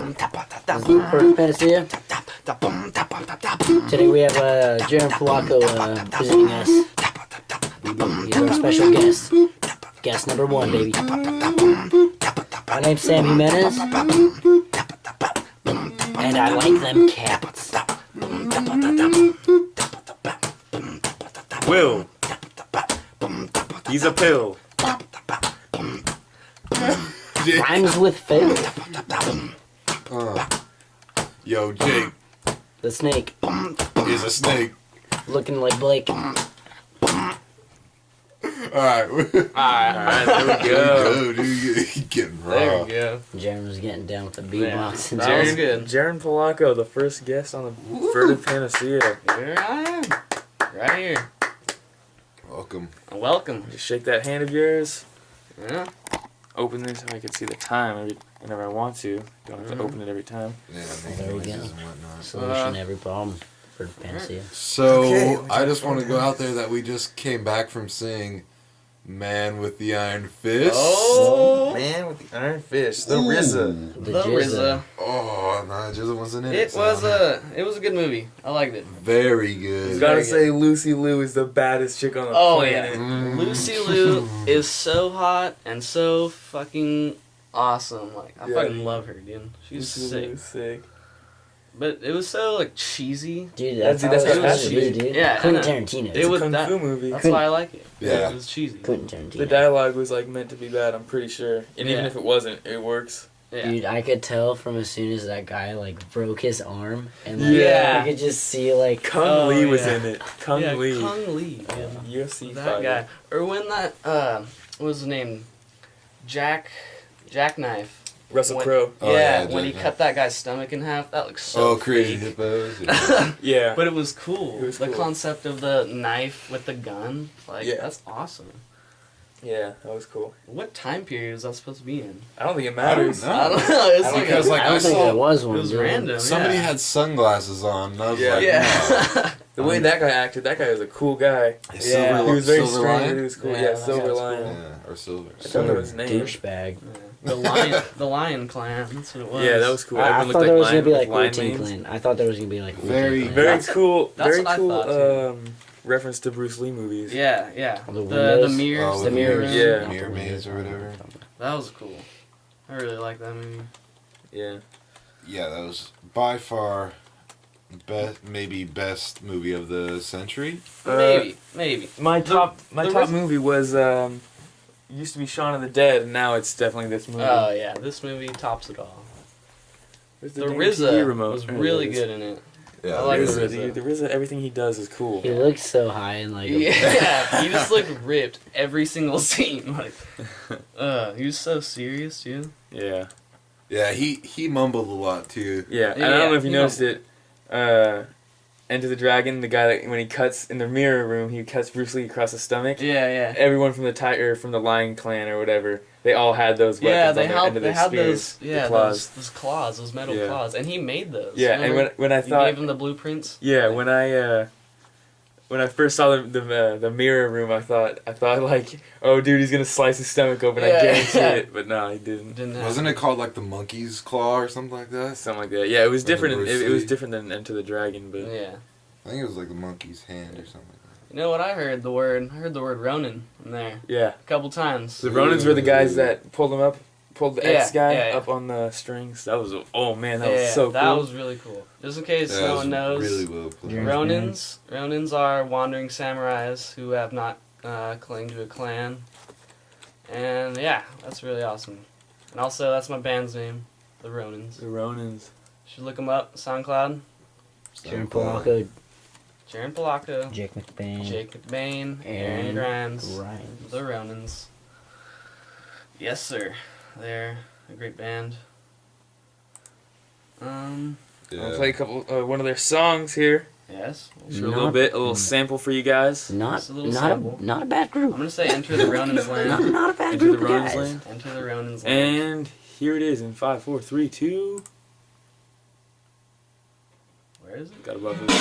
For Panacea. Today we have Jeran Polockow visiting us. He's our special guest. Guest number 1, baby. My name's Sam Jimenez. And I like them cats. Will. He's a pill. Rhymes with Phil. Yo, Jake The snake. is a snake. Looking like Blake. Alright. Alright, there we go. Dude, you're getting raw. There we go. Jaron was getting down with the beatbox. and That was stuff. good. Jeran Polockow, the first guest on the Frederickson Panacea. Here I am. Right here. Welcome. Welcome. Just shake that hand of yours. Yeah. Open this so I can see the time whenever I want to. Don't have to open it every time. Yeah, make There we noises go. and whatnot. Solution to every problem for Panacea. So, Okay, I just want to go out there that we just came back from seeing Man with the Iron Fist. Oh, Man with the Iron Fist, the RZA. The the Jizza. RZA. Oh, no, Jizzle wasn't in it. It was a good movie. I liked it. Very good. Gotta Very say, Lucy Liu is the baddest chick on the Oh yeah, planet. Lucy Liu is so hot and so fucking awesome. Like I Yeah. fucking love her, dude. She's Lucy sick. Liu is sick. But it was so like cheesy. Dude, That's- that's that's what what it she was, is. dude. Yeah, I Quentin know. Tarantino. It It's was a kung that- fu movie. That's why I like it. Yeah. It was cheesy. Quentin Tarantino. The dialogue was like meant to be bad, I'm pretty sure. And even Yeah. if it wasn't, it works. Yeah. Dude, I could tell from as soon as that guy like broke his arm, and like, Yeah. I could just see like Kung Oh, Lee was yeah. in it. Kung yeah, Lee. Kung Lee. Yeah. UFC That fighter. guy. Or when that what was his name? Jackknife. Russell When- Crowe. Oh, yeah, yeah, when he Jackknife. cut that guy's stomach in half, that looks so Oh, crazy fake. hippos. Yeah. Yeah. But it was cool. It was the cool. concept of the knife with the gun, like Yeah. that's awesome. Yeah, that was cool. What time period was that supposed to be in? I don't think it matters. I don't I don't know. It's like Because, like, I don't I think saw- there was it one. was dude. random. Somebody yeah. had sunglasses on, and I was Yeah. like, Yeah. The way that guy acted, that guy was a cool guy. Silver, He was very Silver strange, but Lion? he was cool. Yeah, Yeah, that Silver guy was Lion. cool. Yeah, or silver. I don't know his name. Douchebag. The Lion Clan. That's what it was. Yeah, that was cool. I Everyone thought looked there was like gonna be lion like with lion Wu-Tang names. Clan. I thought there was gonna be like Very- Wu-Tang Clan. Very That's- cool. that's Very what I cool. thought, too. Reference to Bruce Lee movies. Yeah, yeah. The The windows? mirrors. Oh, the the mirrors. mirrors. Yeah. Mirror maze or whatever. That was cool. I really like that movie. Yeah. Yeah, that was by far maybe best movie of the century. Maybe. My top the movie was used to be Shaun of the Dead, and now it's definitely this movie. Oh yeah, this movie tops it all. Where's The damn RZA TV remote? was There it really is. good in it. Yeah, I like the RZA, RZA. dude, the RZA, everything he does is cool. He looks so high and like. Yeah, he just looked ripped every single scene. Like, he was so serious too. Yeah. Yeah, he mumbled a lot too. Yeah, and Yeah, I don't know if you you noticed it. Enter the Dragon, the guy that when he cuts in the mirror room, he cuts Bruce Lee across the stomach. Yeah, yeah. Everyone from the Tiger, from the Lion Clan or whatever, they all had those weapons Yeah, on they their end had of they their had spears, those the claws. those claws, those metal Yeah. claws, and he made those. Yeah, and remember? when I You thought gave him the blueprints. yeah, when I first saw the mirror room, I thought like, oh dude, he's gonna slice his stomach open. Yeah. I guarantee it, but no, he didn't. Didn't have Wasn't it called like the monkey's claw or something like that? Something like that. Yeah, it was Or the different. Bruce It was Lee. different than Enter the Dragon, but Yeah. I think it was like the monkey's hand or something. You know what I heard? I heard the word Ronin in there yeah. a couple times. The Ronins were the guys that pulled the Yeah, X guy yeah, yeah. up on the strings. That was oh man, that yeah, was so cool. that was really cool. Just in case Yeah, it no was one knows, really well played. Yeah. Ronins are wandering samurais who have not claimed to a clan, and yeah, that's really awesome. And also, that's my band's name, the Ronins. The Ronins. Should look them up. SoundCloud. Jeran Polockow, Jeran Polockow, Jake McBain, Jake McBain, Aaron and Grimes, Ryan. the Ronins. Yes, sir. They're a great band. Yeah. I'll play a couple, one of their songs here. Yes. Sure, a little sample for you guys. Not Just a little sample. not a bad I'm group. gonna say Enter the Ronin's Land. Not a bad Enter group the of Ronin's guys. Land. Enter the Ronin's Land. And here it is in 5, 4, 3, 2. Where is it? Got above it. A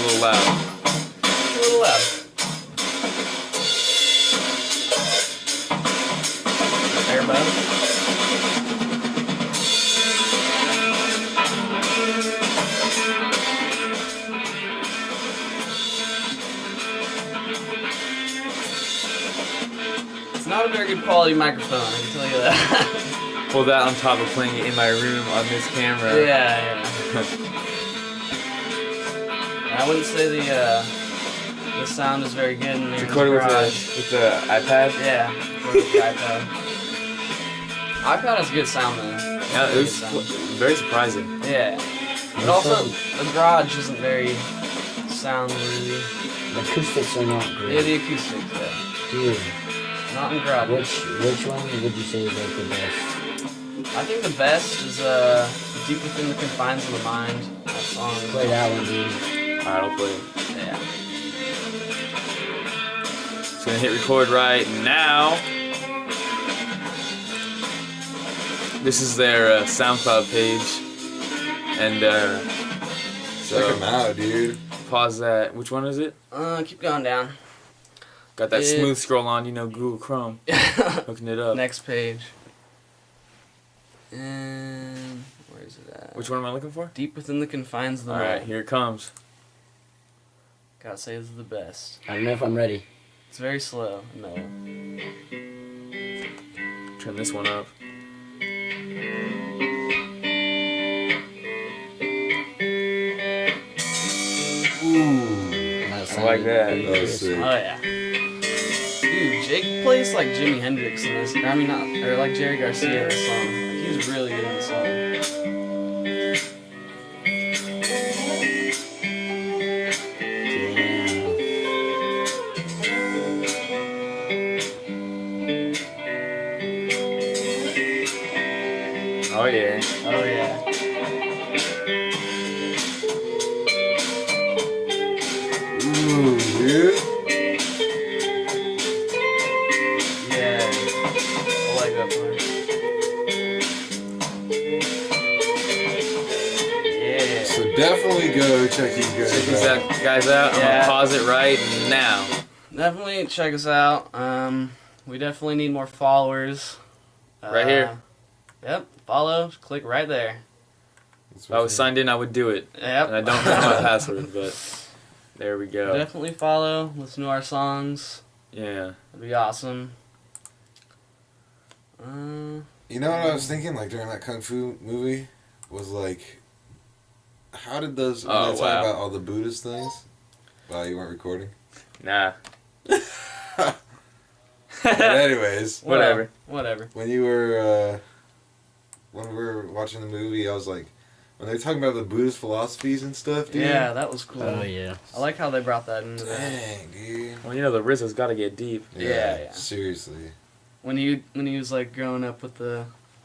little loud. A little loud. Airboat. quality microphone, I can tell you that. Well, that on top of playing it in my room on this camera. Yeah. I wouldn't say the sound is very good in the Recorded with garage. the iPad. Yeah, recorded with the iPad. iPad has good sound though. Yeah, it was very surprising. Yeah. But also, the garage isn't very sound worthy. The acoustics are not Yeah, great. the acoustics, yeah. Dude, Not in garage. which one would you say is like the best? I think the best is Deep Within the Confines of the Mind. That song. Play that one, dude. Alright, I'll play it. Yeah. Just gonna hit record right now. This is their SoundCloud page. And Check him out, dude. pause that. Which one is it? Keep going down. Got that Yeah. smooth scroll on, Google Chrome. Hooking it up. Next page. And where is it at? Which one am I looking for? Deep Within the Confines of the Alright, Mind. here it comes. Gotta say this is the best. I don't know if I'm ready. It's very slow. No. Turn this one up. Ooh. That I like that. That was sick. Oh yeah. Dude, Jake plays like Jimi Hendrix in this. I mean, not or like Jerry Garcia in this song. Like, he's really good in this song. Oh yeah. Oh yeah. Ooh, dude. Yeah. I like that part. Yeah. So definitely go check these guys Check these out. guys out. I'm Yeah. gonna pause it right now. Definitely check us out. We definitely need more followers. Right here. Yep. Follow. Click right there. If I was signed in, I would do it. Yep. And I don't know my password, but there we go. Definitely follow. Listen to our songs. Yeah. That'd be awesome. You know what I was thinking, like during that kung fu movie, was like, how did those? When Oh, they talk wow. about all the Buddhist things. Wow, you weren't recording. Nah. But anyways, Whatever. Whatever. when you were, when we were watching the movie, I was like, when they were talking about the Buddhist philosophies and stuff, dude. Yeah, that was cool. Oh yeah. I like how they brought that into that. Dang, dude. Well, the RZA's got to get deep. Yeah. Seriously. When he was like growing up with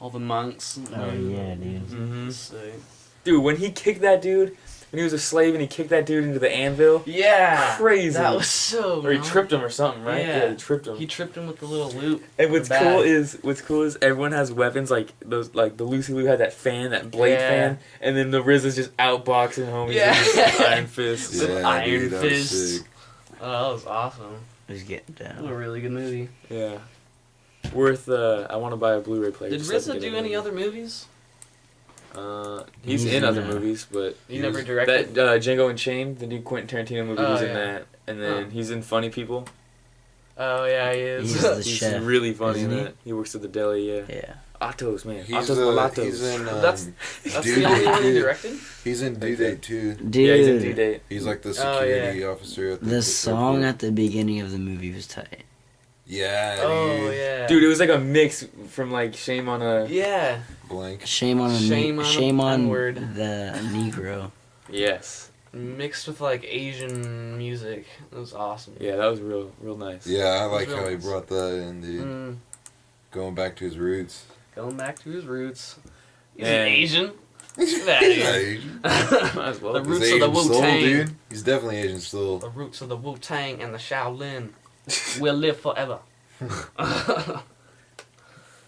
all the monks. Oh yeah, dude. Mm-hmm. Sick. Dude, when he kicked that dude, when he was a slave and he kicked that dude into the anvil, Yeah. Crazy. That was so. or he nice. tripped him or something, right? Yeah. he tripped him. He tripped him with the little loop. And what's Bad. cool is everyone has weapons like those, like the Lucy Liu had that fan, that blade Yeah. fan, and then the RZA's just outboxing homies Yeah. with just iron fists. With Iron dude, that was Fist. sick. Oh, that was awesome. Just getting That was a down. really good movie. Yeah. Worth. I want to buy a Blu-ray player. Did just so I can RZA get do it. any other movies? He's He's in in other a- movies, but He He never was- directed. that Django Unchained, the new Quentin Tarantino movie, Oh, he's in yeah. that, and then Huh. he's in Funny People. Oh yeah, he is. He's the He's chef. really funny in isn't he? that. He works at the deli. Yeah. Yeah. Atos, man. He's, Atos Malatos. he's in. That's Due the only Date one he too. directed. He's in Due Date too. Dude, Yeah, he's in Due Date. He's like the Oh, security officer at the the song airport. at the beginning of the movie was tight. Yeah, Oh dude. yeah. Dude, it was like a mix from like Shame on a. Yeah. Blank. Shame on Shame on a shame on N-word. the Negro. Yes. Mixed with like Asian music. It was awesome. Yeah, that was real nice. Yeah, I like real how he nice. brought that in, dude. Mm, Going back to his roots. going back to his roots. He's And- an Asian. He's Get outta here. Asian. Might as well. The He's roots of the Asian soul, Wu-Tang. dude. He's definitely Asian soul. The roots of the Wu-Tang and the Shaolin will live forever.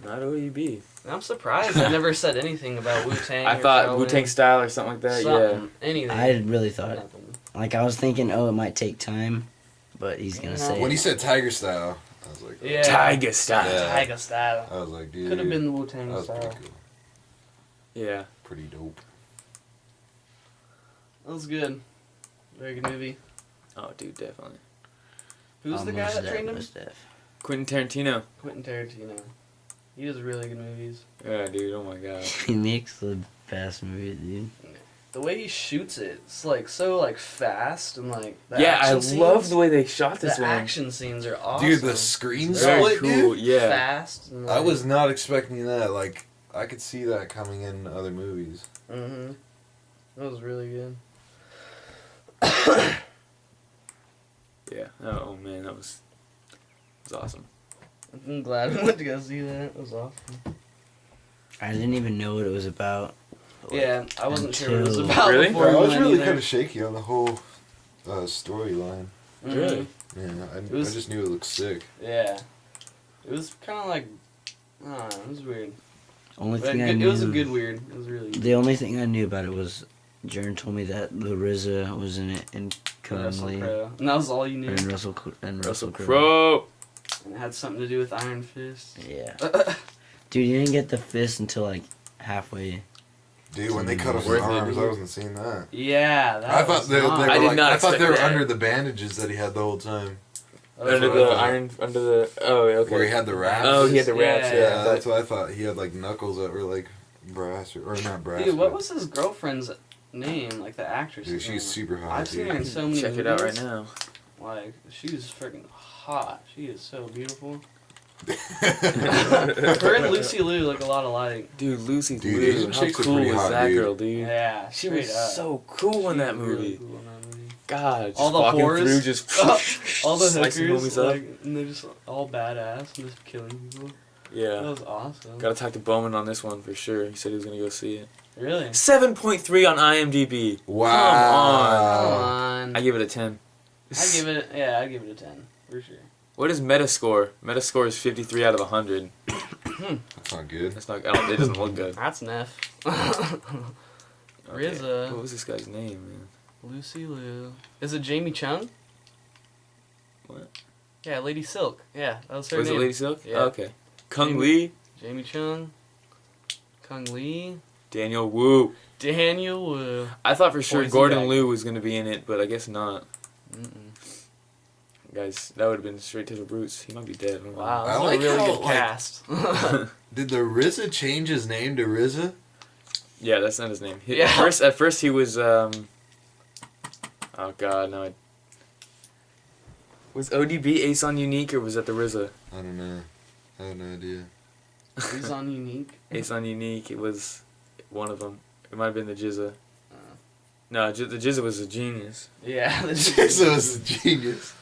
Not OEB. I'm surprised I never said anything about Wu-Tang. I or thought Shaolin. Wu-Tang Style or something like that. Something, anything. I really thought, Nothing. like, I was thinking, oh, it might take time, but he's gonna No. say When he it. said Tiger Style, I was like, Yeah. Tiger Style. Yeah. Tiger style. I was like, dude. Could have been the Wu-Tang That was style. pretty cool. Yeah. Pretty dope. That was good. Very good movie. Oh, dude, definitely. Who's the guy Almost that Def, trained him? Mos Def. Quentin Tarantino. Quentin Tarantino. He does really good movies. Yeah, dude. Oh my god. He makes the best movies, dude. The way he shoots it, it's like so like fast and like the Yeah, I action love scenes- the way they shot this the one. action scenes are awesome. Dude, the screen They're Very split, cool. dude. Yeah. fast. And, I like, was not expecting that. Like, I could see that coming in other movies. Mm-hmm. That was really good. Yeah. Oh man, that was awesome. I'm glad we went to go see that. It was awesome. I didn't even know what it was about. Yeah, I wasn't sure what it was Until- about Really? before I we was went really either. kind of shaky on the whole storyline. Mhm. Really? Yeah, I was- just knew it looked sick. Yeah. It was kind of like, I don't know, it was weird. Only But thing I it knew. was a good weird. It was really good. The only thing I knew about it was Jaron told me that the RZA was in it and Russell Conley Crowe. And that was all you knew. and Russell Russell Crowe. Crowe. And it had something to do with Iron Fist. Yeah, dude, you didn't get the fist until like halfway. Dude, when they cut off his Worth it, arms, dude. I wasn't seeing that. Yeah, that I thought was they were not- I did like, not I thought they were expect that. under the bandages that he had the whole time. that was Under what the I thought. iron, under the. Oh, okay. Where he had the wraps. Oh, he had the wraps. Yeah, Yeah, Yeah. that's what I thought. He had like knuckles that were like brass or not brass. Dude, what but- was his girlfriend's name? Like the actress. Dude, she's name? super hot. I've seen her in Dude. so many Check movies. it out right now. Like, she's freaking hot. She is so beautiful. Dude, Her and Lucy Liu look a lot alike. Dude, Lucy Dude, Liu. Asian How chicks are cool pretty was hot, that dude. girl, dude? Yeah, She straight was up. so cool in She that was really movie. cool in that movie. God, just All the walking whores, through, just all the slicing hookers, homies up. like, and they're just all badass and just killing people. That Yeah. was awesome. Gotta talk to Bowman on this one for sure. He said he was gonna go see it. Really? 7.3 on IMDb. Wow. Come Uh, on. I give it a 10. I give it a 10 for sure. What is Metascore? Metascore is 53 out of 100. That's not good. That's not. It doesn't look good. That's Neff. Okay. RZA. What was this guy's name, man? Lucy Liu. Is it Jamie Chung? What? Yeah, Lady Silk. Yeah, that was her Was it name. Lady Silk? Yeah. Oh, okay. Kung Jamie- Lee, Jamie Chung. Kung Lee. Daniel Wu. Daniel Wu. I thought for sure Poison Gordon bag. Liu was gonna be in it, but I guess not. Mm-mm. Guys, that would have been straight to the roots. He might be dead. I don't know. Wow, I that's like a really how, good like- cast. Did the RZA change his name to RZA? Yeah, that's not his name. Yeah. At first he was Oh God, no. Was ODB Ace on Unique or was that the RZA? I don't know. I have no idea. He's on Unique. Ace on Unique. It was one of them. It might have been the Jizza. Uh. No, the Jizza was a genius. Yeah. RZA was a genius.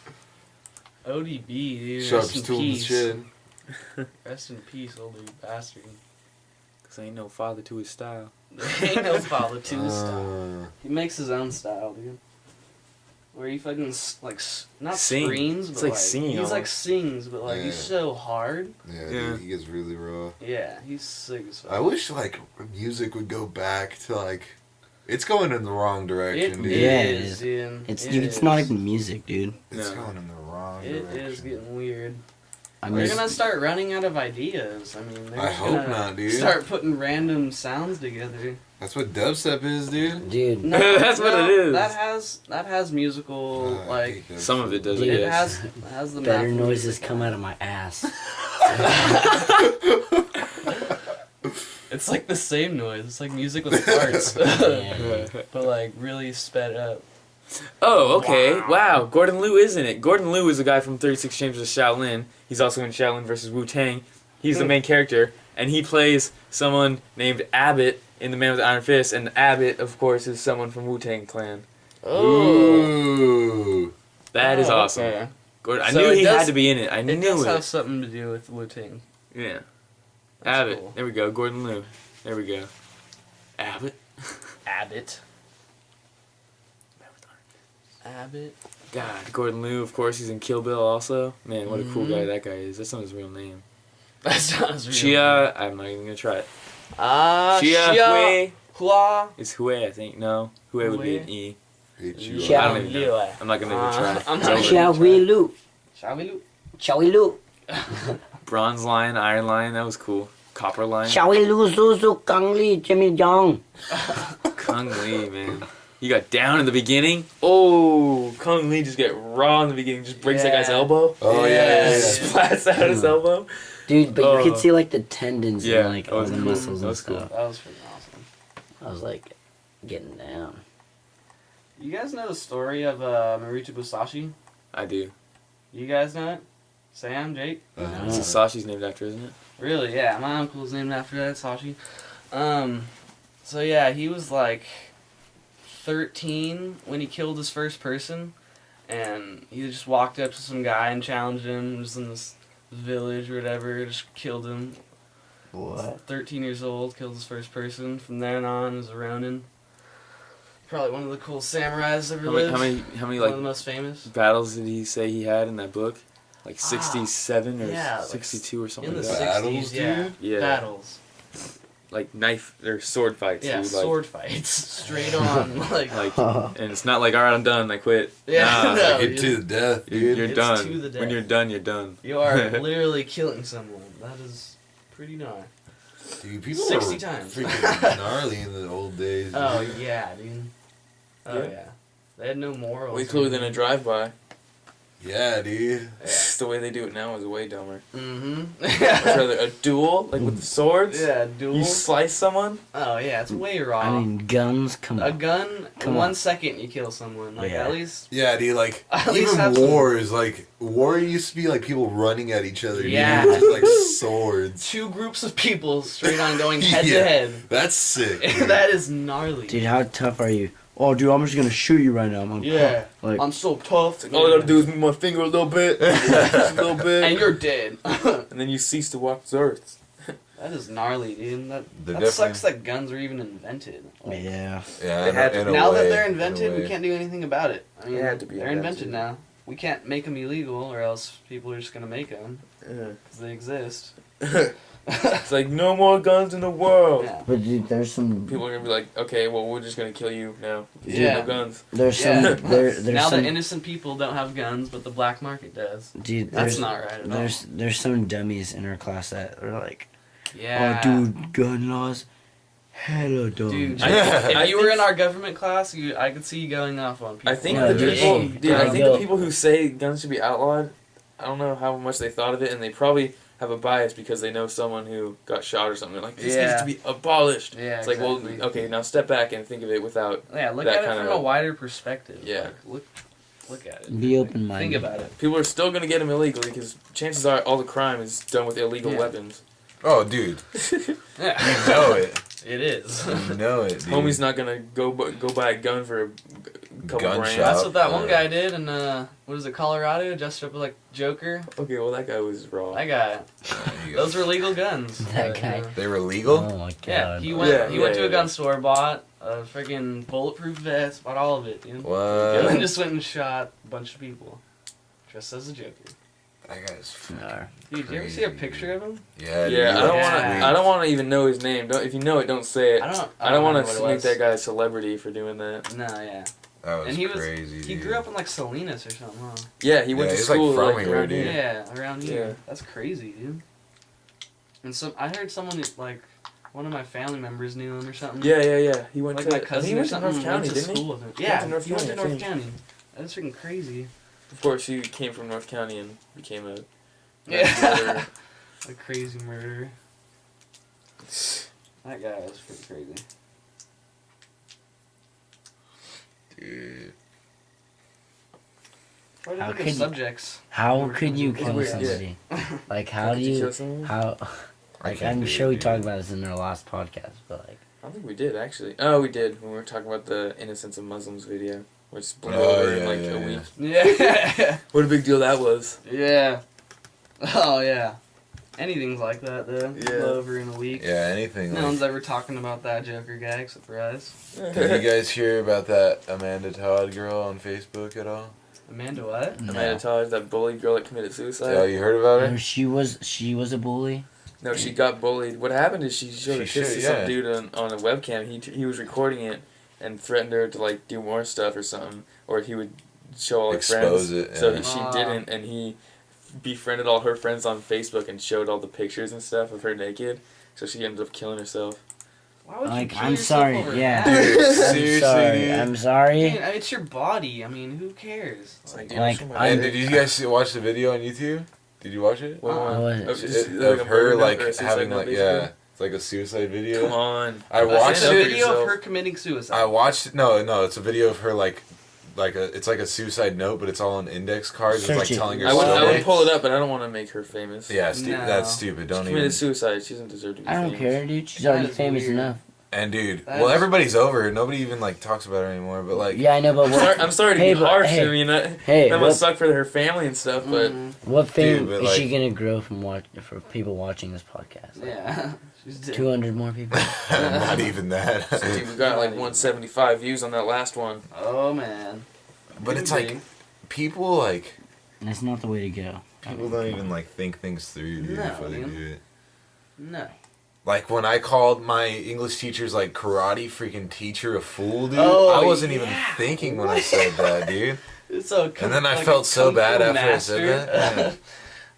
ODB, dude. Sharp Rest in tool in the peace. shed. Rest in peace, old bastard. Cause ain't no father to his style. Ain't no father to his style. Uh, He makes his own style, dude. Where he fucking not Sing. screams, but It's like singing He's like almost. sings, but like he's Yeah. so hard. yeah, Yeah. Dude, he gets really raw. Yeah, he's sick as fuck. I wish like music would go back to like, it's going in the wrong It direction, dude. Yeah, it is, is. dude. It's It dude, it's not is. even music, dude. It's No. going in the wrong It direction. is getting weird. I They're mean, gonna start running out of ideas. I mean, they're I just hope gonna not, dude. Start putting random sounds together. That's what dubstep is, dude. dude. That's what it is. That has musical I like. hate dubstep. Some of it does, Dude, I It guess. has the Better math noises music. come out of my ass. It's like the same noise. It's like music with parts, Yeah. but like really sped up. Oh, okay. Wow. Gordon Liu is in it. Gordon Liu is a guy from 36 Chambers of Shaolin. He's also in Shaolin versus Wu-Tang. He's the main character, and he plays someone named Abbott in The Man with the Iron Fist, and Abbott, of course, is someone from Wu-Tang Clan. Ooh. That is Oh, awesome. okay. Gordon, I So knew it he does- had to be in it. I It knew does have it. something to do with Wu-Tang. Yeah. That's Abbott. cool. There we go. Gordon Liu. There we go. Abbott. Abbott. Abbott. God, Gordon Liu, of course, he's in Kill Bill also. Man, what a cool Mhm. guy that guy is. That's not his real name. That's not his real Chia, I'm not even gonna try it. Ah, Chia Hui. Hua. It's Hui, I think. No. Hui would be an E. Hate you. Chia. I don't even know. I'm not gonna even try. I'm It's not over. Shall we loot? Shall we loot? Shall we loot? Bronze Lion, Iron Lion, that was cool. Copper Lion. Shall we lose Zuzu Kang Li Jimmy Jong? Kung Lee, man. He got down in the beginning. Oh, Kung Lee just get raw in the beginning. Just breaks that guy's Yeah. elbow. Oh yeah. Splats out his elbow. Dude, but you Oh. could see like the tendons Yeah, and like that all was the cool. muscles That and was cool. stuff. That was freaking awesome. I was like getting down. You guys know the story of Maruta Musashi? I do. You guys know it? Sam, Jake? It's Sashi's named after, isn't it? Really? Yeah, my uncle's named after that, Sashi. So yeah, he was like 13 when he killed his first person, and he just walked up to some guy and challenged him. He was in this village or whatever, just killed him. What? 13 years old, killed his first person. From then on, was a Ronin. Probably one of the cool samurais ever lived. How many one like of the most famous. battles did he say he had in that book? Like 67 or yeah, like 62 or something In the like that. 60s, Battles, yeah. dude? Yeah. Battles. Like knife or sword fights. Yeah, He would, like, sword fights. Straight on, like... Like, and it's not like, alright, I'm done, I quit. Yeah, Nah, no. Get to the death, dude. you're It's done. to the death. When you're done, you're done. You are literally killing someone. That is pretty gnarly. Dude, people 60 were times. freaking gnarly in the old days. Dude. Oh, yeah, dude. Oh, Yeah. yeah. They had no morals. Way cooler than a drive-by. Yeah, dude. The way they do it now is way dumber. Mm-hmm. Much rather a duel, like with the swords. Yeah, duel. You slice someone. Oh, yeah, it's way raw. I mean, guns. Come a on. gun, Come in on. 1 second you kill someone. Like, Yeah. at least... Yeah, dude. Like At least even have some- wars, like war used to be like people running at each other. Yeah. Dude, with, like swords. 2 groups of people straight on going head Yeah. to head. That's sick. Dude. That is gnarly. Dude, how tough are you? Oh, dude, I'm just gonna shoot you right now. I'm gonna Yeah. Like, I'm so tough. All I gotta do is move my finger a little bit, just a little bit, And you're dead. and then you cease to walk the earth. That is gnarly, dude. They're That sucks that guns were even invented. Like, yeah. Yeah, They had to in a now that way, they're in a invented, we way. can't do anything about it. I mean, They had to be they're invented invented. now. We can't make them illegal, or else people are just gonna make them because they exist. It's like no more guns in the world. Yeah. But dude, there's some. People are gonna be like, okay, well, we're just gonna kill you now. Yeah. No guns. There's Yeah. some. There's Now some. that innocent people don't have guns, but the black market does. Dude, That's there's, not right at all. there's some dummies in our class that are like, Yeah. oh, dude, gun laws, hella dumb. Dude, I if you were think- in our government class, I could see you going off on people. I think Yeah, the there's- people, hey, dude, I I think go- the people who say guns should be outlawed, I don't know how much they thought of it, and they probably have a bias because they know someone who got shot or something. They're like, this Yeah. needs to be abolished. Yeah, It's like, exactly. well, okay, now step back and think of it without. Yeah, look that at it kinda- from a wider perspective. Yeah. Like, look at it. Be Like, open-minded. Think about it. People are still gonna get them illegally because chances are all the crime is done with illegal Yeah. weapons. Oh, dude, Yeah. you know it. It is. You know it, dude. Homie's not gonna go buy a gun for a couple Gun grand. shop. That's what that one Yeah. guy did in what is it, Colorado? Dressed up like Joker. Okay, well that guy was raw. That guy. There you go. Those were legal guns. That guy. They were legal. Oh my god. Yeah, he went. Yeah, he went yeah, to a yeah. gun store, bought a freaking bulletproof vest, bought all of it, dude. And What? then just went and shot a bunch of people, dressed as a Joker. That guy's. Nah. Dude, did you ever see a picture of him? Yeah. Yeah, dude, I don't Yeah. want to. I don't want to even know his name. Don't, if you know it, don't say it. I don't. I don't want remember to what it make was. that guy a celebrity for doing that. No, yeah. That was And he was- crazy. He dude. grew up in like Salinas or something, huh? Yeah, he went Yeah, to he's, like, school from like, here, around dude. here. Yeah, around here. Yeah. That's crazy, dude. And so I heard someone like one of my family members knew him or something. Yeah. He went Like to. my I think cousin he or went to something North County, went to didn't school he? with him. He Yeah, went to North he went to County, I North think. County. That's freaking crazy. Of course, he came from North County and became a. Yeah. A crazy murderer. That guy was pretty crazy. Dude. Why do How you look could at you- subjects? How could you It's kill weird, somebody? Like, how do Did you you? kill someone? How? I Like, can't I'm do sure it, we dude. talked about this in our last podcast, but like, I don't think we did actually. Oh, we did when we were talking about the Innocence of Muslims video, which blew Oh, over in yeah, like yeah, a yeah. week. Yeah. What a big deal that was. Yeah. Oh yeah. Anything's like that though. Yeah. Blow over in a week. Yeah. Anything. No Like, one's ever talking about that Joker guy except for us. did you guys hear about that Amanda Todd girl on Facebook at all? Amanda what? Amanda Todd, that bully girl that committed suicide. Yeah, you heard about no, her? she was a bully. No, she got bullied. What happened is she showed a She kiss to should, yeah. some dude on a webcam. He was recording it and threatened her to like do more stuff or something, or he would show all her Expose friends. it, So yeah. she Ah. didn't, and he befriended all her friends on Facebook and showed all the pictures and stuff of her naked. So she ended up killing herself. Why would you Like, kill I'm yourself sorry, over yeah. that? Dude, I'm seriously, sorry. dude. I'm sorry. Dude, it's your body. I mean, who cares? Like, Like, And did you guys watch the video on YouTube? Did you watch it? What one? was it? Oh, just Of like a her murder note like or a suicide having note, like basically? it's like a suicide video. Come on. I watched it's a Stand up for it. video of yourself. her committing suicide. I watched no, it's a video of her like it's like a suicide note, but it's all on index cards. It's like Search it. telling her I story. would pull it up, but I don't want to make her famous. Yeah, No. that's stupid. She Don't committed even. suicide. She doesn't deserve to be I don't famous. care, dude. She's That already is famous weird. enough. And dude, That well, is- everybody's over. Nobody even like talks about her anymore. But like, Yeah, I know, but I'm sorry to Hey, be but- harsh. hey, I mean, hey, that what- must suck for her family and stuff, but what fame Dude, but, is she like- gonna grow from for people watching this podcast? Like, Yeah. She's dead. 200 more people. not even that. dude, we got like 175 views on that last one. Oh, man. But it's Big. like people like That's not the way to go. people don't even like think things through, dude, No, before they man. do it. No. Like when I called my English teacher's like karate freaking teacher a fool, dude. Oh, I wasn't yeah. even thinking when I said that, dude. It's a And then I like felt a so kung bad fu after I master. said that.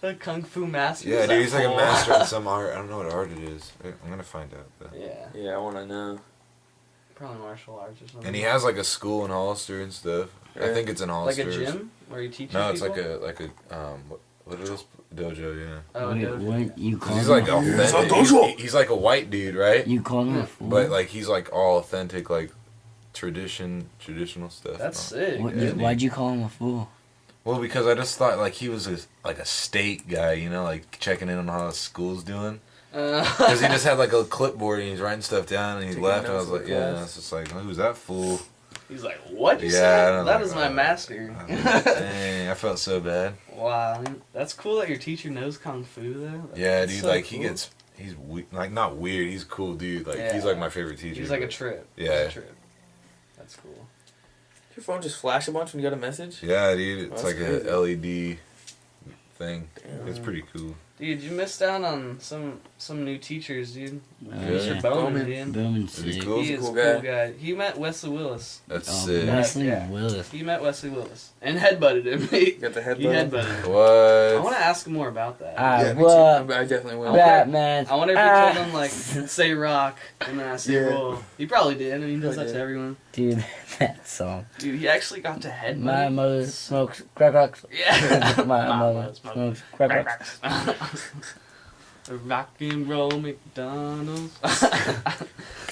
A kung fu master. Yeah, is dude, that he's like a full? master in some art. I don't know what art it is. I'm gonna find out though. Yeah. Yeah, I want to know. Probably martial arts or something. And he has like a school in Hollister and stuff. I Yeah. think it's in like Hollister. a gym where you teach No, it's people? like a what is this dojo? Yeah. Oh, Wait, dojo. what? You called He's him like a fool? authentic. He's like a white dude, right? You called him Yeah. a fool? But like he's like all authentic, like traditional stuff. That's and all. sick. What, Yeah, dude. why'd you call him a fool? Well, because I just thought like he was like a state guy, you know, like checking in on how his school's doing. Because he just had like a clipboard and he's writing stuff down and he Taking left and I notes was in like, the yeah, class. it's just like, who's that fool? He's like, what you Yeah, I say? don't That know. is my master. Dang, I felt so bad. Wow. That's cool that your teacher knows kung fu, though. Yeah, That's dude, so like cool. he's like not weird. He's a cool dude. Like he's Yeah. like my favorite teacher. He's like a but- trip. Yeah. He's a trip. That's cool. Your phone just flash a bunch when you got a message? Yeah, dude, it's Oh, like that's a LED thing. Damn. It's pretty cool. Dude, you missed out on some new teachers, dude. Oh, Mr. yeah. Bowman, Bowman. dude. Bowman's Is he sick. cool? He He's a is cool a cool guy. guy. He met Wesley Willis. That's Oh, sick. Wesley Yeah. Willis. He met Wesley Willis and headbutted him. he You got the headbutt? headbutted him. I want What? to ask him more about that. Yeah, me too. What? I definitely will. Batman. I wonder if he Ah. told him, like, say rock, and then I say Yeah. roll. He probably did. I mean, he does that Probably to did. everyone. Dude, that song. Dude, he actually got to headbutt. My him. mother smokes crack rocks. Yeah. My mother smokes crack rocks. Rock and roll McDonald's.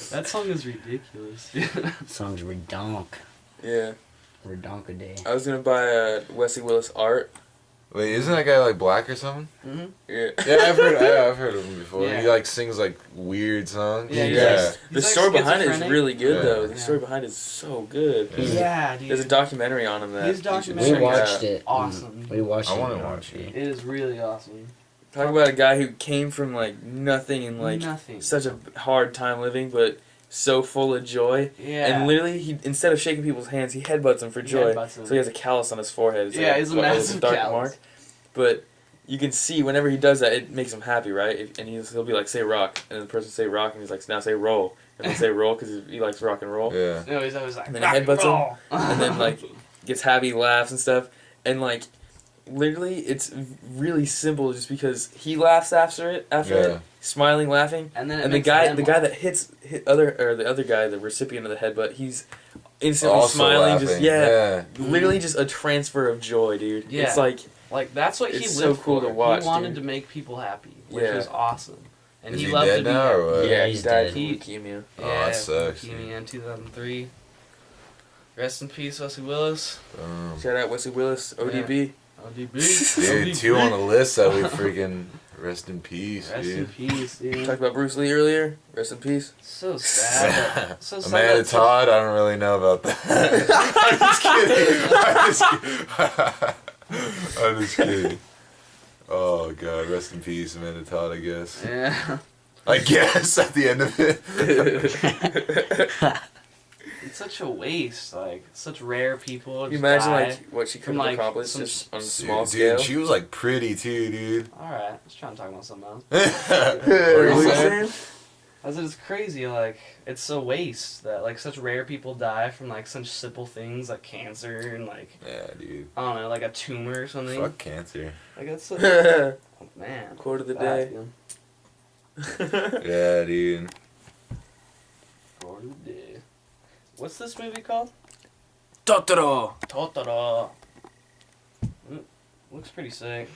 That song is ridiculous. Song's redonk. Yeah. Redonkaday. I was going to buy Wesley Willis art. Wait, isn't that guy like black or something? hmm Yeah. Yeah, I've heard of him before. Yeah. He like sings like weird songs. Yeah, he's yeah. like- The He's, like, story behind it is schizophrenic. really good, Yeah. though. The Yeah. story behind it is so good. Yeah, dude. There's a documentary on him that His you should documentary We check out. watched it. Awesome. We watched I it. wanna on watch TV. It is really awesome. Talk about a guy who came from like nothing and like Nothing. such a hard time living, but so full of joy. Yeah. And literally, he instead of shaking people's hands, he headbutts them for He joy. headbutts them. So he has a callus on his forehead. It's Yeah, like he's a massive dark callus. mark. But you can see whenever he does that, it makes him happy, right? And he'll be like, "Say rock," and the person say rock, and he's like, "Now say roll," and they say roll because he likes rock and roll. Yeah. No, he's always like, And then rock he headbutts him, roll. and then like gets happy, laughs and stuff, and like literally, it's really simple just because he laughs after it, Yeah. smiling, laughing. and then it And the makes guy them the guy laugh. that hit the other guy, the recipient of the headbutt, he's instantly Also smiling, laughing. just literally just a transfer of joy, dude. Yeah. It's like Like, that's what he It's lived so cool for. to watch, He wanted dude. to make people happy, which Yeah. was awesome. And Is he he loved dead to be now, or happy. what? yeah, he's he died dead. from leukemia. Oh, that sucks, Leukemia in 2003. Rest in peace, Wesley Willis. Shout out Wesley Willis, ODB. ODB. Dude, two on the list that we freaking rest in peace, Rest in dude. pease, dude. Talked about Bruce Lee earlier. Rest in peace. So sad. So sad. Amanda that- Todd, I don't really know about that. I'm just kidding. Oh god, rest in peace, Amanda Todd, I guess. Yeah. I guess at the end of it. It's such a waste. Like, such rare people. Can you just imagine die. like what she could from, have like, accomplished some just on a Dude, small scale? she was like pretty too, dude. Alright, let's try and talk about something else. What What are are you you saying? saying? I said it's crazy, like, it's a waste that, like, such rare people die from, like, such simple things, like cancer and, like, Yeah, dude. I don't know, like a tumor or something. Fuck cancer. Like, that's such oh, man. Quote of the Bad, day. man. Yeah, dude. What's this movie called? Totoro. Totoro. Looks pretty sick.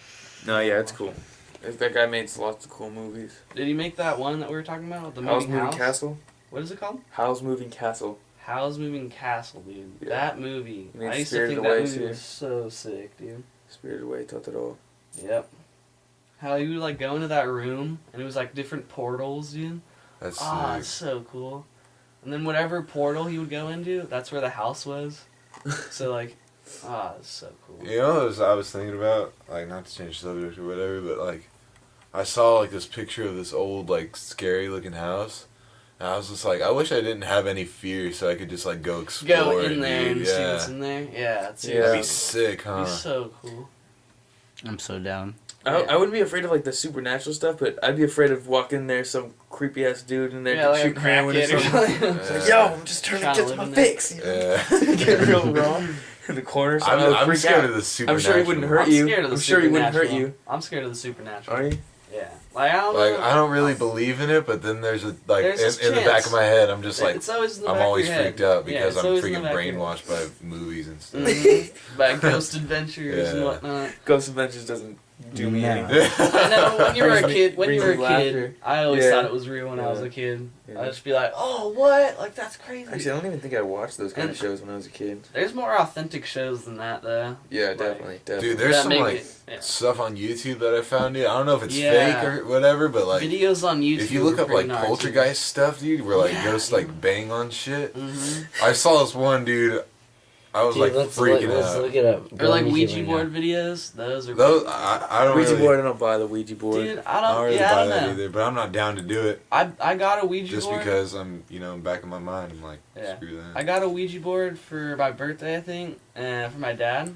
No, yeah, it's cool. That guy made lots of cool movies. Did he make that one that we were talking about? The Howl's moving Moving house? Castle? What is it called? Howl's Moving Castle. Howl's Moving Castle, dude. Yeah. That movie. He made I used to Spirited think Away, that movie too. was so sick, dude. Spirited Away, Totoro. Yep. How you would like go into that room and it was like different portals, dude. That's Ah, sick. it's so cool. And then whatever portal he would go into, that's where the house was. So like, it's so cool. You know what I was thinking about? Like, not to change subject or whatever, but like, I saw like this picture of this old, like, scary looking house. And I was just like, I wish I didn't have any fear so I could just like go explore Go it, in there dude. and see what's in there. Yeah, it's That'd be sick, huh? It'd be so cool. I'm so down. I wouldn't be afraid of like the supernatural stuff, but I'd be afraid of walking in there, some creepy ass dude in there Yeah, like a shooting heroin or crackhead or something. something. It's like, yo, I'm just trying Trying to to get to live my in there. fix. You know? Yeah. Get real raw in the corner. So I'm freak scared out. of the I'm supernatural. sure he wouldn't hurt I'm you. scared of the I'm sure he wouldn't hurt supernatural. you. I'm scared of the supernatural. Are you? Yeah. Like, I don't Like, know. I don't really believe in it, but then there's a, like, There's this in the back chance. of my head, I'm just like, It's always in the I'm back of always your head. freaked out Yeah, because it's I'm always in the freaking back of your brainwashed by movies and stuff. Mhm. By Ghost Adventures and Yeah. whatnot. Ghost Adventures doesn't do me No. anything. I know when you were a Brings me- kid. When you brings were a me kid, laughter. I always Yeah. thought it was real when I was Yeah. a kid. Yeah. I'd just be like, "Oh, what? Like that's crazy." Actually, I don't even think I watched those kind of And- shows when I was a kid. There's more authentic shows than that, though. Yeah, Like, definitely. Dude, there's that some make like it- yeah. stuff on YouTube that I found, dude. I don't know if it's Yeah. fake or whatever, but like, videos on YouTube. if you look are up like pretty gnarly. poltergeist stuff, dude, where like Yeah, ghosts dude. like bang on shit. Mhm. I saw this one, dude. I was Dude, like let's freaking let's out. look it up. Or Go like on YouTube Ouija right board now. videos. Those are. Those pretty- I don't Ouija really, board, I don't buy the Ouija board. Dude, I don't really yeah, I buy don't that know. either, but I'm not down to do it I got a Ouija just board. because I'm, you know, back in my mind, I'm like, Yeah. screw that. I got a Ouija board for my birthday, I think, and for my dad.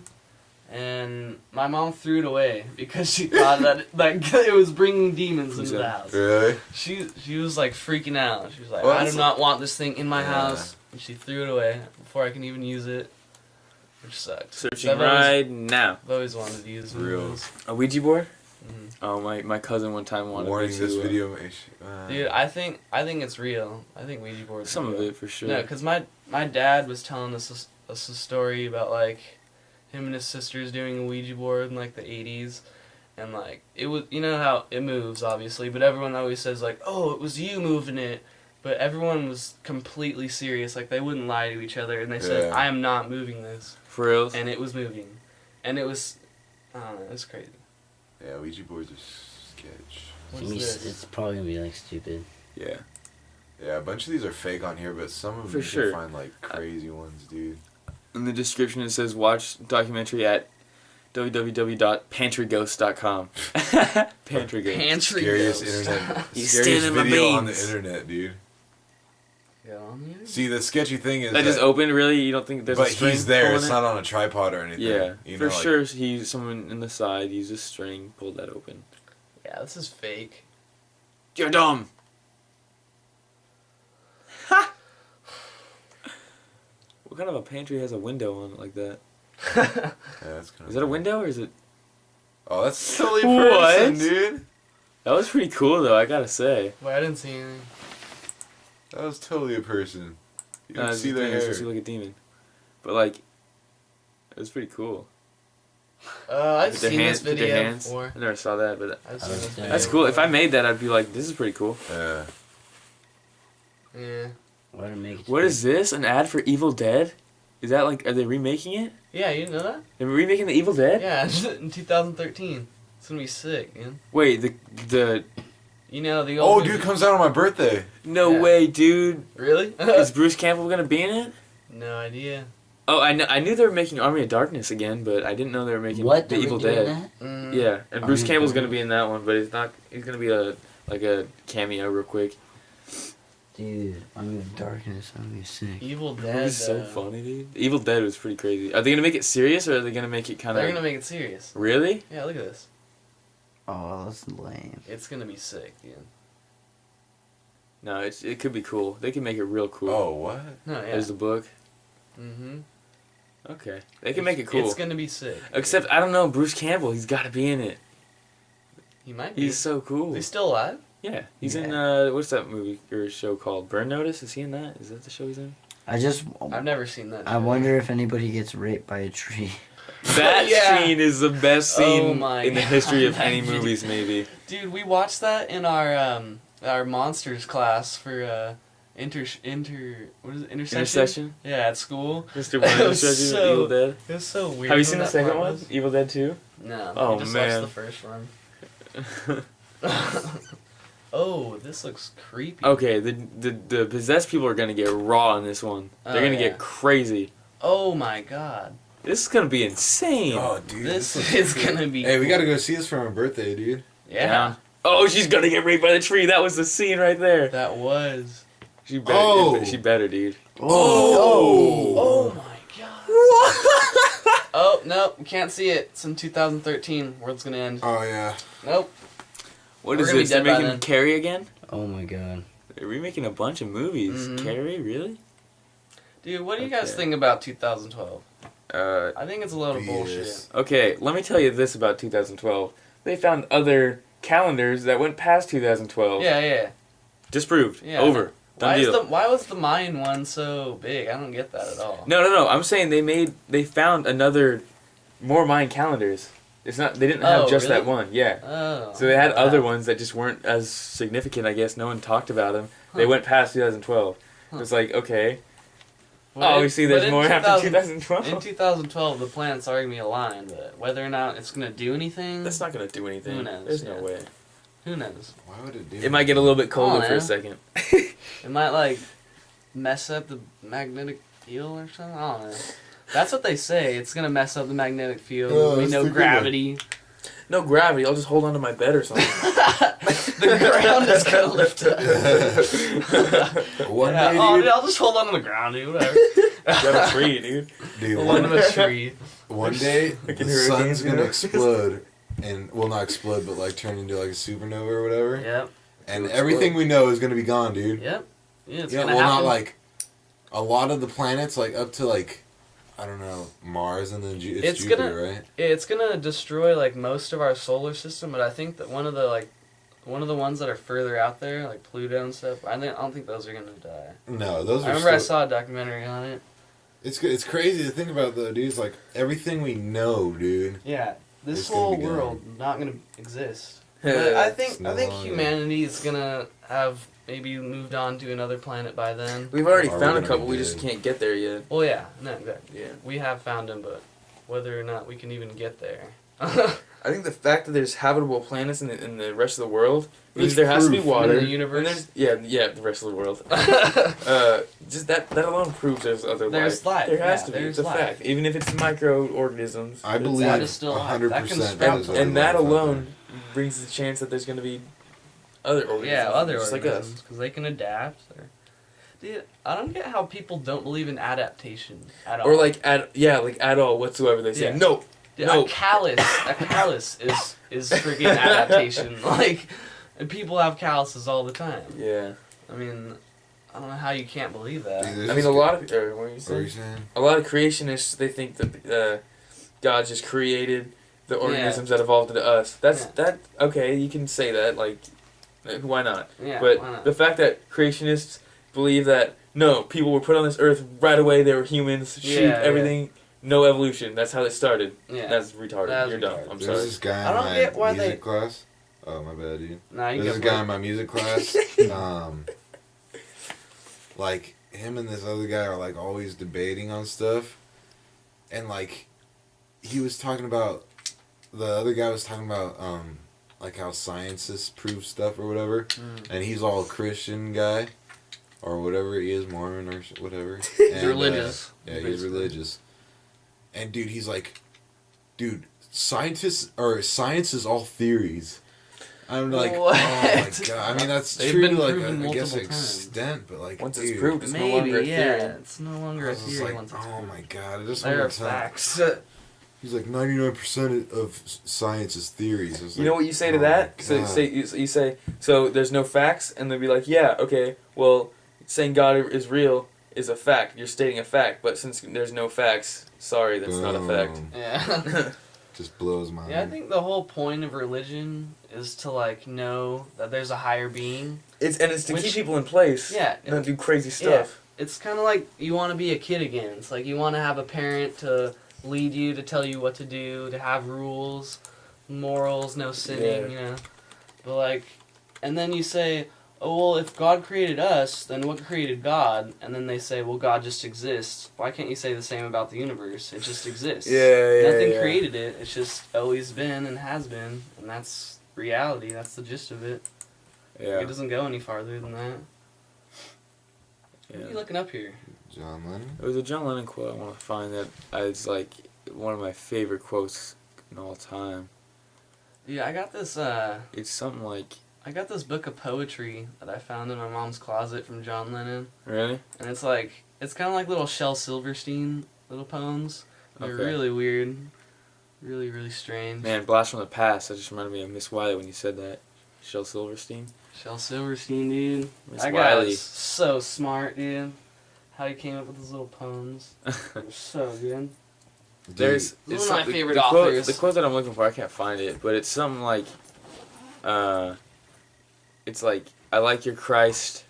And my mom threw it away because she thought that it was bringing demons into the house. Really? She was like freaking out. She was like, Well, I do that's- not want this thing in my Yeah. house. And she threw it away before I can even use it, which sucked. Searching I've always- right now. I've always wanted to use one of Real. those. A Ouija board? Mhm. Oh, my cousin one time wanted Warning: me this to, video. Dude, I think it's real. I think Ouija boards. some are of real. it for sure. No, because my dad was telling us a story about like him and his sisters doing a Ouija board in like the 80s, and like it was, you know how it moves obviously, but everyone always says like, oh, it was you moving it, but everyone was completely serious, like they wouldn't lie to each other, and they said, Yeah. I am not moving this, For real? and it was moving, and it was, I don't know, it was crazy. Yeah, Ouija boards are sketch. What's To me, this? it's probably gonna be like stupid. Yeah. Yeah, a bunch of these are fake on here, but some of them For you sure. can find like crazy ones, dude. In the description it says watch documentary at www.pantryghost.com. Pantry Ghost. Pantry Scariest ghost. internet. He's Scariest stealing my video on the beans. internet, dude. Get on the See, the sketchy thing is That just opened, really? You don't think there's a but string he's there. pulling It's it? not on a tripod or anything. Yeah, you for know, like, sure. He's someone in the side used a string, pulled that open. Yeah, this is fake. You're dumb. What kind of a pantry has a window on it like that? Yeah, that's kind of. Is that a window or is it? Oh, that's silly What? person, dude. That was pretty cool though. I gotta say. Wait, I didn't see anything. That was totally a person. You No, don't it's see the their thing, it's supposed to hair. look like a demon, but like, it was pretty cool. I've With their seen hands- this with their video hands. before. I never saw that, but I've seen this video. that's cool. If I made that, I'd be like, this is pretty cool. Yeah. Yeah. Why to make it? What is this? An ad for Evil Dead? Is that like, are they remaking it? Yeah, you didn't know that? They're remaking the Evil Dead? Yeah, in 2013. It's gonna be sick, man. Wait, the You know the Oh, old. dude, movie- comes out on my birthday. no Yeah. way, dude. Really? Is Bruce Campbell gonna be in it? No idea. Oh, I knew they were making Army of Darkness again, but I didn't know they were making What? the They're Evil doing Dead. that? Mm. Yeah, and Army Bruce of Campbell's gonna Darkness? be in that one, but he's not. He's gonna be a cameo real quick. Dude, I'm in darkness. I'm gonna be sick. Evil That Dead. was so funny, dude. Evil Dead was pretty crazy. Are they gonna make it serious or are they gonna make it kind They're of? gonna make it serious. Really? Yeah, look at this. Oh, that's lame. It's gonna be sick, dude. No, it could be cool. They can make it real cool. Oh, what? No, yeah. There's the book. Mm-hmm. Okay, they can make it cool. It's gonna be sick. Except I don't know, Bruce Campbell. He's got to be in it. he might be. He's so cool. Is he still alive? Yeah, he's in Yeah. what's that movie or show called? Burn Notice? Is he in that? Is that the show he's in? I've never seen that. I show. wonder if anybody gets raped by a tree. That Yeah. scene is the best scene Oh my in the history of God. any movies, maybe. Dude, we watched that in our monsters class for what is it, intersection? Intercession? Yeah, at school. Mr. It One was Intercession, so- Evil Dead. It was so weird. Have you when seen the that second part one? was. Evil Dead 2? No. Oh, we just man. watched the first one. Oh, this looks creepy. Okay, the possessed people are gonna get raw in this one. They're Oh, gonna yeah. get crazy. Oh my god. This is gonna be insane. Oh, dude. This looks is cool. gonna be. Hey, we cool. gotta go see this for my birthday, dude. Yeah. Down. Oh, she's gonna get raped by the tree. That was the scene right there. That was. She better. Oh. She better, dude. Oh my god. Oh, no, can't see it. It's in 2013. World's gonna end. Oh, yeah. Nope. What We're is gonna be this? They're dead by making then. Carrie again? Oh my god. They're remaking a bunch of movies. Mhm. Carrie, really? Dude, what do you guys Okay. think about 2012? Uh, I think it's a load of bullshit. Yes. okay, let me tell you this about 2012. They found other calendars that went past 2012. Yeah, yeah. Disproved. Yeah. Over. Done deal. Why was the Mayan one so big? I don't get that at all. No. I'm saying they found more Mayan calendars. It's not. They didn't have Oh, just that really? one. Yeah. Oh. So they had wow. other ones that just weren't as significant. I guess no one talked about them. They Huh. went past 2012. Huh. It was like, okay. But Obviously, but there's in more after 2000 2012. In 2012, the planets are gonna be aligned, but whether or not it's gonna do anything, That's not gonna do anything. Who knows, There's no yeah. way. who knows? Why would it do It might get a little bit colder Oh, for yeah. a second. It might like mess up the magnetic field or something. I don't know. That's what they say. It's gonna mess up the magnetic field. Oh, we that's know the good gravity. No gravity. I'll just hold on to my bed or something. The ground is gonna lift up. One Yeah, day, oh, dude, dude, I'll just hold on to the ground, dude. Whatever. Got a tree, dude. dude, Hold on to the tree. one day Like the in hurricanes, sun's you gonna know? explode, and well, not explode, but like turn into like a supernova or whatever, Yep. and It'll everything explode. we know is gonna be gone, dude. Yep. Yeah, it's Yeah, gonna well, happen. not like a lot of the planets, like up to like I don't know Mars, and then it's It's Jupiter, gonna- right? It's gonna destroy like most of our solar system, but I think that one of the ones that are further out there, like Pluto and stuff, I don't think those are gonna die. No, those are. I remember I still, saw a documentary on it. It's crazy to think about though, dude. It's like everything we know, dude. Yeah, this It's gonna whole be gone. world not gonna exist. But I think no longer. humanity is gonna have maybe moved on to another planet by then. We've already Are we found a gonna couple. be We just dead? can't get there yet. Well, yeah, no, exactly. Yeah. We have found them, but whether or not we can even get there. I think the fact that there's habitable planets in the rest of the world means It's there has to be proof. water. In the universe? And yeah, the rest of the world. Just that alone proves there's other There's life. life, There has yeah, to be. there's It's a life. fact. Even if it's microorganisms. I it's- believe that is still life. That can 100% sprout is from- other and that life out alone brings the chance that there's going to be other organisms. Yeah, other just organisms, like us. because they can adapt. Dude, I don't get how people don't believe in adaptation at all. Or like at all whatsoever. They say Yeah. no. Dude, no. a callus is freaking adaptation. Like, and people have calluses all the time. Yeah. I mean, I don't know how you can't believe that. Dude, I mean, a lot of what are you What are saying? you saying? A lot of creationists they think that God just created the organisms that evolved into us. That's Yeah. okay. You can say that. Like, why not? Yeah, But why not? the fact that creationists believe that no, people were put on this earth right away. They were humans, sheep, Yeah, everything. No evolution. That's how it started. Yeah. That's retarded. That's You're retarded. dumb. I'm There's sorry. this guy I in don't my get why music class. Oh, my bad, dude. Nah, you There's can this go guy in my music class. Like him and this other guy are like always debating on stuff, and like he was talking about the other guy was talking about like how scientists prove stuff or whatever, and he's all Christian guy or whatever he is, Mormon or whatever. He's religious. Yeah, he's basically. religious. And dude, he's like, dude, science is all theories. I'm like, What? oh my god. I mean, that's They've true been to like, proven I guess multiple an times. extent, but like, Once dude, it's proved, it's no Maybe, longer a yeah. theory. It's no I longer a was just theory like, once it's oh proven. my god, I just There want are to tell. facts. He's like 99% of science is theories. I was You know like, what you say to oh that? my So God. you say so. There's no facts, and they'll be like, yeah, okay. Well, saying God is real is a fact. You're stating a fact, but since there's no facts, sorry, that's not a fact. Boom. Yeah. Just blows my Yeah, I mind. think the whole point of religion is to like know that there's a higher being. It's to Which- keep people in place. Yeah. Not do crazy stuff. it's kind of like you want to be a kid again. It's like you want to have a parent to lead you, to tell you what to do, to have rules, morals, no sinning, you know. But like, and then you say, oh, well, if God created us, then what created God? And then they say, well, God just exists. Why can't you say the same about the universe? It just exists. Nothing created it. It's just always been and has been, and that's reality. That's the gist of it. Yeah. It doesn't go any farther than that. Yeah. What are you looking up here? John Lennon? It was a John Lennon quote. I want to find that. It's like one of my favorite quotes in all time. Yeah, I got this. It's something like. I got this book of poetry that I found in my mom's closet from John Lennon, Really? and it's kind of like little Shel Silverstein little poems. They're Okay. really weird, really really strange. Man, Blast from the Past. That just reminded me of Miss Wiley when you said that. Shel Silverstein. Shel Silverstein, dude. Miss That guy Wiley. is so smart, dude. How he came up with his little poems. They're so good. There's Those it's are my some- favorite the quote, authors. the quote that I'm looking for, I can't find it, but it's something like, it's like, I like your Christ,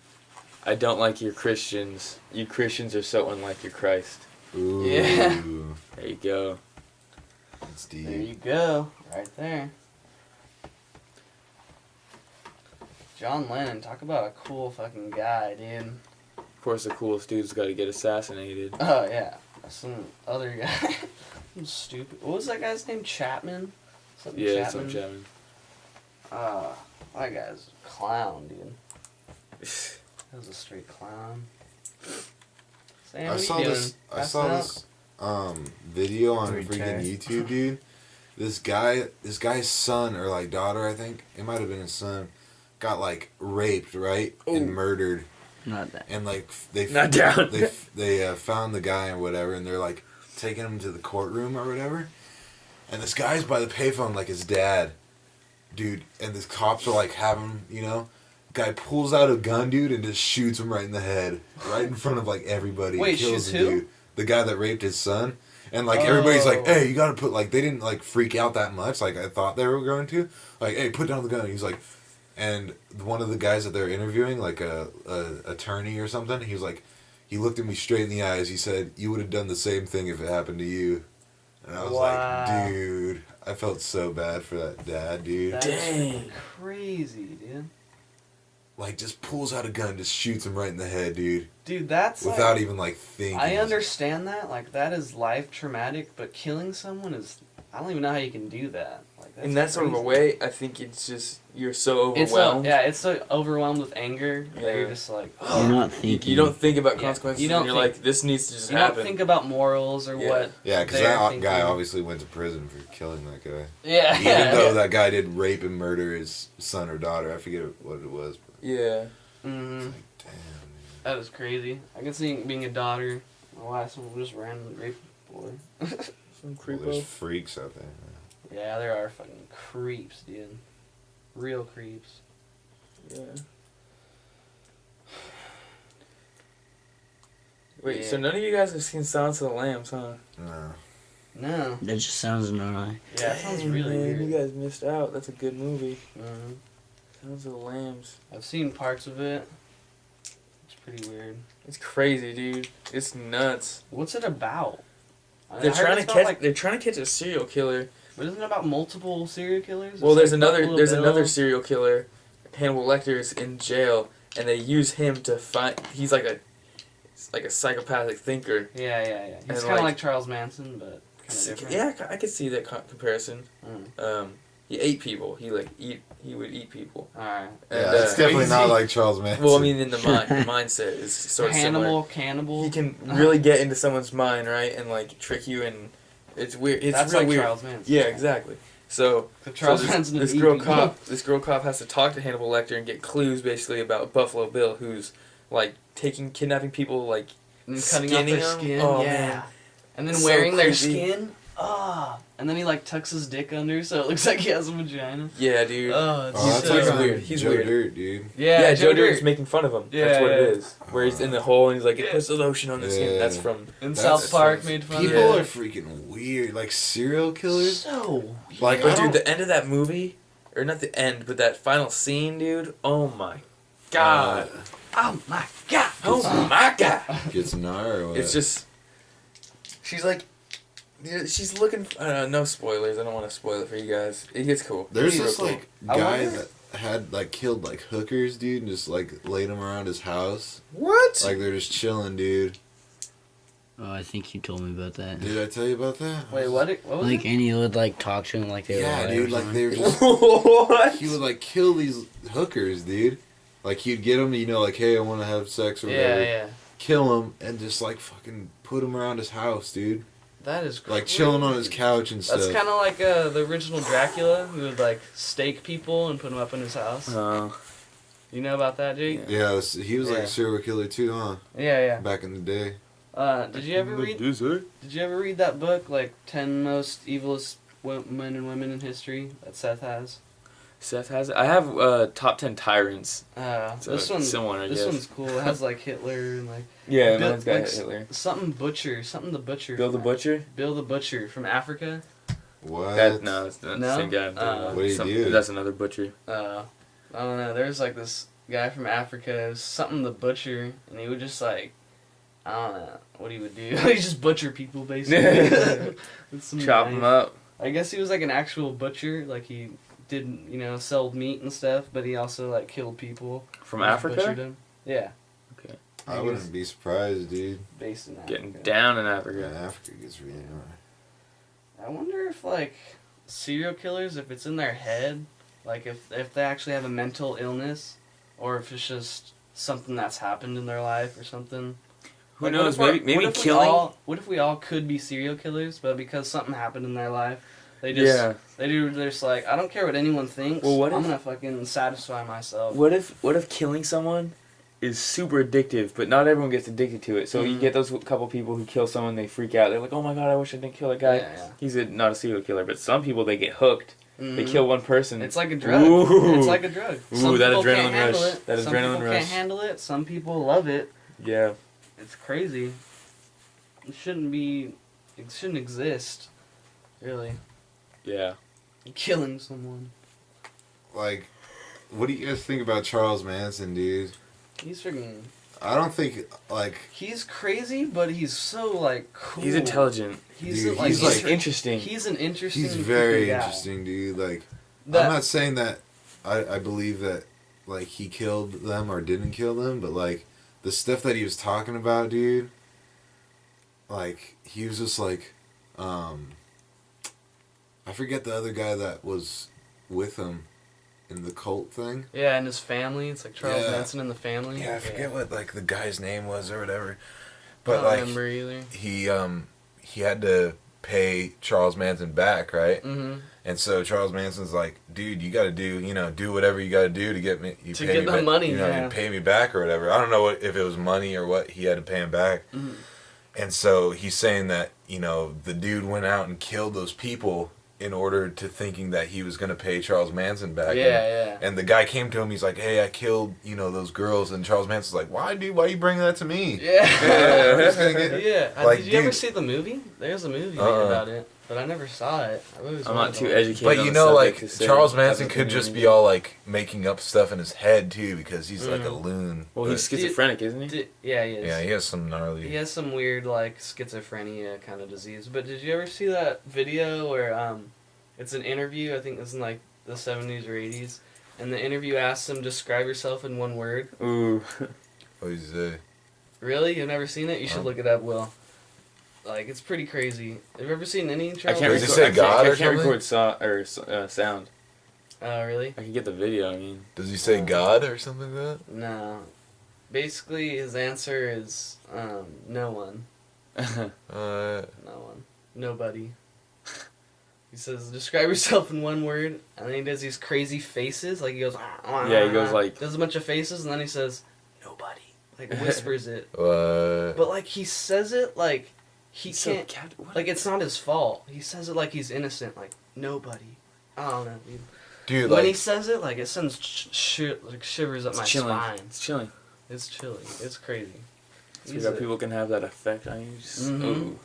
I don't like your Christians. You Christians are so unlike your Christ. Ooh. Yeah. There you go. That's There deep. you go, right there. John Lennon, talk about a cool fucking guy, dude. Of course, the coolest dude's got to get assassinated. Oh yeah, some other guy. I'm stupid. What was that guy's name? Chapman. Something Yeah, Chapman. some Chapman. That guy's a clown, dude. That was a straight clown. Sam, I what saw are you doing? this. I Passing saw out? this video on Okay. freaking YouTube, dude. This guy's son or like daughter, I think it might have been his son, got like raped, right, and murdered, Not that. and like they Not down. they found the guy or whatever, and they're like taking him to the courtroom or whatever, and this guy's by the payphone like his dad, dude, and the cops are like having, you know. Guy pulls out a gun, dude, and just shoots him right in the head, right in front of like everybody. Wait, kills shoots the who? dude, the guy that raped his son, and like everybody's like, Oh. "Hey, you gotta put like." They didn't like freak out that much, like I thought they were going to. Like, "Hey, put down the gun." And he's like, and one of the guys that they're interviewing, like a attorney or something, he was like, he looked at me straight in the eyes. He said, "You would have done the same thing if it happened to you." And I was Wow. like, dude, I felt so bad for that dad, dude. That's Dang. crazy, dude. Like, just pulls out a gun, just shoots him right in the head, dude. Dude, that's Without like, even, like, thinking. I understand that. Like, that is life traumatic, but killing someone is... I don't even know how you can do that. Like, that's In that sort of a crazy. way, I think it's just, you're so It's overwhelmed. it's so overwhelmed with anger that Yeah. you're just like... You're not You, thinking. you don't think about Yeah, consequences, you don't and you're think- like, this needs to just You happen. don't think about morals or Yeah. what... Yeah, because they're that thinking. guy obviously went to prison for killing that guy. Yeah, Even though that guy did rape and murder his son or daughter. I forget what it was. But Yeah. hmm it's like, damn, dude. That is crazy. I can see being a daughter. Why someone just randomly raped a boy. Some Well, creepo. there's freaks out there. Yeah, there are fucking creeps, dude. Real creeps. Yeah. Wait, Yeah. so none of you guys have seen Silence of the Lambs, huh? No. No. That just sounds alright. Yeah, that sounds Dang, really man, weird. You guys missed out. That's a good movie. Mhm. Silence of the Lambs. I've seen parts of it. It's pretty weird. It's crazy, dude. It's nuts. What's it about? I They're heard trying to it's about, catch. like- They're trying to catch a serial killer. But isn't it about multiple serial killers? Well, It's there's like another. Buffalo There's Bill. another serial killer. Hannibal Lecter is in jail, and they use him to find. He's like a psychopathic thinker. Yeah. He's And, kind of like- like Charles Manson, but kind of different. Yeah, I could see that comparison. Mm. He ate people. He would eat people. Alright. Yeah, And, it's definitely crazy. not like Charles Manson. Well, I mean, in the mind, the mindset is sort of similar. Cannibal. He can really get into someone's mind, right, and like trick you, and it's weird. It's That's real like weird. Charles Manson. Yeah, exactly. So, Charles this, Manson this is girl eating cop, this girl cop has to talk to Hannibal Lecter and get clues basically about Buffalo Bill, who's like kidnapping people, like And cutting off skinning their them? skin. Oh, yeah. man. And then So wearing their creepy. skin. And then he like tucks his dick under so it looks like he has a vagina. yeah, dude. Oh, it's Oh, that's so like he's on weird. He's Joe weird. Dirt, dude. Yeah, Joe Dirt's making fun of him. Yeah, That's what yeah. it is. Where he's in the hole and he's like, it puts the lotion on the skin. Yeah. That's from. in That's- South Park that's- made fun People of are it. freaking weird. Like, serial killers? So Like, I But dude, don't- the end of that movie, or not the end, but that final scene, dude. Oh my god. oh my god. Oh my god! Gets Nar or what? It's just she's like, yeah, she's looking. I don't know. No spoilers. I don't want to spoil it for you guys. It gets cool. There's It's this real like I guy wonder- that had like killed like hookers, dude, and just like laid them around his house. What? Like they're just chilling, dude. Oh, I think you told me about that. Did I tell you about that? Wait, what was Like, it? and he would like talk to him like they were Yeah, alive dude. or Like something. they were just. What? He would like kill these hookers, dude. Like he'd get them, you know, like hey, I want to have sex or Yeah, whatever. yeah. Kill him and just like fucking put him around his house, dude. That is crazy. Like chilling on his couch and stuff. That's kind of like the original Dracula, who would like stake people and put them up in his house. You know about that, Jake? Yeah, he was like Yeah. a serial killer too, huh? Yeah, Back in the day. yeah. Did you ever read? Did you ever read that book, like 10 Most Evilest Men and Women in History, that Seth has? Seth has it. I have top 10 tyrants. So This one's similar, I This guess. one's cool. It has like Hitler and like Yeah, Bill- mine's got like, Hitler. something the Butcher. Bill the from- Butcher? Bill the Butcher from Africa. What? No, it's not No? the same guy. I'm thinking about. What did he do? That's another butcher. I don't know. There's like this guy from Africa, something the Butcher, and he would just like, I don't know what he would do. He just butcher people basically. With some Chop knife. him up. I guess he was like an actual butcher. Like he didn't, sell meat and stuff, but he also like killed people. From Just Africa? butchered them. Yeah. Okay. I wouldn't be surprised, dude. Based in Africa. Getting down in Yeah, Africa. Africa gets really annoying. I wonder if like serial killers, if it's in their head, like if they actually have a mental illness, or if it's just something that's happened in their life or something. Who Like, knows? what if Maybe what if killing. What if we all could be serial killers, but because something happened in their life, they just Yeah. they're just like, I don't care what anyone thinks. Well, what I'm if- gonna fucking satisfy myself. What if killing someone is super addictive, but not everyone gets addicted to it? So you Mhm. get those couple people who kill someone, they freak out. They're like, "Oh my god, I wish I didn't kill that guy." Yeah. He's not a serial killer, but some people they get hooked. They Mhm. kill one person. It's like a drug. Ooh. It's like a drug. Ooh, Some that people adrenaline can't handle rush. it. That Some adrenaline people rush. can't handle it. Some people love it. Yeah. It's crazy. It shouldn't be. It shouldn't exist. Really, Yeah. killing someone. Like, what do you guys think about Charles Manson, dude? He's freaking. I don't think, like, He's crazy, but he's so like cool. He's intelligent. He's Dude, like he's, He's like, interesting. He's an interesting. he's very freaking guy. interesting, dude. Like, That- I'm not saying that I believe that, like, he killed them or didn't kill them, but, like, the stuff that he was talking about, dude, like, he was just like, I forget the other guy that was with him in the cult thing. Yeah, and his family. It's like Charles Yeah. Manson and the family. Yeah, I forget what, like, the guy's name was or whatever. I But, don't like, remember either. he had to pay Charles Manson back, right? Mm-hmm. And so Charles Manson's like, dude, you got to do whatever you got to do to get me, To get the back, money, you yeah. pay me back or whatever. I don't know if it was money or what he had to pay him back. Mhm. And so he's saying that, the dude went out and killed those people in order to thinking that he was going to pay Charles Manson back. Yeah. And the guy came to him, he's like, hey, I killed, those girls. And Charles Manson's like, why you bring that to me? Yeah. I'm just gonna get- Yeah. Like, Did you ever dude. see the movie? There's a movie made about it, but I never saw it. I always I'm wanted not to too watch it. educated. But on you the know, subject like, to say Charles I Manson haven't could seen just it. be all, like, making up stuff in his head, too, because he's, like, a loon. Well, he's But- schizophrenic, isn't he? Yeah, he is. yeah, he has some gnarly... He has some weird, like, schizophrenia kind of disease. But did you ever see that video where, it's an interview, I think it's in, like, the 70s or 80s, and the interview asks him, describe yourself in one word? Ooh. What did he say? Really? You've never seen it? You should No. look it up, Will. Like, it's pretty crazy. Have you ever seen any I Charles can't Does he Manson? say record, I can't, God I or can't something? record sound. Oh, really? I can get the video, I mean. Does he say God or something like that? No. Basically, his answer is, no one. Uh, No one. Nobody. He says, describe yourself in one word, and then he does these crazy faces, like he goes, Yeah, he goes like- does a bunch of faces, and then he says, nobody. Like, whispers it. what? But, like, he says it like he He's so can't, like, it's not his fault. He says it like he's innocent, like, nobody. I don't know, dude. Dude, When he like, says it, like, it sends shivers up It's my chilling. spine. It's chilling. It's chilly. It's crazy. So He's that a- people can have that effect on you. Just, Mhm. ooh.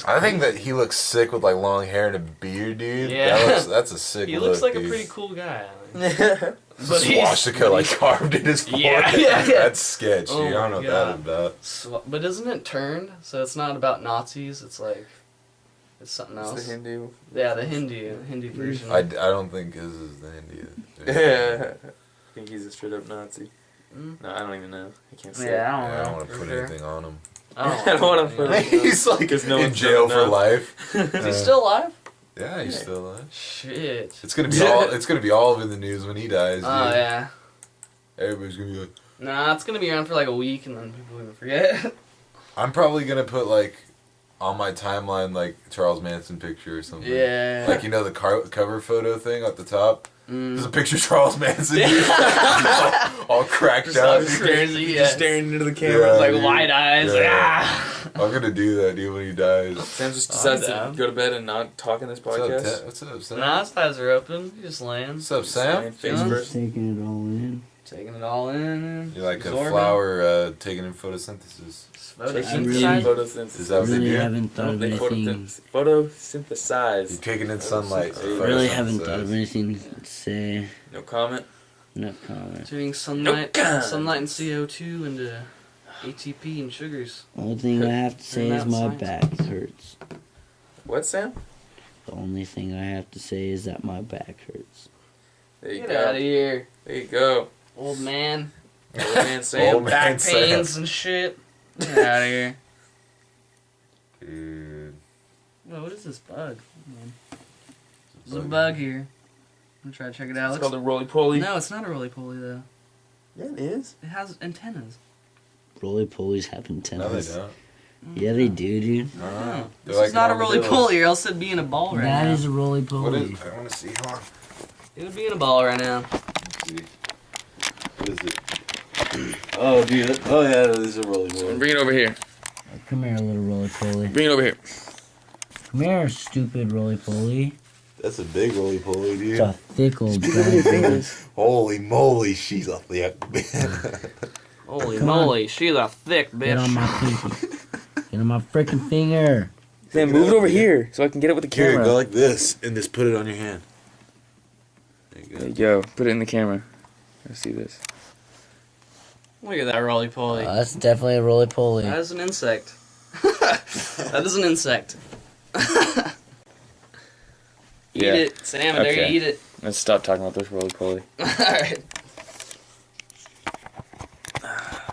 I think that he looks sick with like long hair and a beard, dude. Yeah. That's a sick He look, looks like dude. a pretty cool guy. But swastika like carved in his forehead. Yeah. That's sketchy. Oh I don't know my what God. that's about. But isn't it turned? So it's not about Nazis. It's like it's something It's else. the Hindu. Yeah, the Hindi version. I don't think his is the India. Yeah. I think he's a straight up Nazi. Mm. No, I don't even know. I can't say. Yeah, I I don't don't know. want to for put sure. anything on him. I don't want to put Yeah. it. He's like Because no in one's jail done for enough. life. Is he still alive? Yeah, he's still alive. Shit. It's gonna be all. It's gonna be all over the news when he dies. Dude. Oh yeah. Everybody's gonna be like, Nah, it's gonna be around for like a week and then people are gonna forget. I'm probably gonna put like on my timeline like Charles Manson picture or something. Yeah. Like, you know, the cover photo thing at the top. There's a Mm. picture of Charles Manson. all cracked Just out. all crazy, yeah. Just staring into the camera. Yeah, Like dude. wide eyes. Like, Yeah. ah. I'm gonna do that, dude, when he dies. Sam just I'm decides to down. go to bed and not talk in this What's up, podcast. What's up, Sam? Nah, his eyes are open. He just laying. What's up, Just Sam? laying face Yeah. first. Taking it all in. Taking it all in. You're like a absorbing. flower taking in photosynthesis. Taking really- in photosynthesis. Is that what they Really do? haven't thought No, of they anything. photosynthesize. You're taking in sunlight. I Really haven't thought of anything to say. No comment. No comment. Turning sunlight, God. sunlight and CO2 into ATP and sugars. Only thing I have to say is my back hurts. What, Sam? The only thing I have to say is that my back hurts. There you Get out of go. here, There you go. old man. Old man Sam. Old man. Back Sam. pains and shit. Get out of here. Dude. Whoa, what is this bug? There's a bug here. I'm gonna try to check it out. It's Looks- called a roly-poly. No, it's not a roly-poly though. Yeah, it is. It has antennas. Roly polies have No, antennas. they don't. Yeah, they do, dude. No. No. They're This like is not a an armadillo. roly-poly, or else it'd be in a ball right That now. is a roly What poly. is? I want to see. Hold on. It would be in a ball right now. Let's see. What is it? Oh, dude. Oh, yeah, that is a roly poly. Bring it over here. Come here, little roly poly. Bring it over here. Come here, stupid roly poly. That's a big roly poly, dude. It's a thick old bag. Holy moly, she's a thick. Holy Come on. moly, she's a thick Get on bitch. my pinky. Get on my freaking finger. Sam, move it over here so I can get it with the Here, camera. go like this and just put it on your hand. There you There you go. go. Put it in the camera. Let's see this. Look at that roly-poly. That's definitely a roly poly. That is an insect. That is an insect. Eat Yeah. it, Sam. There Okay. you eat it. Let's stop talking about this roly-poly. Alright.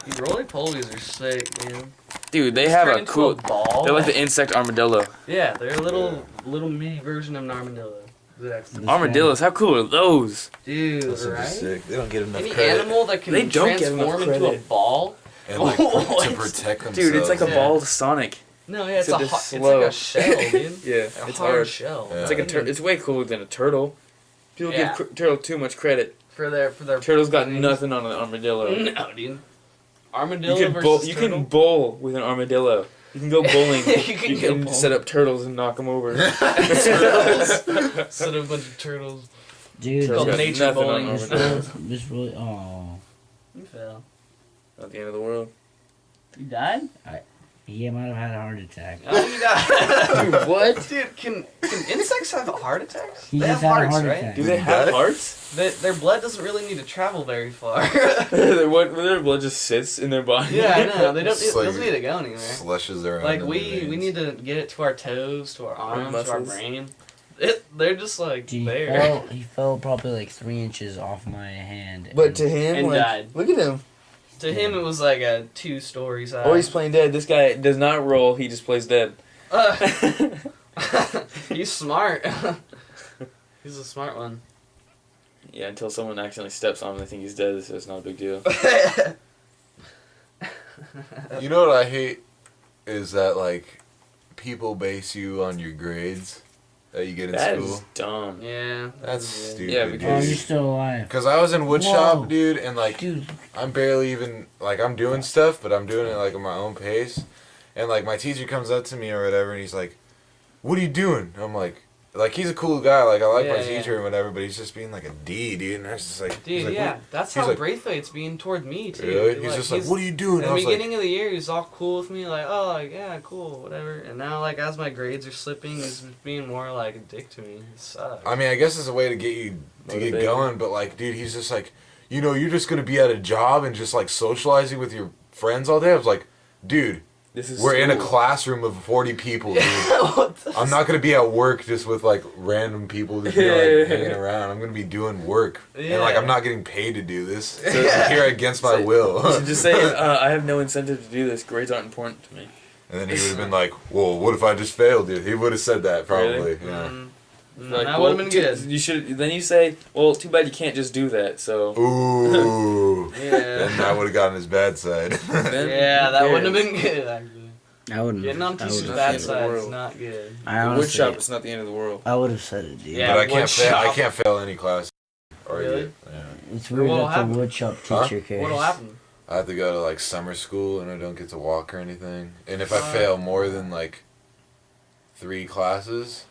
Dude, roly-polies are sick, man. Dude, they Just have turn a into cool... ball. They're like the insect armadillo. Yeah, they're a little mini version of an armadillo. Exactly. Armadillos, how cool are those? Dude, Those are right? sick. They don't get enough Any credit. animal that can They don't get enough transform into a credit. ball. And like What? to protect themselves. Dude, it's like a Yeah. bald Sonic. No, yeah, it's a Except it's it's like slow. a shell, dude. Yeah, A it's hard hard. shell. Yeah. It's like a it's way cooler than a turtle. People Yeah. give turtle too much credit. for their Turtle's got things. nothing on an armadillo. No, dude. Armadillo You can versus bowl. You turtle. can bowl with an armadillo. You can go bowling. You can go bowling. set up turtles and knock them over. Instead of a bunch of turtles. Dude, Turtles called got nature nothing on bowling. armadillos. this really. Oh. You fell. Not the end of the world. You died? He might have had a heart attack. Oh, you died. Dude, what? Dude, can insects have heart attacks? He They just have had a hearts, heart right? attack. Do they have hearts? Their blood doesn't really need to travel very far. Their blood just sits in their body. Yeah, I know. They don't. It's It like doesn't need to go anywhere. Slushes around. Like in we their veins. need to get it to our toes, to our arms, to our muscles. brain. They're just like Dude, there. he fell probably like 3 inches off my hand. But to him, And like, died. look at him. To him, it was like a 2 stories high. Oh, he's playing dead. This guy does not roll. He just plays dead. He's smart. He's a smart one. Yeah, until someone accidentally steps on him, they think he's dead, so it's not a big deal. You know what I hate is that like people base you on your grades that you get in That school. is dumb. Yeah. That's yeah. stupid. Yeah, Oh, because- you're still alive. Because I was in Whoa. woodshop, dude, and like Dude, I'm barely even like I'm doing stuff, but I'm doing it like at my own pace. And like my teacher comes up to me or whatever, and he's like, "What are you doing?" I'm like like he's a cool guy. Like I like my Yeah, yeah. teacher and whatever, but he's just being like a D, dude. And I was just like, he's Dude, like, yeah, what? that's He's how like- Braithwaite's being toward me too. Really? He's just like, what are you doing? In I the was like, beginning of the year, he's all cool with me, like, oh, like, yeah, cool, whatever. And now, like, as my grades are slipping, he's being more like a dick to me. It sucks. I mean, I guess it's a way to get you to get Motivated. going, but like, dude, he's just like, you know, you're just gonna be at a job and just like socializing with your friends all day. I was like, dude, This is we're in a school. classroom of 40 people, dude. What the- I'm not gonna be at work just with like random people just be like hanging around. I'm gonna be doing work, and like Yeah. I'm not getting paid to do this. I'm here against my So- will. You should just say, I have no incentive to do this. Grades aren't important to me. And then he would have been like, "Well, what if I just failed, dude?" He would have said that probably. Really? Yeah. Like, that would have been good. You should. Then you say, well, too bad you can't just do that. So. Ooh. Yeah. Then I would have gotten his bad side. Then Yeah, who that wouldn't have cares? been good, actually. I wouldn't. Getting on I teacher's would've bad said it. side is world. not good. I The wood honestly, shop is not the end of the world. I would have said it, dude. Yeah. But I can't wood fail. I shop. can't fail any class. Or Really? Yeah. It's weird What'll that the happen? woodshop Huh? teacher cares. What'll happen? I have to go to like summer school and I don't get to walk or anything. And if I Uh. fail more than like 3 classes,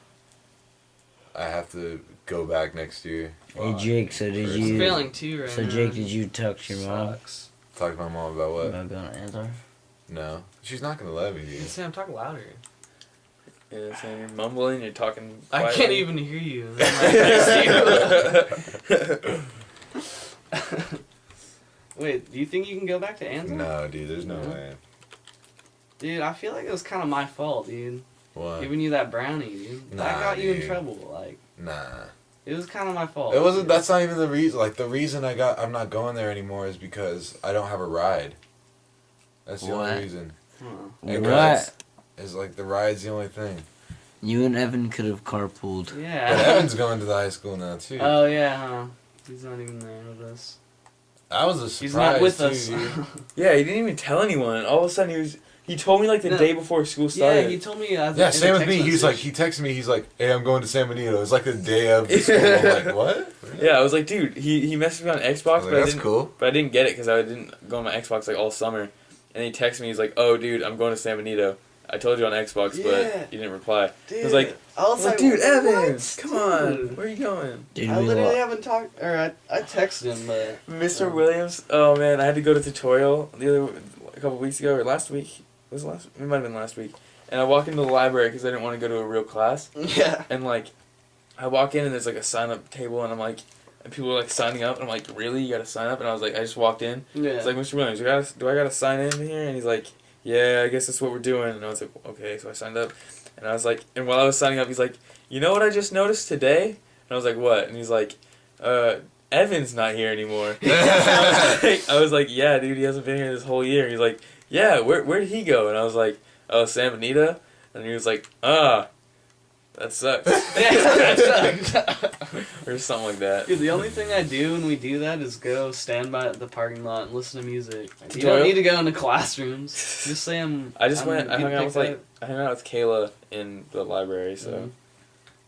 I have to go back next year. Hey Jake, so did First. He's you? failing too right So now. Jake, did you talk to your mom Sucks. Talk to my mom about what? about going to Anthar? No, she's not gonna let me, dude. Sam, talk louder. Yeah, so you're mumbling. You're talking. I quietly. can't even hear you. Wait, do you think you can go back to Anza? No, dude, there's no No? way. Dude, I feel like it was kind of my fault, dude. What? Giving you that brownie, dude. That Nah, got you in dude. trouble. Like, Nah. it was kind of my fault. It wasn't. dude. That's not even the reason. Like the reason I'm not going there anymore is because I don't have a ride. That's the What? only reason. Huh. Hey, What? guys. Is like the ride's the only thing. You and Evan could have carpooled. But Yeah. Evan's going to the high school now too. Oh, yeah, huh? He's not even there with us. I was a surprise. He's not with too, us. dude. Yeah, he didn't even tell anyone. All of a sudden, he told me like the No. day before school Yeah, started. he told me. Yeah, same with me. He's like, he texted me. He's like, "Hey, I'm going to San Benito." It's like the day of the school. I'm like, "What?" Yeah, I was like, dude, he messaged me on I was Xbox, like, but I that's didn't. cool. But I didn't get it because I didn't go on my Xbox like all summer. And he texted me. He's like, "Oh, dude, I'm going to San Benito." I told you on Xbox, Yeah. but you didn't reply. Dude, I was like, I was like, dude, what? Evans, come on, Dude. where are you going? Dude, I we literally lo- haven't talked, or I texted him, but Mr. Williams. Oh man, I had to go to tutorial a couple weeks ago or last week. Was it last? It might have been last week. And I walk into the library because I didn't want to go to a real class. yeah. And like, I walk in and there's like a sign up table and I'm like, and people are like signing up and I'm like, really? You gotta sign up? And I was like, I just walked in. Yeah. It's like, Mr. Williams, do I gotta sign in here? And he's like, yeah, I guess that's what we're doing. And I was like, okay. So I signed up. And I was like, and while I was signing up, he's like, you know what I just noticed today? And I was like, what? And he's like, Evan's not here anymore. I was like, yeah, dude, he hasn't been here this whole year. He's like, yeah, where did he go? And I was like, oh, San Benito? And he was like, that sucks. Or something like that. Dude, the only thing I do when we do that is go stand by the parking lot and listen to music. You Tutorial? don't need to go into classrooms. Just say I'm. I just I'm went, I getting hung out with picked like, I hung out with Kayla in the library, so. Mhm.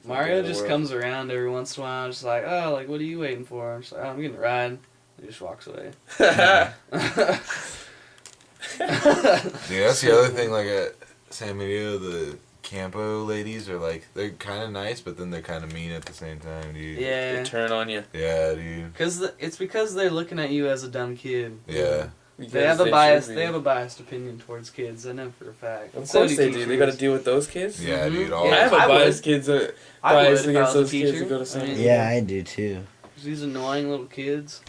It's not the Mario end of the just world. comes around every once in a while, just like, oh, like, what are you waiting for? I'm just like, oh, I'm getting a ride. He just walks away. Dude, that's the other thing. Like at San Benito, the Campo ladies are like, they're kind of nice, but then they're kind of mean at the same time, dude. They Yeah. turn on you. Yeah, dude. It's because they're looking at you as a dumb kid. Yeah. They have a bias. should be. They have a biased opinion towards kids. I know for a fact. Of So course they do. They teachers. got to deal with those kids. Yeah, Mhm. dude. Yeah. All I have a I would. biased kids. I would biased if I against was a those kids teacher. that go to San I mean, Yeah, I do too. These annoying little kids.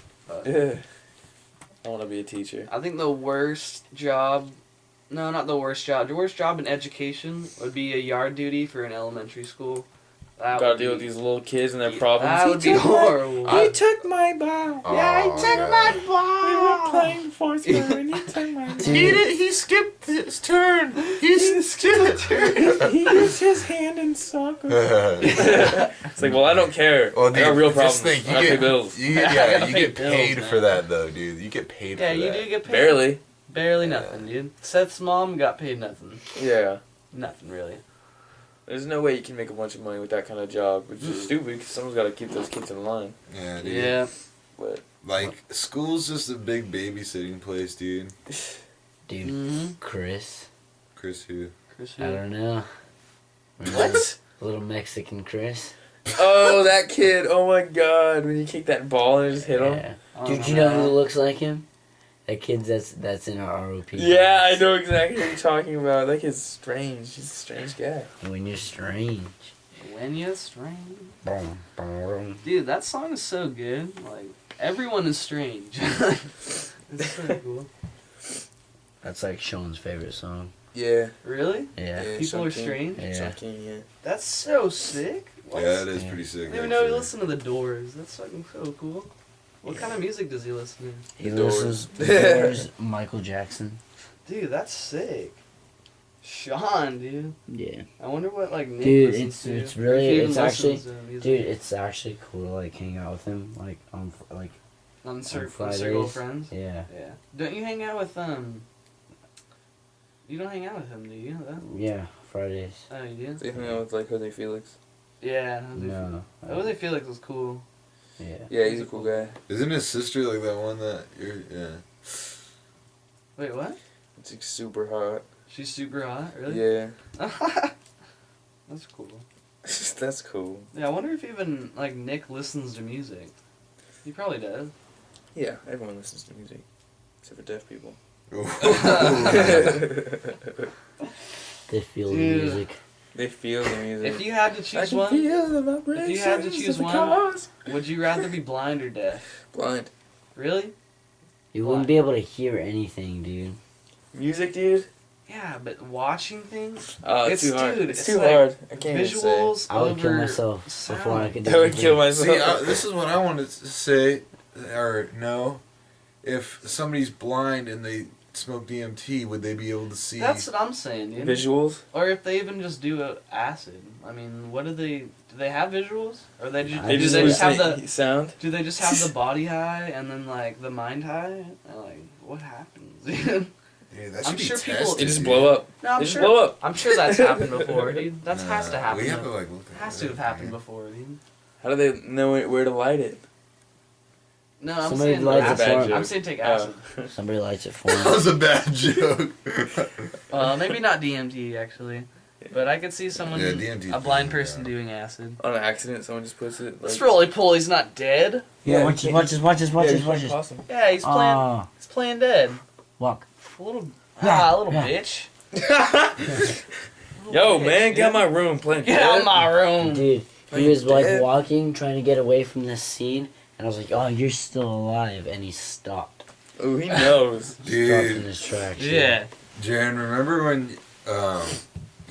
Yeah. I want to be a teacher. I think the worst job, no, not the worst job. The worst job in education would be a yard duty for an elementary school. That Got to would deal be- with these little kids and their problems. That would be horrible. I- took my ball. Oh, ball. fourth grade and he took my Dude, He skipped his turn. He skipped He used his hand in soccer. It's like, well, I don't care. Well, I got dude, real just problems. think, I gotta pay bills. You get, I yeah, gotta you pay get paid bills, for man. that though, dude. You get paid Yeah, for you that. do get paid. Barely. Barely nothing, dude. Seth's mom got paid nothing. Yeah. Nothing, really. There's no way you can make a bunch of money with that kind of job, which is stupid because someone's got to keep those kids in line. Yeah, dude. Yeah. But Like, school's just a big babysitting place, dude. dude, Mm-hmm. Chris. Chris who? Chris, I don't know. What? Little Mexican Chris. Oh, that kid! Oh my God! When you kick that ball and it just hit him. Yeah. Dude, you know who looks like him? That kid that's in our ROP. Yeah, I know exactly what you're talking about. That kid's strange. He's a strange guy. When you're strange. When you're strange. Boom, boom. Dude, that song is so good. Like, everyone is strange. It's so cool. That's like Sean's favorite song. Yeah. Really? Yeah. People are strange? Yeah. Yeah. That's so sick. What? Yeah, it is pretty sick. I didn't even know he actually. listened to The Doors. That's fucking so cool. What kind of music does he listen to? He The Doors. listens to The Doors, Michael Jackson. Dude, that's sick. Sean, dude. Yeah. I wonder what like Nick Dude, listens to. it's Or really- if he even it's actually- listens to music. Dude, it's actually cool to like hang out with him, like on Circle of Fridays. Friends. yeah. Yeah. Don't you hang out with You don't hang out with him, do you? Yeah, Fridays. Oh, you do? They hung out with like Jose Felix. Yeah. No. Jose Felix was cool. Yeah. Yeah, he's a cool guy. Isn't his sister like that one that you're? Yeah. Wait, what? It's like super hot. She's super hot, really? Yeah. That's cool. That's cool. Yeah, I wonder if even like Nick listens to music. He probably does. Yeah, everyone listens to music, except for deaf people. They feel the Dude. music. They feel the music. If you had to I choose can one, feel the vibrations if you had to choose of the one, cars. would you rather be blind or deaf? Blind. Really? You Why? wouldn't be able to hear anything, dude. Music, dude? Yeah, but watching things, Oh, it's It's- too hard. dude, it's it's too like hard. I can't even say. visuals I would kill over myself before I sound. could do I would anything. kill myself. See, this is what I wanted to say, or no. If somebody's blind and they smoke DMT, would they be able to see? That's what I'm saying, dude. Visuals? Or if they even just do acid. I mean, what do they have visuals? Or they just They do just they just have hallucinate the sound? do they just have the body high and then like the mind high? Like what happens? Dude? Dude, that I'm should be sure people- tested, They just dude. blow up. No, I'm They just sure. blow up. I'm sure that's happened before, dude. That Nah, has to happen. We have to though. like look at Has that. to have happened before, dude. How do they know where to light it? No, I'm Somebody saying lights acid. a bad joke. I'm saying take acid. Somebody lights it for That him. was a bad joke. Maybe not DMT actually, but I could see someone, Yeah, DMT 's a blind pretty person good, doing acid. On an accident, someone just puts it. Let's roly poly's not dead. Yeah, watch this, watch this, watch this, watch Yeah, this, watch this. awesome. Yeah, he's playing. Oh, He's playing dead. walk. A little, Yeah, little yeah. bitch. Yo, Little man, bitch, get out dude. my room playing. Get out of my room. Dude, Are he you was like dead? walking, trying to get away from this scene, and I was like, oh, you're still alive, and he stopped. Oh, he knows. Stopped in Dude, his tracks. Yeah. Jaron, remember when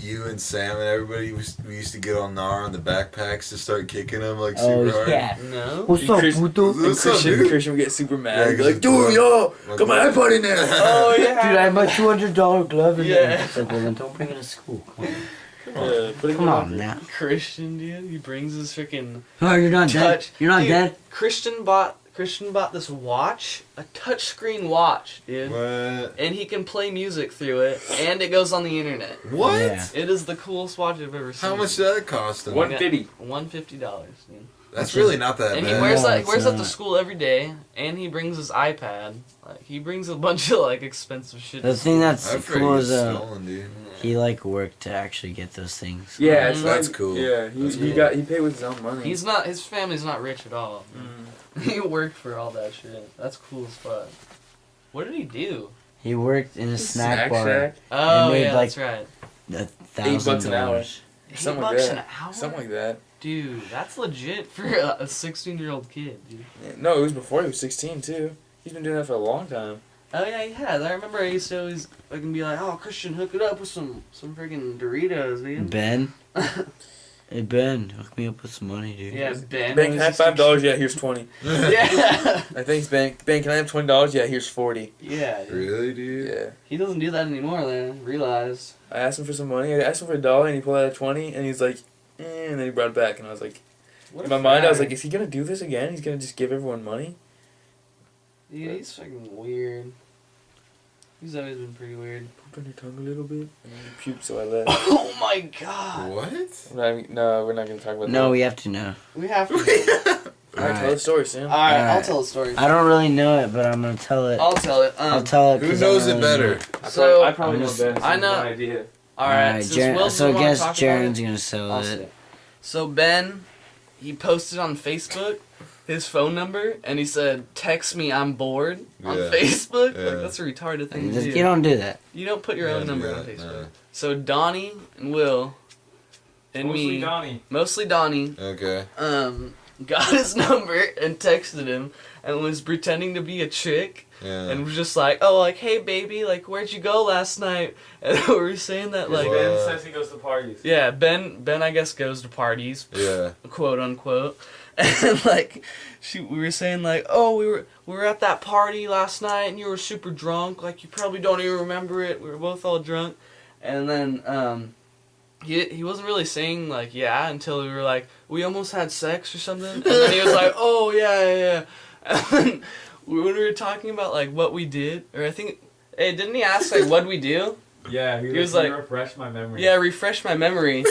you and Sam and everybody we used to get on Nar on the backpacks to start kicking them like super Oh, hard? yeah. No. What's up, Chris- puto? And What's up, Christian, dude? Christian would get super Yeah, mad. He'd be 'cause like, dude, yo, like- got my iPod in there. Oh yeah. Dude, I have my $200 glove in Yeah. there. It's like, well, then don't bring it to school. Come on, Yeah, put it Come in on the- now. Christian, dude, he brings his freaking Oh, you're not dead. touch. You're not Dude, dead. Christian bought this watch, a touchscreen watch, dude, What? and he can play music through it, and it goes on the internet. What? Yeah. It is the coolest watch I've ever seen. How much did that cost him? $150. $150, dude. That's really not that And bad. he wears No, that. it's Wears that to not. school every day, and he brings his iPad. Like he brings a bunch of like expensive shit. The to thing school. that's I'd cool is stolen, dude. he like worked to actually get those things. Yeah, it's That's like- cool. Yeah, That's he cool. he paid with his own money. He's not. His family's not rich at all. Mm. He worked for all that shit. That's cool as fuck. What did he do? He worked in a snack bar. Shack, Oh made, yeah, like, that's right. $1,000 an hour. $8 Something $8 like that. an hour. something like that. Dude, that's legit for a 16-year-old kid, dude. Yeah, no, it was before he was 16 too. He's been doing that for a long time. Oh yeah, he has. I remember I used to always fucking be like, "Oh, Christian, hook it up with some freaking Doritos, dude." Ben? Hey, Ben, hook me up with some money, dude. Yeah, Ben. Ben, can I have $5? Yeah, here's 20. Yeah. Thanks, Ben. Ben, can I have $20? Yeah, here's 40. Yeah, dude. Really, dude? Yeah. He doesn't do that anymore, then. Realized. I asked him for some money. I asked him for $1, and he pulled out a 20, and he's like, and then he brought it back, and I was like, What in a my mind, I was fag. like, is he gonna do this again? He's gonna just give everyone money? Dude, he's fucking weird. He's always been pretty weird. Poop on your tongue a little bit, and then you puked, so I left. Oh my god. What? No, we're not gonna talk about No, that. we have to know. We have to. Alright, tell the story, Sam. Alright, I'll Alright. tell the story. I don't really know it, but I'm gonna tell it. I'll tell it. I'll tell it. Who 'cause I knows don't it really better? know it. So, I probably know I'm best. I know- No idea. Alright, since Will so I doesn't wanna guess talk about Jaren's it, gonna sell I'll it. say it. So Ben, he posted on Facebook his phone number, and he said, "Text me, I'm bored," on Yeah. Facebook. Yeah. Like, that's a retarded thing to do. You don't do that. You don't put your Yeah, own do number that, on Facebook. no. So Donnie and Will and Mostly me, mostly Donnie, Okay. got his number and texted him and was pretending to be a chick. Yeah. And was just like, oh, like, hey, baby, like, where'd you go last night? And we were saying that, like, Ben says he goes to parties. yeah, Ben, I guess, goes to parties, Yeah. quote unquote. And, like, we were saying, like, oh, we were at that party last night, and you were super drunk. Like, you probably don't even remember it. We were both all drunk. And then, he wasn't really saying, like, yeah, until we were like, we almost had sex or something. And then he was like, oh, yeah. And then, when we were talking about, like, what we did, or I think, hey, didn't he ask, like, what'd we do? Yeah, He was like, refresh my memory. Yeah, refresh my memory.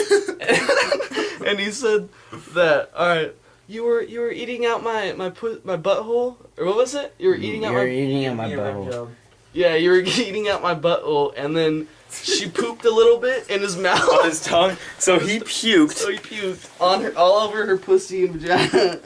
And he said that, alright, you were eating out my butthole? Or what was it? You were eating out my butthole. Yeah, you were eating out my butthole, and then she pooped a little bit in his mouth. On his tongue. So he puked. So he puked on her, all over her pussy and vagina.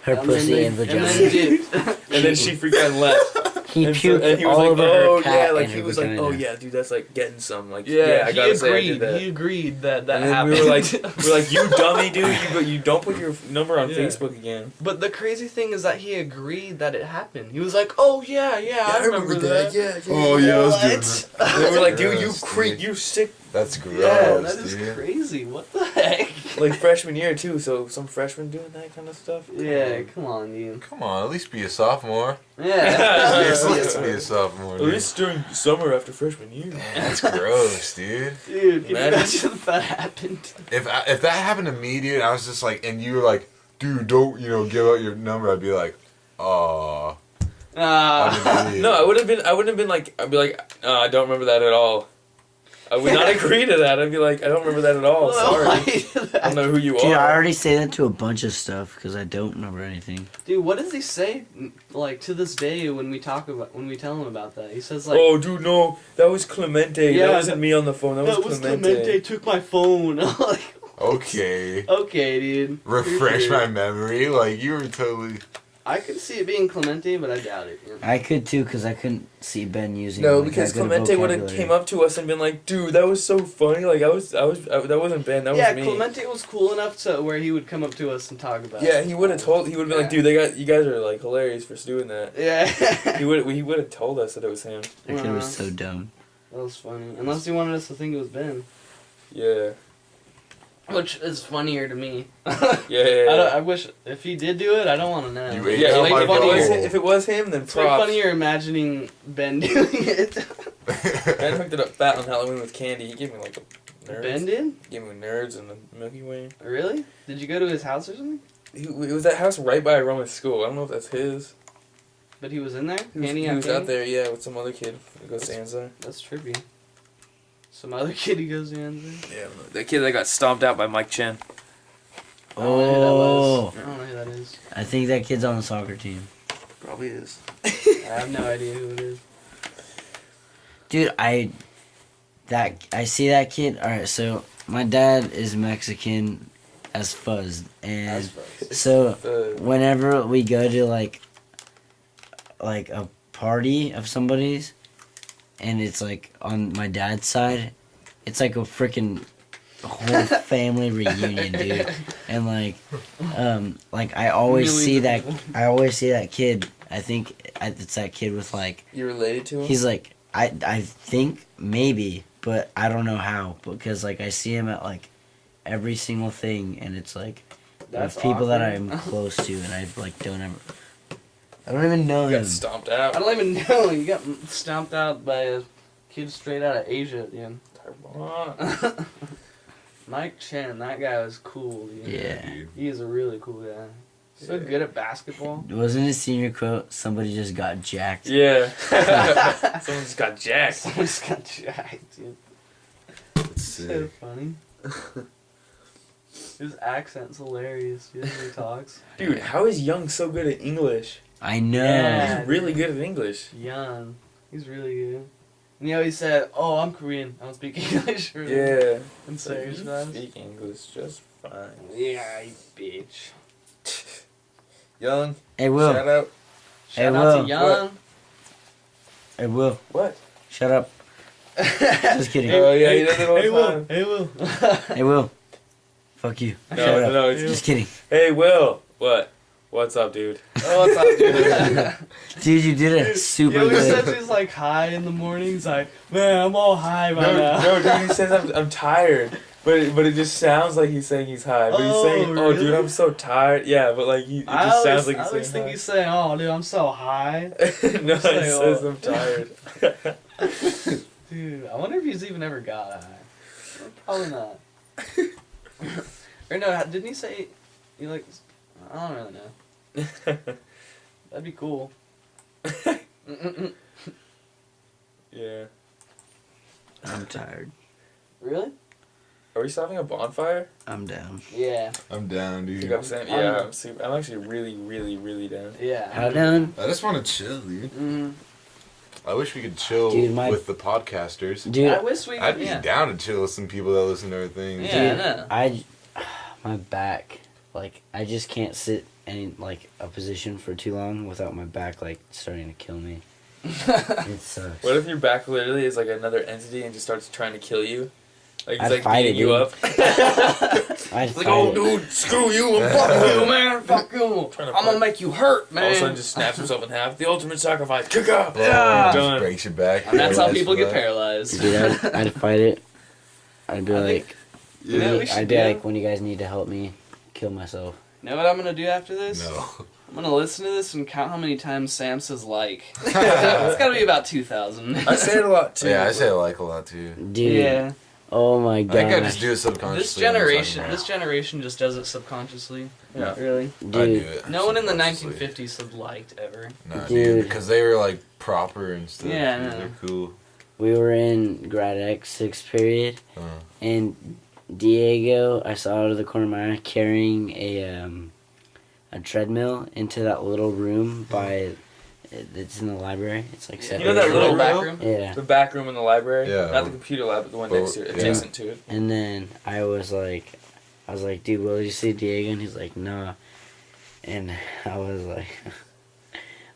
Her pussy and And vagina. then dipped. And then she freaking left. He And, puked and he was all like, over oh her cat yeah, like and he her was like, vagina. oh yeah, dude, that's like getting some. Like Yeah, I he gotta agreed. say I did that. He agreed that And then happened. we were like, you dummy dude, you don't put your number on Yeah. Facebook again. But the crazy thing is that he agreed that it happened. He was like, "Oh yeah, I remember that." Yeah. Oh yeah, I was doing that. What? And we were like, dude, you Gross, creep, dude. you sick. That's gross, Yeah, that is dude. crazy. What the heck? Like freshman year too, so some freshmen doing that kind of stuff. Yeah, come on, dude. Come on, at least be a sophomore. Yeah. At least be a sophomore. At Dude. least during summer after freshman year. That's gross, dude. Dude, can you Imagine. imagine if that happened? If that happened to me, dude, I was just like, and you were like, dude, don't give out your number. I'd be like, aw. I'm an idiot. No, I wouldn't have been like, I'd be like, I don't remember that at all. I would not agree to that. I'd be like, I don't remember that at all. Sorry. I don't know who you Dude, I are. already say that to a bunch of stuff because I don't remember anything. Dude, what does he say? Like to this day, when we tell him about that, he says like, Oh, dude, no, that was Clemente. Yeah, that wasn't me on the phone. That was Clemente. took my phone. I'm like, Okay. okay, dude. Refresh You're my weird. memory. Like, you were totally. I could see it being Clemente, but I doubt it. Yeah. I could too because I couldn't see Ben using. No, like, because that good Clemente would have vocabulary. came up to us and been like, "Dude, that was so funny." Like that wasn't Ben. That Yeah, was me. Clemente was cool enough to where he would come up to us and talk about it. Yeah, he would have told. He would have been like, "Dude, you guys are like hilarious for doing that." Yeah. He would have told us that it was him. That kid was so dumb. That was funny. Unless he wanted us to think it was Ben. Yeah. Which is funnier to me. Yeah. I wish, if he did do it, I don't want to know. You ate Yeah, out way my funnier. butthole. if it was him, then It's way props. funnier imagining Ben doing it. Ben hooked it up fat on Halloween with candy. He gave me like a nerds. Ben did? He gave me nerds and the Milky Way. Really? Did you go to his house or something? It was that house right by Roman's school. I don't know if that's his. But he was in there? He was, Handing he out was candy? out there, yeah, with some other kid who goes to Anza. That's trippy. Some other kid he goes to Anza? Yeah, the kid that got stomped out by Mike Chen. I don't know who that was. Oh, I don't know who that is. I think that kid's on the soccer team. Probably is. I have no idea who it is. Dude, I see that kid. All right, so my dad is Mexican as fuzz, and That's fun. so whenever we go to like a party of somebody's, and it's like on my dad's side, it's like a freaking whole family reunion, dude. And like I always see that kid. I think it's that kid with like You related to him? he's like I think maybe, but I don't know how because like I see him at like every single thing, and it's like That's with people that awkward. I'm close to, and I like I don't even know You him. got stomped I out. don't even know. You got stomped out by a kid straight out of Asia at the end. Mike Chen, that guy was cool, dude. Yeah. Dude. He is a really cool guy. So Yeah. good at basketball. Wasn't his senior quote? Somebody just got jacked. Yeah. Someone just got jacked. Someone's got jacked, dude. That's So sick. funny. His accent's hilarious, dude, when he talks. Dude, how is Young so good at English? I know. Yeah. He's really good at English. Young. He's really good. And he always said, "Oh, I'm Korean. I don't speak English." Really. Yeah. I'm It's like, serious, you man. speak English just fine. Yeah, you bitch. Young, Hey, Will. shout out. Shout Hey, out Will. to Young. Hey, Will. What? Shut up. Just kidding. Oh, yeah, he does it all the Hey, Will. time. Hey, Will. Hey, Will. Fuck you. No, Shut up. no, it's Just kidding. Hey, Will. What? What's up, dude? Oh, what's up, dude? Dude, you did it super He always good. says he's like high in the mornings. Like, man, I'm all high by now. No, dude, he says I'm tired. But it just sounds like he's saying he's high. But he's saying, oh, dude, really? I'm so tired. Yeah, but like, it I just always, sounds like I he's always think saying he's saying, oh, dude, I'm so high. high. No, he saying, says oh. I'm tired. Dude, I wonder if he's even ever got high. Probably not. Or no, didn't he say he like? I don't really know. That'd be cool. Yeah. I'm tired. Really? Are we stopping a bonfire? I'm down. Yeah. I'm down, I think dude. I'm saying, yeah, I'm actually really, really, really down. Yeah. How down? I just want to chill, dude. Mm. I wish we could chill Dude, with the podcasters. Dude, I wish we. I'd be yeah. down to chill with some people that listen to our things. Yeah, Dude, I know. my back, like, I just can't sit in, like, a position for too long without my back, like, starting to kill me. It sucks. What if your back literally is like another entity and just starts trying to kill you? Like I'd he's like fight beating it, you dude. up. I'd Like, fight oh, it. dude, screw you, I'm fucking you, man. Fuck you. Trying to I'm gonna fight. make you hurt, man. All of a sudden, just snaps himself in half. The ultimate sacrifice. Kick up. Yeah. Done. Just breaks your back. And that's how paralyzed people for get life. paralyzed. Dude, I'd fight it. I'd be I like, think- You know what we should I'd be do? like, when you guys need to help me kill myself. You know what I'm gonna do after this? No. I'm gonna listen to this and count how many times Sam says like. It's gotta be about 2,000. I say it a lot too. Yeah, I say I like a lot too. Dude, Yeah. oh my I think I god. just do it subconsciously. This generation just does it subconsciously. Yeah. Really. I do Dude, it No one in the subconsciously. 1950s had liked ever. Nah, Dude. dude, because they were like proper and stuff. Yeah, I dude, know. they're cool. we were in grad X 6th period, Uh, and Diego, I saw out of the corner of my eye carrying a treadmill into that little room by, it's in the library. It's like Yeah. separate. You know that little back room? room? Yeah. The back room in the library. Yeah. Not the computer lab, but the one Well, next to it, yeah. adjacent to it. And then I was like, dude, Will, you see Diego? And he's like, nah. And I was like,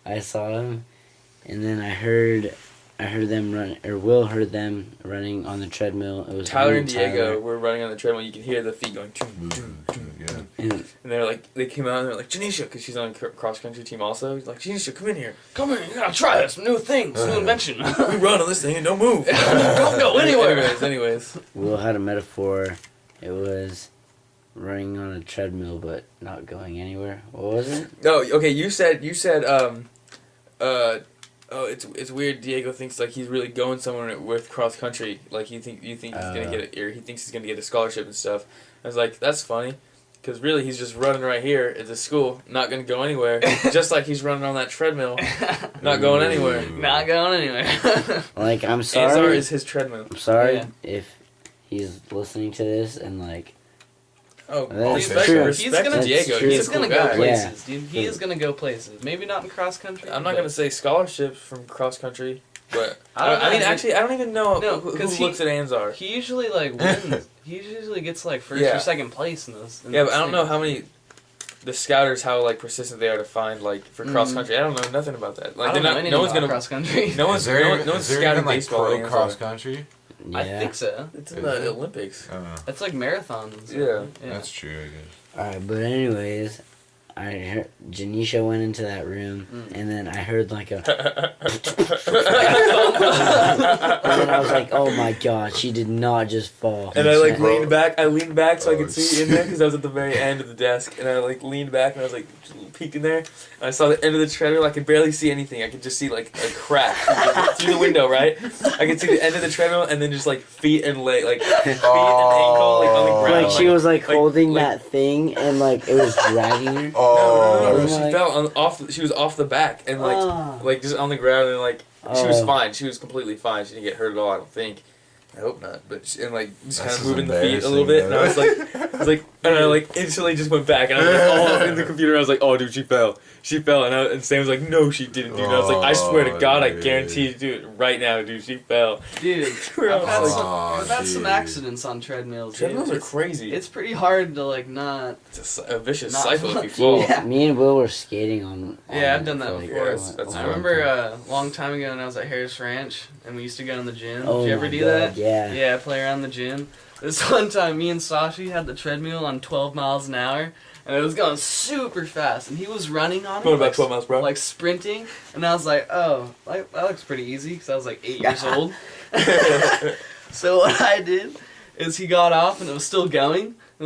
I saw him, and then I heard them run, or Will heard them running on the treadmill. It was Tyler me and Diego Tyler. were running on the treadmill. You could hear the feet going. yeah. And And they're like, they came out and they're like, Janisha, because she's on a cross country team also. He's like, Janisha, come in here. Come here, you gotta try this new thing, this new invention. We run on this thing and don't move. Don't go anywhere. Anyways. Will had a metaphor. It was running on a treadmill but not going anywhere. What was it? No, okay. You said, oh, it's weird. Diego thinks like he's really going somewhere with cross country. Like you think he's gonna get or he thinks he's gonna get a scholarship and stuff. I was like, that's funny, because really he's just running right here at the school, not gonna go anywhere. Just like he's running on that treadmill, not going anywhere. Not going anywhere. Like, I'm Azar sorry. is his treadmill. I'm sorry Yeah. if he's listening to this and like. Oh, That's respect, true. respect He's gonna- Diego. true. He's He's a gonna cool go guy. places, dude. He is gonna go places. Maybe not in cross country. I'm not but- gonna say scholarships from cross country, but I don't I mean, know. actually, I don't even know No, who 'cause he- looks at Anzar. He usually like wins. He usually gets like first Yeah. or second place in this. in Yeah, this but I don't know thing. how many the scouters how like persistent they are to find like for cross Mhm. country. I don't know nothing about that. Like I they're don't know not. anything No one's about gonna. cross country. No one's. Is there No, even, no one's is there scouting even like baseball. pro in cross Anzar. country? Yeah. I think so. It's in the Olympics. I don't know. It's like marathons. And stuff. Yeah. That's true, I guess. Alright, but anyways, I heard Janisha went into that room, and then I heard like a. And then I was like, oh my god, she did not just fall. And I like Bro. leaned back. I leaned back so I Oh, could see in there because I was at the very end of the desk, and I like leaned back and I was like peeking there. And I saw the end of the treadmill. I could barely see anything. I could just see like a crack through the window. Right, I could see the end of the treadmill and then just like feet and leg, like feet and ankle like on the ground. Like she was like like- holding like- that thing and like it was dragging her. Oh, No, Oh. she fell on, off. She was off the back and like Oh. like just on the ground and like she was Oh. fine. She was completely fine. She didn't get hurt at all. I don't think. I hope not. But and like just kind This of is moving the feet a little bit, and embarrassing, I was like, and I like instantly just went back, and I was like, oh, in the computer, I was like, oh, dude, she fell, and Sam was like, no, she didn't, dude. And I was like, I swear to God, I dude. guarantee you, dude, right now, dude, she fell. Dude, We're I've had, all some, Oh, I've had some dude. accidents on treadmills. dude. Treadmills are crazy. It's pretty hard to like not. It's a vicious Not cycle if fun. you fall. Yeah. Me and Will were skating on Yeah, I've it done that for, before. That's I remember a long time ago when I was at Harris Ranch and we used to go in the gym. Did you ever do that? Yeah. Yeah, play around the gym. This one time, me and Sashi had the treadmill on 12 miles an hour, and it was going super fast, and he was running on it. Going about like, 12 miles per hour. Like sprinting, and I was like, oh, like, that looks pretty easy, because I was like 8 years old. So what I did is he got off, and it was still going. But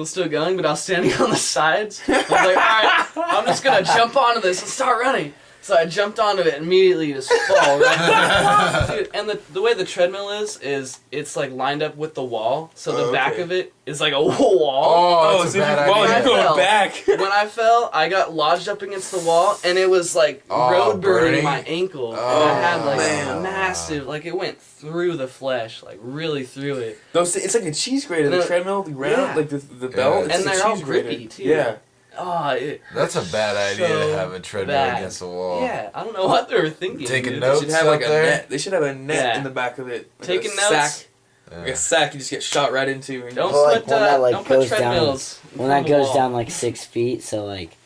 I was standing on the sides. I was like, alright, I'm just going to jump onto this and start running. So I jumped onto it and immediately just fall right. Dude, and the way the treadmill is it's like lined up with the wall. So the back of it is like a wall. Oh, Oh, it's so a if you bad fall, idea. you're going fell. back. When I fell, I got lodged up against the wall and it was like Oh, road burning burning? my ankle. And Oh, I had like man. a massive, like it went through the flesh, like really through it. Those, it's like a cheese grater. The No, treadmill, the round, yeah. like the belt. Yeah. It's And a they're all cheese grater. grippy, too. Yeah. Oh, That's a bad idea So to have a treadmill bad. against the wall. yeah, I don't know what they were thinking. Taking dude. notes? They should have like a out there? net. They should have a net Yeah. in the back of it. Like Taking a notes. Sack, Yeah. like a sack you just get shot right into. And Don't Well, like, put one that, like, don't put goes down- treadmills. in When front that of the goes wall. down like 6 feet, so like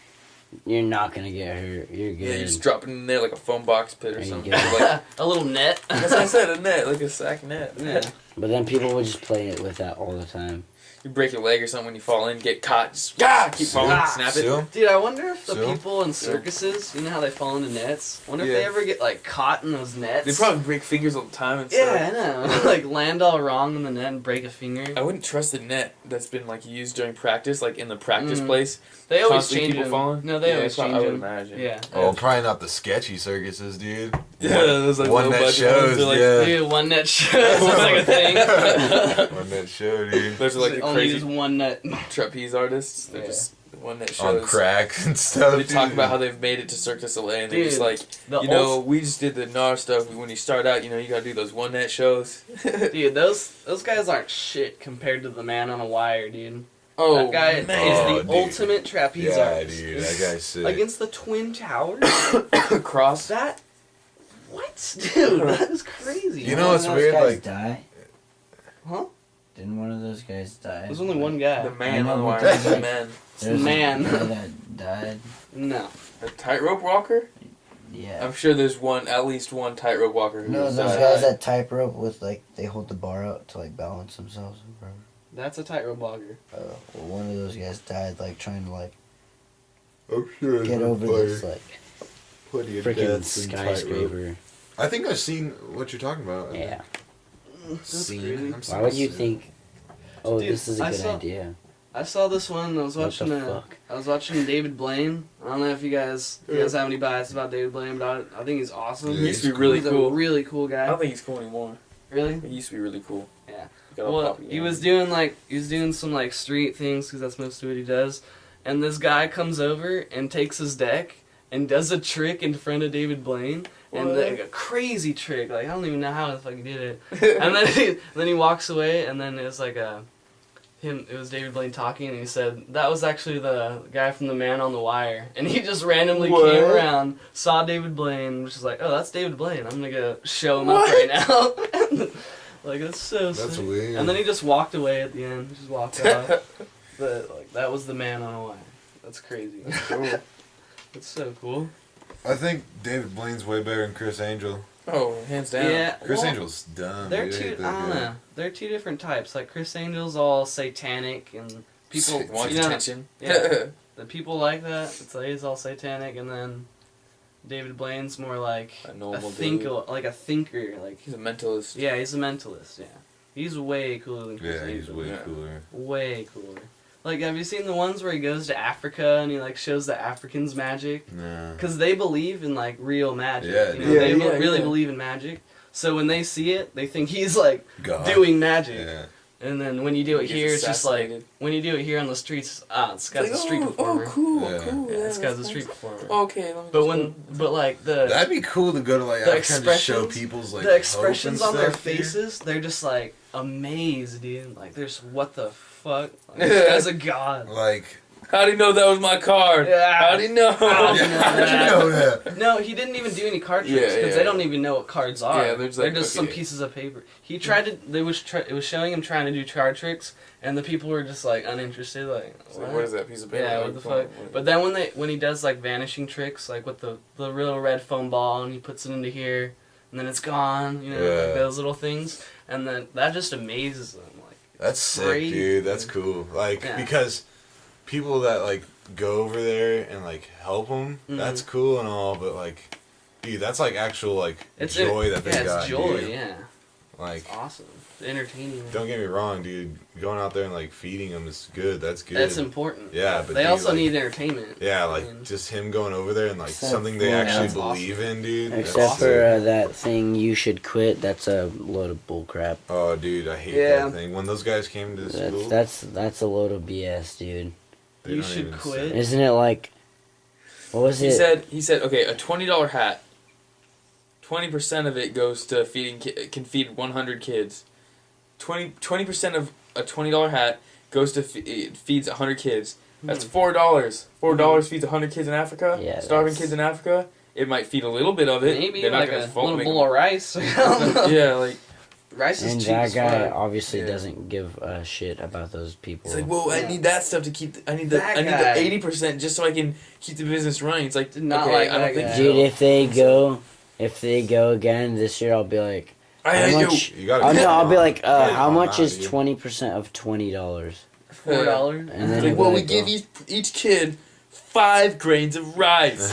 you're not gonna get hurt. You're good. Yeah, you just drop it in there like a foam box pit or There you something. go. Like, a little net. that's what I said, a net, like a sack net. Yeah. But then people would just play it with that all the time. You break your leg or something when you fall in, get caught, just keep falling, Ah. snap See it. 'em? Dude, I wonder if the So? people in circuses, you know how they fall into nets? Wonder if Yeah. they ever get like caught in those nets. They probably break fingers all the time and Yeah, stuff. I know. Like land all wrong in the net and break a finger. I wouldn't trust a net that's been like used during practice, like in the practice Mm. place. They always Constantly change people them. falling. No, they Yeah, always probably- change I would them. imagine. Yeah. Oh, probably not the sketchy circuses, dude. Yeah, those like One low net budget shows, ones. They're like, yeah. Dude, one net shows. That's like a thing. One that show, dude. Those are like They the only crazy use one net. trapeze artists. They're Yeah. just one that On shows. crack and stuff. They talk dude. about how they've made it to Cirque du Soleil, and they're just Dude, like, The you know, we just did the NAR stuff. When you start out, you know, you gotta do those one net shows. Dude, those guys aren't shit compared to the man on a wire, dude. Oh, That guy man. is Oh, the dude. ultimate trapeze Yeah, artist. dude, that guy's sick. Against the Twin Towers? Cross. That? What? Dude, that is crazy. You know Didn't what's one of weird? those guys Like, die? Huh? Didn't one of those guys die? There's only one guy. The man I on the know, wire. but The there's man. There's Man. a guy that died. No. A tightrope walker? Yeah. I'm sure there's at least one tightrope walker who No, has those died. guys that tightrope with like they hold the bar out to like balance themselves. That's a tightrope blogger. Well, one of those guys died like trying to like I'm sure get over this like plenty of freaking deaths in tightrope. skyscraper. I think I've seen what you're talking about. Yeah. That's Seen. crazy. I'm Why would you seen. think? Oh, Dude, this is a I good saw- idea. I saw this one. I was What watching. the fuck? I was watching David Blaine. I don't know if you guys have any bias about David Blaine, but I think he's awesome. Yeah, He used to be really He's cool. a really cool I guy. don't think he's cool anymore. Really? He used to be really cool. Yeah. He got all Well, poppy, he yeah. was doing some like street things because that's most of what he does. And this guy comes over and takes his deck and does a trick in front of David Blaine. And What? like a crazy trick. Like I don't even know how the fuck he did it. And then he walks away, and then it was like it was David Blaine talking, and he said that was actually the guy from The Man on the Wire, and he just randomly What? came around, saw David Blaine, which is like, oh, that's David Blaine. I'm gonna go show him up What? right now. Like that's so That's sick. weird. And then he just walked away at the end. He just walked out. But like that was The Man on a Wire. That's crazy. Cool. That's so cool. I think David Blaine's way better than Chris Angel. Oh, hands down. Yeah. Chris well, Angel's dumb. They're dude. I two. hate that I don't guy. know. They're two different types. Like Chris Angel's all satanic and people Want you know, attention. Yeah. The people like that. It's like he's all satanic, and then David Blaine's more like A normal thinker, like a thinker. Like He's a mentalist. yeah, he's a mentalist. Yeah, he's way cooler than Chris Yeah, he's Angel. way Yeah. cooler. Way cooler. Like, have you seen the ones where he goes to Africa and he like shows the Africans magic? Nah. Because they believe in like real magic. Yeah, you know, dude. they Yeah, really yeah. believe in magic. So when they see it, they think he's like God. doing magic. Yeah. And then when you do it He here, gets it's just like assassinated. when you do it here on the streets. This guy's a street oh, performer. Oh, cool, Yeah. cool. Yeah, this that's guy's a nice. street performer. Okay, let me But just but like the That'd be cool to go to like The Africa and just show expressions- people's like the expressions hope on and their stuff, dude. faces, they're just like amazed, dude. Like, there's what the fuck? Like, this guy's a god. Like, How do you know that was my card? Yeah. How do you know? How do you know how'd you that? know that? No, he didn't even do any card tricks because they don't even know what cards are. Yeah, they're they're just like, some okay. pieces of paper. He tried to. It was showing him trying to do card tricks, and the people were just like uninterested. Like, It's like, what is that piece of paper? Yeah, Like, what the come on, fuck? what- But then when he does like vanishing tricks, like with the real red foam ball, and he puts it into here, and then it's gone. You know, like those little things, and then that just amazes them. Like, That's sick, crazy. dude. That's cool. Like, Yeah. because people that, like, go over there and, like, help them, that's cool and all, but, like, dude, that's, like, actual, like, joy that they got, it's joy, dude. yeah. Like, It's awesome. It's entertaining. don't get me wrong, dude. Going out there and, like, feeding them is good. That's good. That's important. Yeah, but they dude, also like, need entertainment. Yeah, like, I mean, just him going over there and, like, Except something they for- actually That's believe in, dude. Except that's for sick. that thing, you should quit. That's a load of bullcrap. Oh, dude, I hate Yeah. that thing. When those guys came to the school, That's a load of BS, dude. they You don't should even quit. say- Isn't it like? What was it? He said, okay, a $20 hat. 20% of it goes to feeding. Can feed 100 kids. 20% of a $20 hat goes to it feeds 100 kids. That's $4. $4 feeds 100 kids in Africa. Yeah, Starving that's- kids in Africa. It might feed a little bit of it. Maybe They're not like gonna a full- little make bowl of rice. yeah, like Rice is And cheap that as guy fuck. obviously Yeah. doesn't give a shit about those people. it's like, well, I Yeah. need that stuff to keep. I need That the guy. 80% just so I can keep the business running. It's like, Did not okay, like I don't that think guy. so. Dude, if they go again this year, I'll be like, I how do. much? You gotta Oh no, I'll be like, Yeah, how calm much down, is dude. 20% of $20? $4. And It's then like, I'll be well, we like, give oh. each kid 5 grains of rice.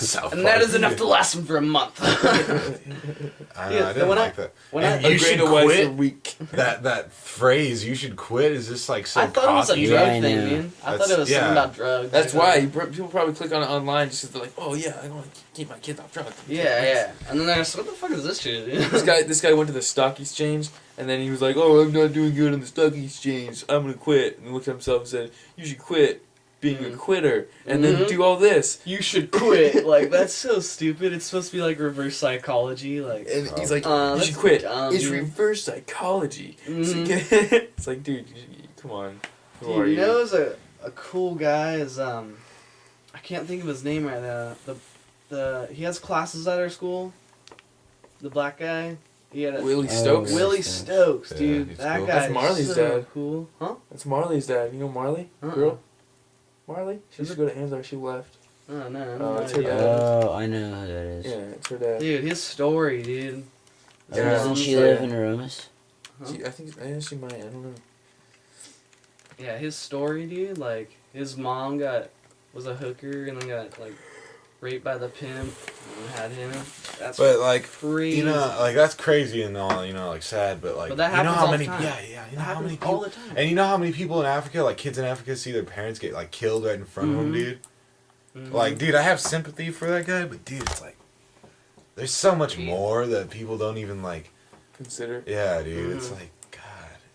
South And that Park. is enough to last him for a month. I know, Yeah, I didn't when like that. when And I- you a should grain of rice quit? a week. That phrase, you should quit, is just like so I thought it was a cocky. drug Yeah, I thing, know. man. I thought That's- it was yeah. something about drugs. That's or why something. people probably click on it online just because they're like, oh yeah, I want to keep my kids off drugs. Yeah, yeah. And then there's, what the fuck is this shit? dude? This guy went to the stock exchange and then he was like, oh, I'm not doing good on the stock exchange. I'm gonna quit. And he looked at himself and said, you should quit being a quitter and then Mhm. do all this. You should quit. Like, that's so stupid. It's supposed to be like reverse psychology. Like, And he's like, you that's should quit. dumb, It's dude. reverse psychology. It's Mhm. like, it's like, dude, come on. Who are Dude, you? you know, who's a cool guy is I can't think of his name right now. He has classes at our school. The black guy. He had a Willie Oh, Stokes. yeah. Willie Stokes, Yeah, dude. he's That cool. guy. That's Marley's is so dad. Cool, huh? That's Marley's dad. You know Marley? Uh-uh. Girl? Marley? She used to go to Anzar. She left. Oh no, Oh, it's her idea. dad. Oh, I know who that is. Yeah, it's her dad. Dude, his story, dude. Oh, Yeah, doesn't she so- live in Aromas? Huh? I think she might. I don't know. Yeah, his story, dude. Like, his mom was a hooker and then got like raped by the pimp and had him. That's But like, crazy. you know, like that's crazy and all, you know, like sad, but like, But that you know happens how all the many, time. yeah, you It know how happens many all people, the time. and you know how many people in Africa, like kids in Africa, see their parents get like killed right in front of them, Mhm. dude. Mhm. Like, dude, I have sympathy for that guy, but dude, it's like, there's so much more that people don't even like. Consider. Yeah, dude, it's Mhm. like, God,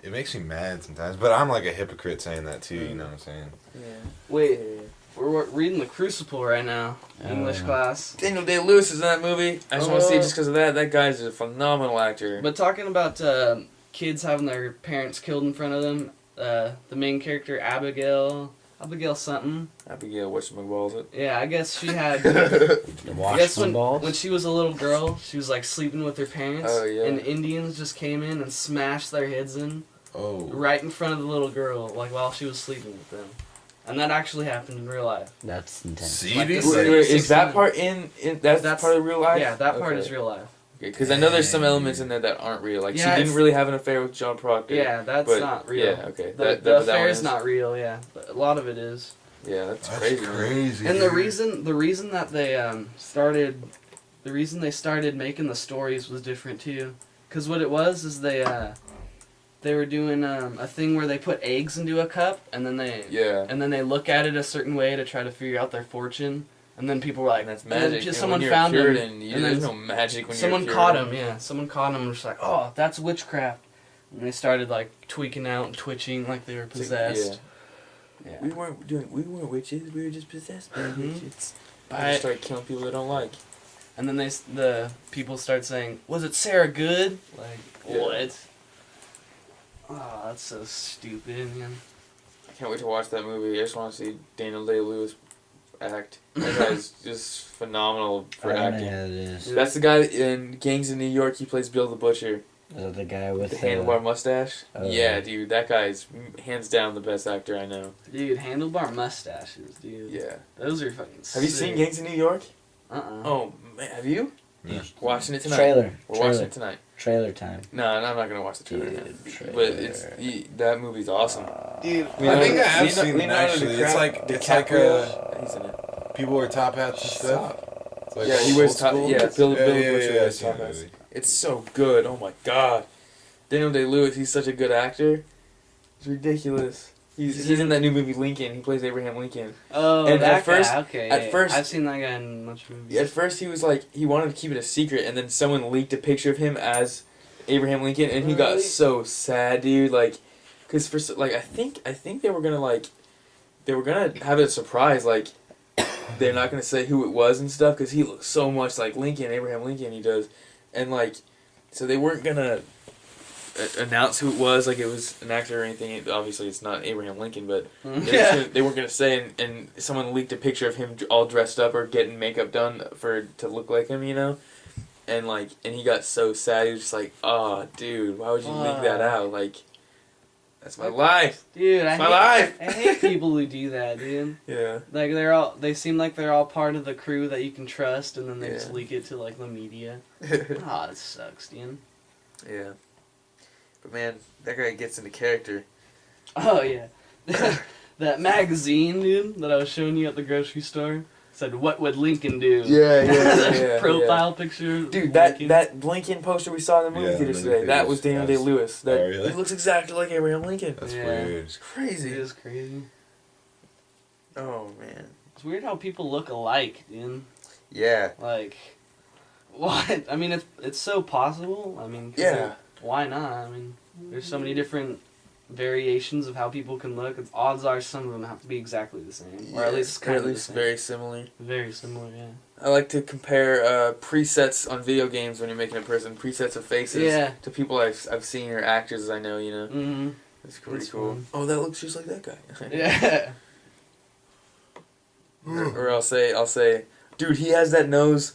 it makes me mad sometimes. But I'm like a hypocrite saying that too. You know what I'm saying? Yeah. Wait, we're reading The Crucible right now. English yeah. class. Daniel Day-Lewis is in that movie. I just want to see it just because of that. That guy's a phenomenal actor. But talking about kids having their parents killed in front of them, the main character Abigail something. Abigail whatchamacallit it. Yeah, I guess she had. The I guess Washington balls? when she was a little girl, she was like sleeping with her parents, Oh, yeah. and Indians just came in and smashed their heads in Oh, right in front of the little girl, like while she was sleeping with them, and that actually happened in real life. That's intense. see, Like dude? this Wait, is- wait, is 16. that part in that's That's- part of real life? Yeah, that part Okay. is real life. Because I know there's some Dang. elements in there that aren't real. Like Yeah, she didn't it's- really have an affair with John Proctor. Yeah, that's but- not real. Yeah, okay. The, That the one affair is is? not real. Yeah, but a lot of it is. Yeah, that's, That's crazy. crazy. And dude. the reason that they started making the stories was different too, because what it was is they were doing a thing where they put eggs into a cup and then they look at it a certain way to try to figure out their fortune, and then people were like, And that's and then magic. just And someone when you're found a him, Puritan, and there's then no magic when someone you're a caught Puritan. him. Yeah, someone caught him and was like, oh, that's witchcraft, and they started like tweaking out and twitching like they were It's like, possessed. yeah. Yeah. We weren't witches. We were just possessed by Mhm. witches. By- I just started killing people they don't like. And then the people start saying, "Was it Sarah Good?" Like, Yeah. what? Oh, that's so stupid, man. I can't wait to watch that movie. I just want to see Daniel Day-Lewis act. That guy's just phenomenal for I don't know acting. who that is. That's the guy in Gangs in New York. He plays Bill the Butcher. Is that the guy with The handlebar mustache? Oh, yeah, yeah. dude, that guy's hands down the best actor I know. Dude, handlebar mustaches, dude. Yeah. Those are fucking Have you seen Gangs in New York? Uh-uh. Oh, man, have you? Yeah. Watching it tonight. Trailer. We're watching it tonight. Trailer time. No, I'm not gonna watch the trailer. Dude, But that movie's awesome. Dude, Leonardo- I think I have Leonardo- seen it Leonardo actually. It's like DiCaprio. He's in it. people wear top hats and stuff. It's like Yeah, he old wears top. school. Yeah, Bill the Butcher I've wears seen top the hats. movie. It's so good. Oh my god, Daniel Day-Lewis. He's such a good actor. It's ridiculous. He's in that new movie Lincoln. He plays Abraham Lincoln. Oh, And that at first- guy. Okay. at yeah. first- I've seen that guy in much movies. At first, he was like he wanted to keep it a secret, and then someone leaked a picture of him as Abraham Lincoln, and he got Really? so sad, dude. Like, cause for like I think they were gonna have a surprise. Like, they're not gonna say who it was and stuff, cause he looks so much like Lincoln, Abraham Lincoln. He does, and like, so they weren't gonna announce who it was, like it was an actor or anything. Obviously, it's not Abraham Lincoln, but they weren't gonna say. And someone leaked a picture of him all dressed up or getting makeup done to look like him, you know. And like, and he got so sad. He was just like, "Oh, dude, why would you leak that out? Like, that's my life." Dude, It's my life. I hate people who do that, dude. Yeah. Like they seem like they're all part of the crew that you can trust, and then they just leak it to like the media. Ah, that sucks, dude. Yeah. But man, that guy gets into character. Oh yeah, that magazine, dude, that I was showing you at the grocery store said, "What would Lincoln do?" Yeah. Profile picture. of Dude, Lincoln. that Lincoln poster we saw in the movie Yeah, theater Lincoln today, that figures. was Daniel That's- Day-Lewis. Oh, really? He looks exactly like Abraham Lincoln. That's Yeah. weird. It's It crazy. is crazy. Oh man. It's weird how people look alike, dude. Yeah. Like, what? I mean, it's so possible. I mean, 'cause Yeah. why not? I mean, there's so many different variations of how people can look. It's, odds are some of them have to be exactly the same, or at least kind of the same. very similar. Very similar. Yeah. I like to compare presets on video games when you're making a person, presets of faces Yeah. to people I've seen or actors I know, you know. Mm-hmm. It's pretty That's cool. fun. Oh, that looks just like that guy. Yeah. Or I'll say, dude, he has that nose,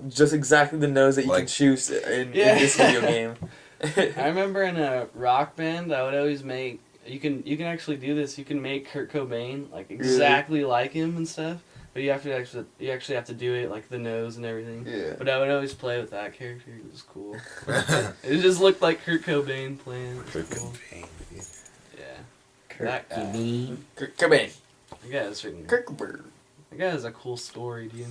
just exactly the nose that you can Like- choose in this video game. I remember in a rock band, I would always make. You can actually do this. You can make Kurt Cobain like exactly like him and stuff. But you actually have to do it like the nose and everything. Yeah. But I would always play with that character. It was cool. It just looked like Kurt Cobain playing. It was cool. Yeah. Kurt That guy. Cobain. Kurt Cobain. That guy is freaking. Kurt Cobain. That guy has a cool story, dude.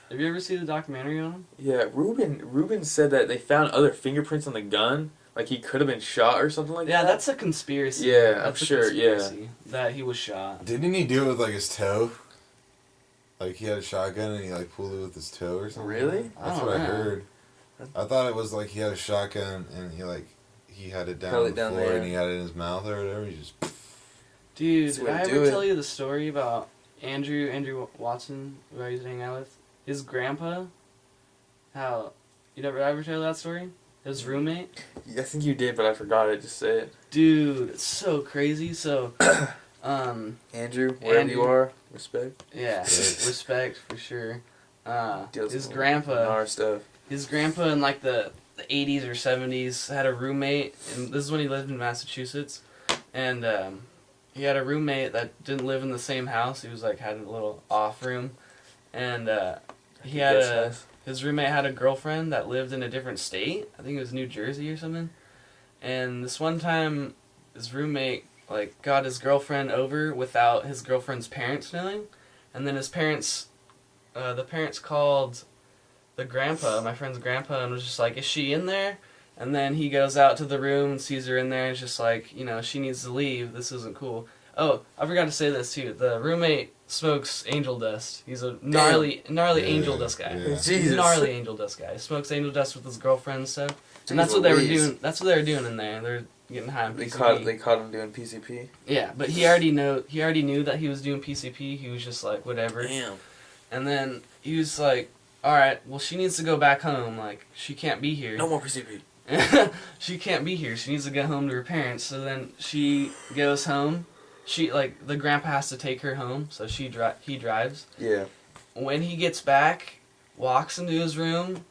Have you ever seen the documentary on him? Yeah, Ruben said that they found other fingerprints on the gun, like he could have been shot or something like Yeah, that. that's a conspiracy. Yeah, I'm That's a sure, yeah. conspiracy That he was shot. Didn't he do it with like his toe? Like he had a shotgun and he like pulled it with his toe or something. Really? That's I what I don't know. heard. I thought it was like he had a shotgun and he had it down Held on it the down floor there. and he had it in his mouth or whatever. He just Dude, That's the did way I to ever do it. tell you the story about Andrew Watson, who I used to hang out with? His grandpa? How... You never ever tell that story? His roommate? I think you did, but I forgot it. Just say it. Dude, it's so crazy. So, Andrew, wherever you Andrew. are, respect. yeah, respect for sure. Deals His with grandpa... our stuff. His grandpa in like the 80s or 70s had a roommate, and this is when he lived in Massachusetts, and he had a roommate that didn't live in the same house. He was like had a little off room, and his roommate had a girlfriend that lived in a different state. I think it was New Jersey or something. And this one time, his roommate like got his girlfriend over without his girlfriend's parents knowing, and then his parents, the parents called the grandpa, my friend's grandpa, and was just like, "Is she in there?" And then he goes out to the room and sees her in there and is just like, you know, she needs to leave. This isn't cool. Oh, I forgot to say this too. The roommate smokes angel dust. He's a gnarly angel dust guy. Yeah. Jesus. Gnarly angel dust guy. He smokes angel dust with his girlfriend and stuff. Jeez And that's what they were Louise. doing. That's what they were doing in there. They're getting high on They PCP. caught him doing PCP. Yeah, but he already knew that he was doing PCP. He was just like, whatever. Damn. And then he was like, all right, well, she needs to go back home. Like, she can't be here. No more PCP. she can't be here. She needs to go home to her parents. So then she goes home. The grandpa has to take her home, so he drives. Yeah. When he gets back, walks into his room,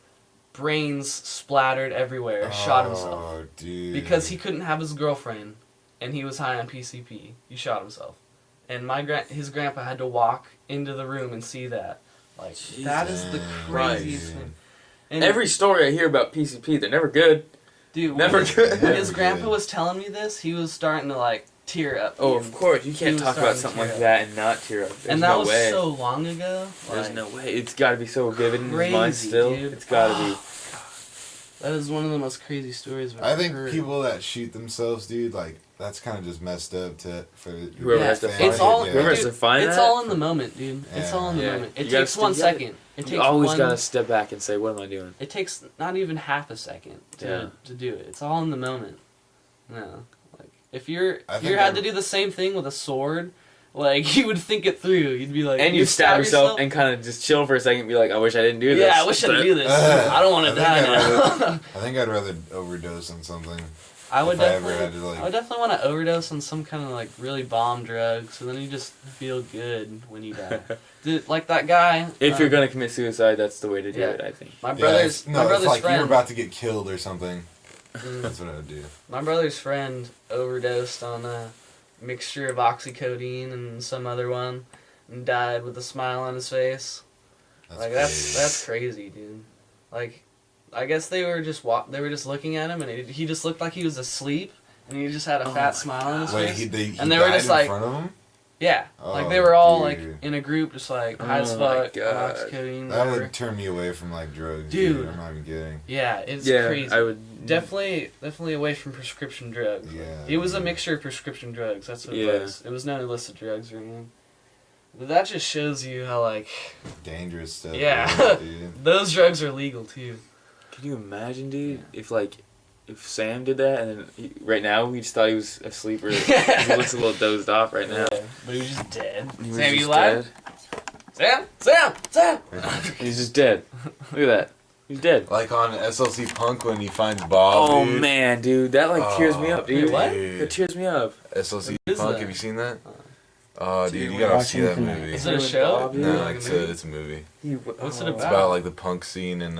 brains splattered everywhere, shot himself. Oh, dude. Because he couldn't have his girlfriend, and he was high on PCP. He shot himself. And his grandpa had to walk into the room and see that. Like, that is the craziest thing. And Every story I hear about PCP, they're never good. dude, Never good. when his grandpa was telling me this, he was starting to, like, tear up. Oh, of course. You can't was talk about starting to something like tear that and not tear up. There's and that no was way. so long ago. There's like, no way. It's got to be so vivid in his mind crazy, still. dude. It's got to be. That is one of the most crazy stories I've I ever think heard. people that shoot themselves, dude, like that's kind of just messed up for Whoever has to family. find It's all, it, whoever has dude, to find it's that. all in the moment, dude. It's all in the Yeah. moment. It You gotta takes 1 you gotta- second. It takes You always one, got to step back and say, what am I doing? It takes not even half a second to do it. It's all in the moment. No, like if you had to do the same thing with a sword, like you would think it through. You'd be like, And you stab yourself and kind of just chill for a second and be like, I wish I didn't do this. yeah, I wish I didn't do this. I don't want to die now. I think I'd rather overdose on something. I would if I ever definitely, had to, like- I would definitely want to overdose on some kind of like really bomb drug, so then you just feel good when you die. Dude, like that guy. If you're going to commit suicide, that's the way to do it, I think. My brother's if, my if brother's like friend. you're about to get killed or something, Mm. that's what I would do. My brother's friend overdosed on a mixture of oxycodone and some other one, and died with a smile on his face. Like that's crazy, dude. Like, I guess they were just looking at him, and he just looked like he was asleep, and he just had a fat smile on his Wait, face. he And they were died just in like- front of him? Yeah, Oh, like they were all dude. like in a group, just like high as Oh my fuck, on God. oxycodone, That whatever. would turn me away from like drugs, Dude. I'm not even kidding. Yeah, it's Yeah, crazy. I would. Definitely away from prescription drugs. Yeah. It was a mixture of prescription drugs. That's what Yeah. it was. It was no illicit drugs or anything. But that just shows you how like Dangerous stuff. Yeah. Dude. those drugs are legal too. Can you imagine, dude, if Sam did that and then right now we just thought he was asleep or he looks a little dozed off right now. But he was just dead. He was Sam, you just alive? Sam! He's just dead. Look at that. He's dead. Like on SLC Punk when he finds Bob. Oh dude. man, dude, that like tears me up, dude. Wait, what? That tears me up. SLC What is Punk, that? have you seen that? Oh, dude, you we're gotta see watching that tonight. movie. Is it a show? No, Like a it's movie? it's a movie. What's it It's about? about like the punk scene in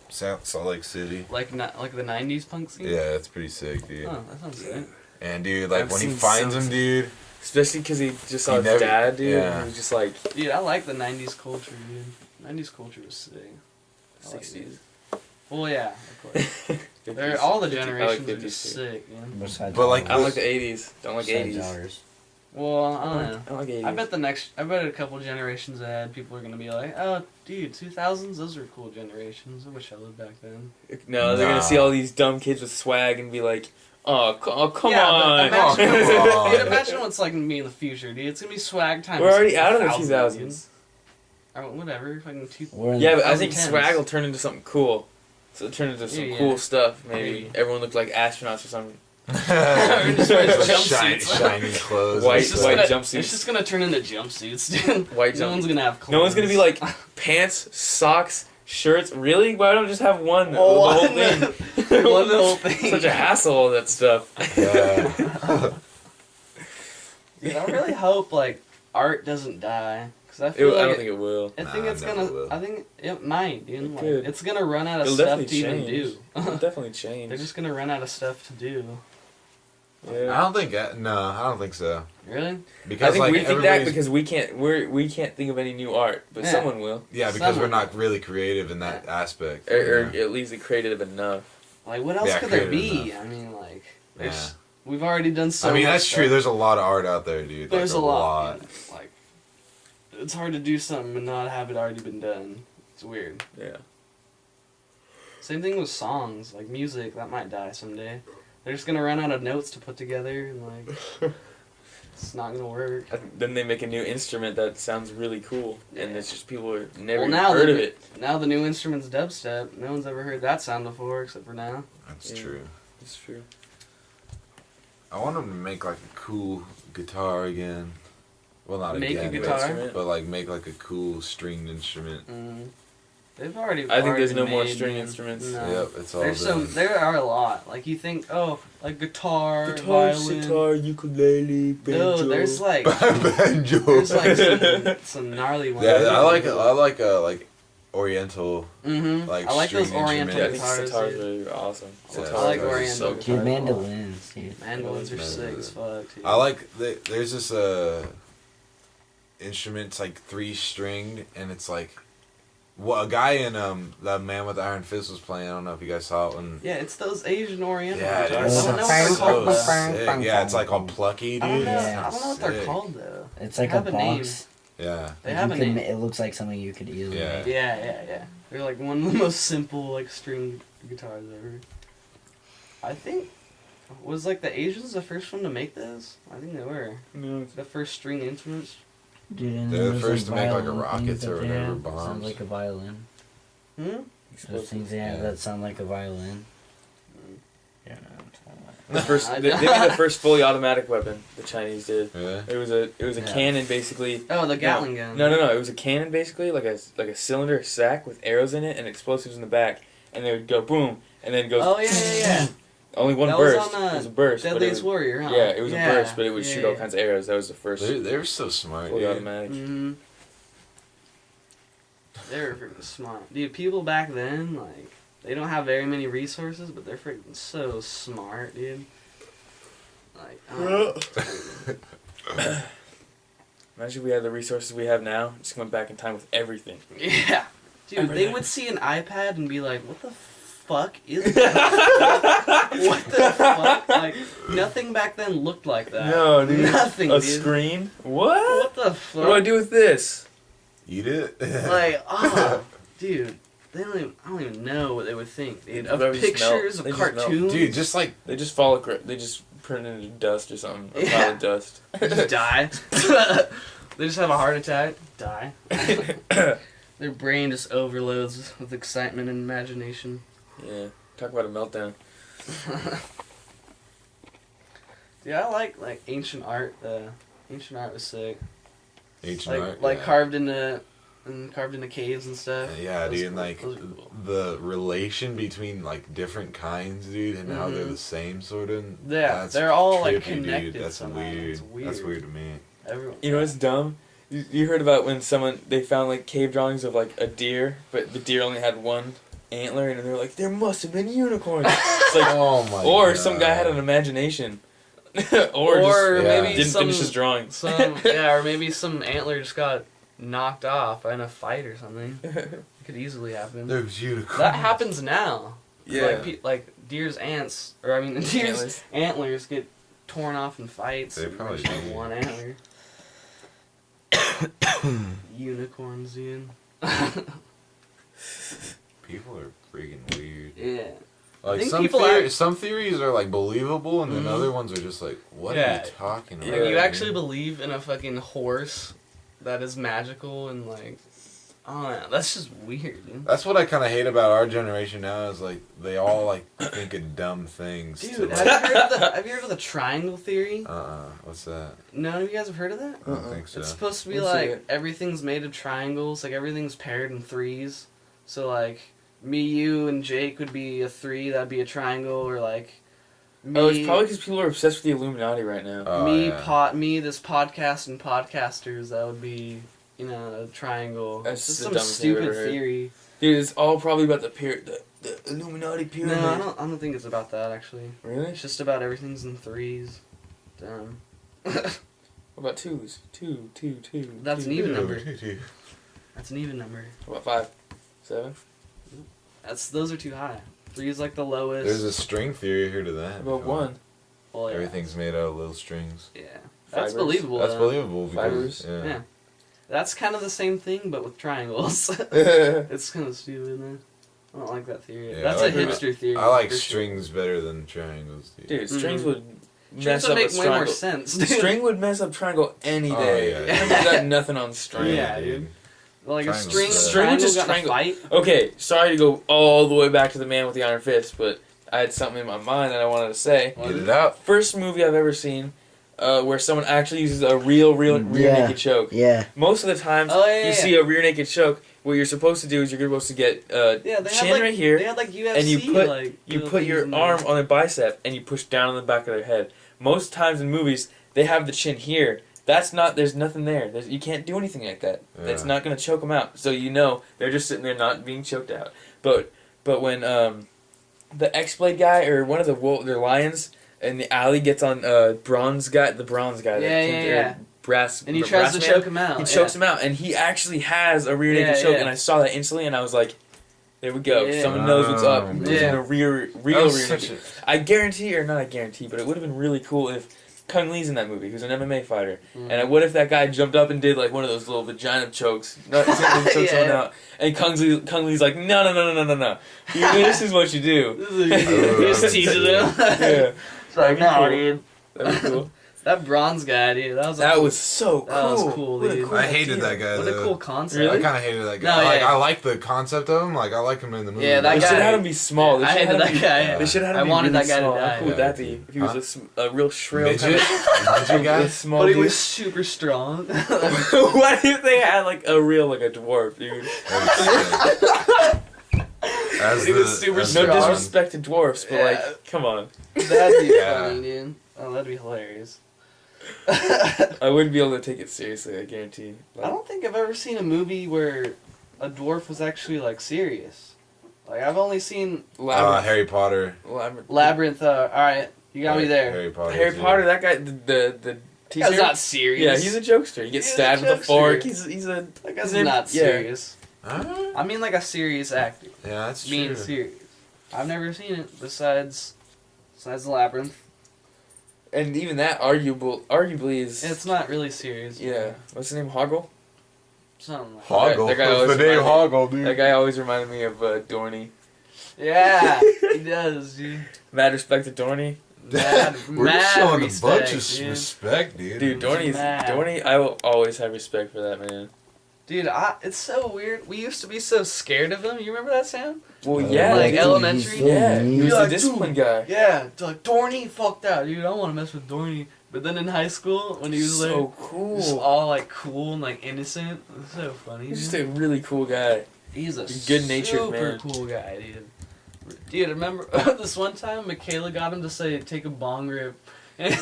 Salt Lake City. Like the 90s punk scene? Yeah, it's pretty sick, dude. Oh, that sounds sick. And dude, like I've when he seen finds some- him, dude. Especially because he just saw He his never- dad, dude. yeah. And he was just like Dude, I like the 90s culture, dude. 90s culture was sick. I like 60s. it. Well, yeah, of course. They're, all the 50s. I like generations are 50s just too. sick, man. Besides But, like, I don't like the 80s. Don't like besides 80s. ours. Well, I don't know. I don't like 80s. I bet a couple generations ahead, people are gonna be like, oh, dude, 2000s, those were cool generations. I wish I lived back then. No, they're Nah. gonna see all these dumb kids with swag and be like, oh, come yeah, on. But imagine, Come on. dude, imagine what's like gonna be in the future, dude. It's gonna be swag times. We're already out of the 1,000, 2000s. dude. Or whatever, fucking We're in Yeah, but I think 2010s. swag will turn into something cool. So it'll turn into some Yeah. cool stuff. Maybe Maybe. everyone looked like astronauts or something. Just wear shiny, jumpsuits. shiny clothes. White- It's just white gonna, jumpsuits. It's just gonna turn into jumpsuits, dude. White No jumpsuits. one's gonna have clothes. No one's gonna be like pants, socks, shirts. Really? Why don't we just have one? Oh, the whole one. thing. One whole thing. Such a hassle, all that stuff. Yeah. Dude, I really hope like art doesn't die, cause I I feel don't like think it will. I think Nah, it's it never gonna. will. I think it might, dude. It Like, could. it's gonna run out of It'll stuff to definitely even change. do. It'll definitely change. They're just gonna run out of stuff to do. Yeah. I don't think. No, I don't think so. Really? Because I think like we think that everybody's- because we can't think of any new art, but Yeah. someone will, yeah, because we're Someone- not really creative in that aspect. or Yeah. at least creative enough. Like, what else Yeah, could there creative be? enough. I mean, like, Yeah. there's, we've already done so. I mean, much that's true. stuff. There's a lot of art out there, dude. There's like, a lot. dude. Like, it's hard to do something and not have it already been done. It's weird. Yeah. Same thing with songs, like music. That might die someday. They're just gonna run out of notes to put together, and like, it's not gonna work. Then they make a new instrument that sounds really cool, and it's just people are never Well, now heard the- of it. Now the new instrument's dubstep. No one's ever heard that sound before, except for now. That's Yeah. true. It's true. I want them to make like a cool guitar again. Well, not Make a again, guitar? but like make like a cool stringed instrument. They've already. I think there's already no more made, string man. instruments. No. Yep, it's all There's done. there are a lot. Like you think, oh, like guitar, violin. sitar, ukulele, banjo. No, there's like Banjo. there's like some gnarly ones. Yeah, I like Oriental. Mm-hmm. like I like those string Oriental Yeah, I think instruments. guitars. sitar's Dude. really awesome. Yeah, Sitar I like is Oriental so guitars. Dude, cool. mandolins, dude. Mandolins are Mandolins. sick as fuck. Dude. I like there's this instrument. It's like 3-stringed, and it's like what a guy in the Man with the Iron Fist was playing. I don't know if you guys saw it when. Yeah, it's those Asian Oriental Yeah, guitars. dude, I don't know what it's they're so called. Though. sick. Yeah, it's like all plucky, dude. I don't know. Yeah. I don't know what they're Sick. called though. It's like They have a a name. box. Yeah. They Like, have you a could name. ma- It looks like something you could easily Yeah. make. Yeah. They're like one of the most simple like string guitars ever. I think was like the Asians the first one to make those. I think they were No, the first string instruments. Dude, and They're the there's, first to make, like, a violin rockets things or that they whatever, have that bombs. Sounds like a violin. Hmm. Those things they have Yeah. that sound like a violin. Yeah, no, I'm talking about. the first, I they don't- made the first fully automatic weapon. The Chinese did. Yeah. It was a Yeah. cannon basically. Oh, the Gatling gun. No. It was a cannon basically, like a cylinder sack with arrows in it and explosives in the back, and they would go boom, and then it goes. Oh yeah. Only one That was burst. on, it was a burst. but it Deadliest was, Warrior, huh? yeah, it was a burst, but it would shoot all kinds of arrows. That was the first They're so smart, fully dude. automatic. Mm-hmm. They were freaking smart, dude. People back then, like, they don't have very many resources, but they're freaking so smart, dude. Like, Imagine if we had the resources we have now. Just went back in time with everything. yeah, dude. They Everything. would see an iPad and be like, "What the fuck is that? What the fuck?" Like, nothing back then looked like that. No, dude. Nothing, A dude. screen? What? What the fuck? What do I do with this? Eat it. Like, oh, dude. They don't even, I don't even know what they would think, dude. Of Probably just melt. pictures, of They just melt. cartoons. Dude, just like They just follow. They just print it into dust or something. A Yeah. pile of dust. just die. They just have a heart attack. Die. Their brain just overloads with excitement and imagination. Yeah. Talk about a meltdown. Dude, I like ancient art. Ancient art was sick. ancient Like art. like yeah. carved into caves and stuff. Yeah, Those dude, are and cool. like Those are cool. the relation between like different kinds, dude, and how they're Mhm. the same sort of. Yeah, that's they're all like trippy, connected. Dude. That's somehow. weird. It's weird. That's weird to me. Everyone. You know what's dumb? You heard about when they found like cave drawings of like a deer, but the deer only had one antler, and they were like, there must have been unicorns. It's like, Oh my. or God. some guy had an imagination, or Or just Yeah. maybe didn't some finish his drawings. or maybe some antler just got knocked off in a fight or something. It could easily happen. There's unicorns. That happens now. Yeah. Like deer's deer's Antlers. antlers get torn off in fights. They and probably there's do. one antler. Unicorns, dude. People are freaking weird. Yeah. Like think some people some theories are like believable, and then Mhm. other ones are just like, what are Yeah. you talking about? Like you Yeah. actually believe in a fucking horse that is magical and like, oh, that's just weird, dude. That's what I kind of hate about our generation now. Is like they all like think of dumb things. Dude, to, have like, you heard of the triangle theory? what's that? None of you guys have heard of that? I don't think so. It's supposed to be Let's see like it. everything's made of triangles, like everything's paired in threes. So like me, you, and Jake would be a 3. That'd be a triangle, or like me, Oh, it's probably because people are obsessed with the Illuminati right now. Oh, me, yeah. me, this podcast and podcasters. That would be, a triangle. That's It's just the some dumbest thing I've stupid ever heard. theory. Dude, it's all probably about the Illuminati pyramid. No, I don't think it's about that actually. Really? It's just about everything's in threes. Dumb. What about twos? Two. That's two. an even number. That's an even number. What about 5? 7? Those are too high. 3 is like the lowest. There's a string theory here to that. What about 1? Well, yeah. Everything's made out of little strings. Yeah. That's Fibers. believable. That's though. believable because Fibers. Yeah. That's kind of the same thing, but with triangles. It's kind of stupid, man. I don't like that theory. Yeah, That's I a like hipster theory. I like for sure. strings better than triangles. Dude, strings Mhm. would Strings mess would up a make way more triangle. sense. Dude. String would mess up triangle any Oh, day. yeah. Triangle got nothing on string. Yeah, dude. Like a Triangles string, better. String would just got in a triangle- fight. Okay, sorry to go all the way back to the Man with the Iron Fist, but I had something in my mind that I wanted to say. Get it out. First movie I've ever seen, where someone actually uses a real rear naked choke. Yeah. Most of the times, you see a rear naked choke. What you're supposed to do is you're supposed to get chin right here, They had like UFC, and you put like, you little put things your in there. arm on their bicep and you push down on the back of their head. Most times in movies, they have the chin here. That's not. There's nothing there. You can't do anything like that. That's not gonna choke them out. So you know they're just sitting there not being choked out. But when the X-Blade guy or one of their lions in the alley gets on the bronze guy, brass, And he tries to choke him out. He chokes him out, and he actually has a rear naked choke. And I saw that instantly, and I was like, "There we go. Yeah. Someone knows what's up. Yeah. There's a real Such naked." I guarantee, or not I guarantee, but it would have been really cool if Kung Lee's in that movie, who's an MMA fighter. And what if that guy jumped up and did like one of those little vagina chokes, not choke someone out, and Kung Lee's like, no. This is what you do. He's just teasing him. Yeah. It's like, no, cool. dude. That'd be cool. That bronze guy, dude. That was so cool. That was cool, What a dude. cool I hated idea. that guy. What a though. cool concept. Really? I kind of hated that guy. No, Like yeah. I like the concept of him. Like I like him in the movie. Yeah, that They guy- should have had him be small. They I should hated have that had him guy. They should have had I him be wanted really that guy to small. die. How cool would that be? If he was a real shrill Midget? kind of Midget guy? a small But he dude. was super strong. What if they had like a dwarf, dude? As He was super No strong. disrespect to dwarfs, but Yeah. like, come on. That'd be Yeah. funny, dude. Oh, that'd be hilarious. I wouldn't be able to take it seriously, I guarantee. I don't think I've ever seen a movie where a dwarf was actually like serious. Like I've only seen Harry Potter. Labyrinth. All right, you got me there. Harry Potter. Harry too. Potter, that guy, the teacher. That's not serious. Yeah, he's a jokester. He gets He's a stabbed with a jokester. fork. He's a. That guy's he's a- not yeah. serious. Huh? I mean, like a serious actor Yeah, that's being true. serious. I've never seen it besides the Labyrinth. And even that arguably is. It's not really serious. Yeah. What's his name? Hoggle? Something like Hoggle. That guy always That's the name reminded Hoggle, dude. That guy always reminded me of Dorney. Yeah, he does, dude. Mad respect to Dorney. Mad, We're just mad showing respect, a bunch of dude. respect, dude. Dude, Mad. Dorney, I will always have respect for that man. Dude, it's so weird. We used to be so scared of him. You remember that, Sam? Well, yeah. Like dude, elementary? Yeah, he was You're the like, discipline guy. Yeah, like Dorney, fuck that, dude. I don't want to mess with Dorney. But then in high school, when he was So just cool. all like cool and like innocent, it was so funny. He's just dude. a really cool guy. He's a good-natured super man. cool guy, dude. Dude, remember this one time Michaela got him to say take a bong rip, and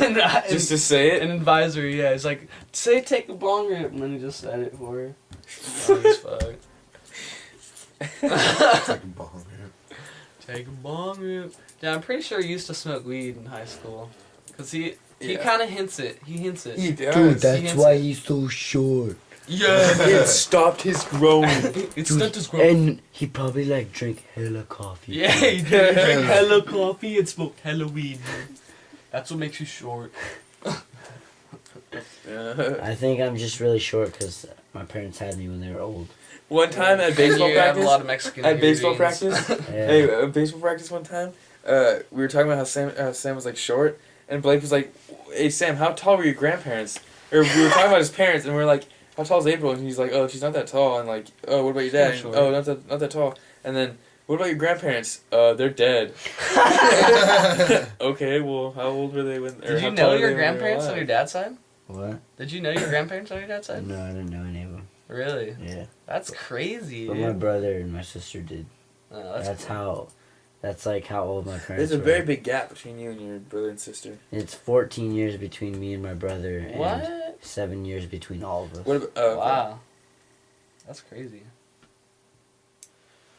Just to say it. an advisory, yeah, he's like say take a bong rip, and then he just said it for her. Funny as fuck. Like a bong, man. Take a bong rip. Yeah, I'm pretty sure he used to smoke weed in high school, cause he Yeah. kind of hints it. He hints it. He does. Dude, that's He why he's so short. Yeah, It stopped his growing. it's Dude, not his growth. And he probably like drank hella coffee. Yeah, he did. Drink hella coffee and smoke hella weed. Man. That's what makes you short. I think I'm just really short because my parents had me when they were old. One time at baseball You have practice. a lot of Mexican At baseball genes. practice. Yeah. Hey, baseball practice one time. We were talking about how Sam was like short, and Blake was like, "Hey Sam, how tall were your grandparents?" Or we were talking about his parents, and we were like, "How tall is April?" And he's like, "Oh, she's not that tall." And like, "Oh, what about your dad?" Still And, short. "Oh, not that tall." And then, "What about your grandparents?" They're dead. Okay, well, how old were they when? Did you know your grandparents on your dad's side? What? Did you know your grandparents on your dad's side? No, I didn't know any of them. Really? Yeah. That's crazy, But dude. my brother and my sister did. Oh, That's cool. how. That's like how old my parents There's a were. very big gap between you and your brother and sister. It's 14 years between me and my brother, and What? 7 years between all of us. What about? Oh, okay. Wow. That's crazy.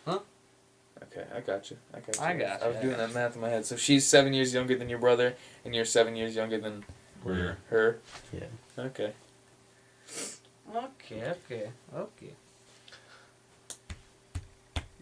Okay, I got you. I I got I was you. doing that math in my head. So she's 7 years younger than your brother, and you're 7 years younger than her. Yeah. Okay. Okay.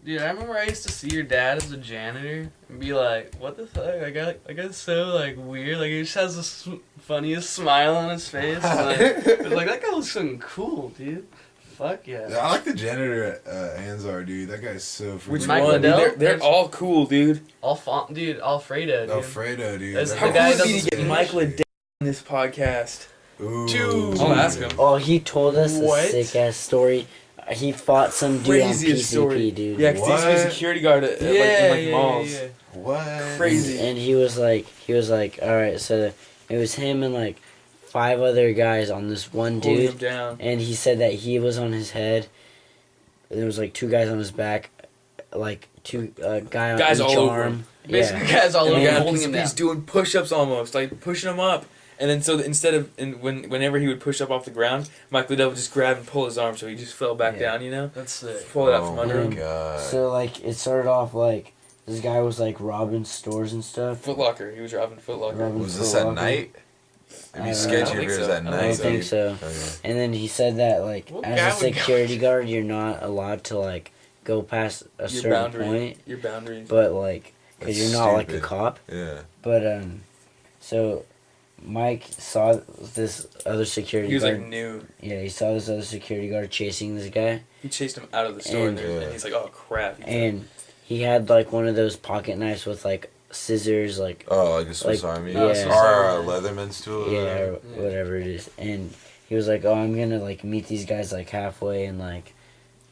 Dude, I remember I used to see your dad as a janitor and be like, "What the fuck? I got so like weird. Like he just has the funniest smile on his face. And, like, it was like that guy looks fucking cool, dude. Fuck yeah." Yeah, I like the janitor at Anzar, dude. That guy's so freaking Which Mike one? Liddell? They're all cool, dude. Dude, Alfredo, dude. Alfredo, dude. That's That the guy guy was that We doesn't need to get speak Mike English. Liddell on this podcast. Ooh. Dude. I'll ask him. Oh, he told us What? a sick ass story. He fought some dude on Craziest PCP, story. dude. Yeah, because he used to be a What? security guard at like malls. What? Crazy. And he was like, all right, so it was him and like 5 other guys on this one Holding him dude, down. and he said that he was on his head. There was like 2 guys on his back, like 2 guy on Guys each all over arm. him. Basically, guys all over And holding him down. He's doing push-ups almost, like pushing him up. And then so instead of whenever he would push up off the ground, Mike Liddell would just grab and pull his arm, so he just fell back down. You know, That's sick. pull it out from under Oh him. my god. So like it started off like this guy was like robbing stores and stuff. Foot Locker. He was robbing Foot Locker. Robbing Was this Foot at Locker. night? I It'd be don't sketchy know. if I it think was so. at I night. I don't think dude. so. Okay. And then he said that like What as guy a would go- security guard, you're not allowed to like go past a Your certain boundary. point, Your boundaries. but like because That's you're not like a stupid. cop. Yeah. But so Mike saw this other security He was guard. like new. Yeah, he saw this other security guard chasing this guy, He chased him out of the store, And- and he's like, "Oh crap!" and he had like one of those pocket knives with like scissors, like Oh, like a Swiss Like, Army? yeah. Swiss Or Army. Leatherman's tool? yeah, or or whatever it is. And he was like, "Oh, I'm gonna like meet these guys like halfway and like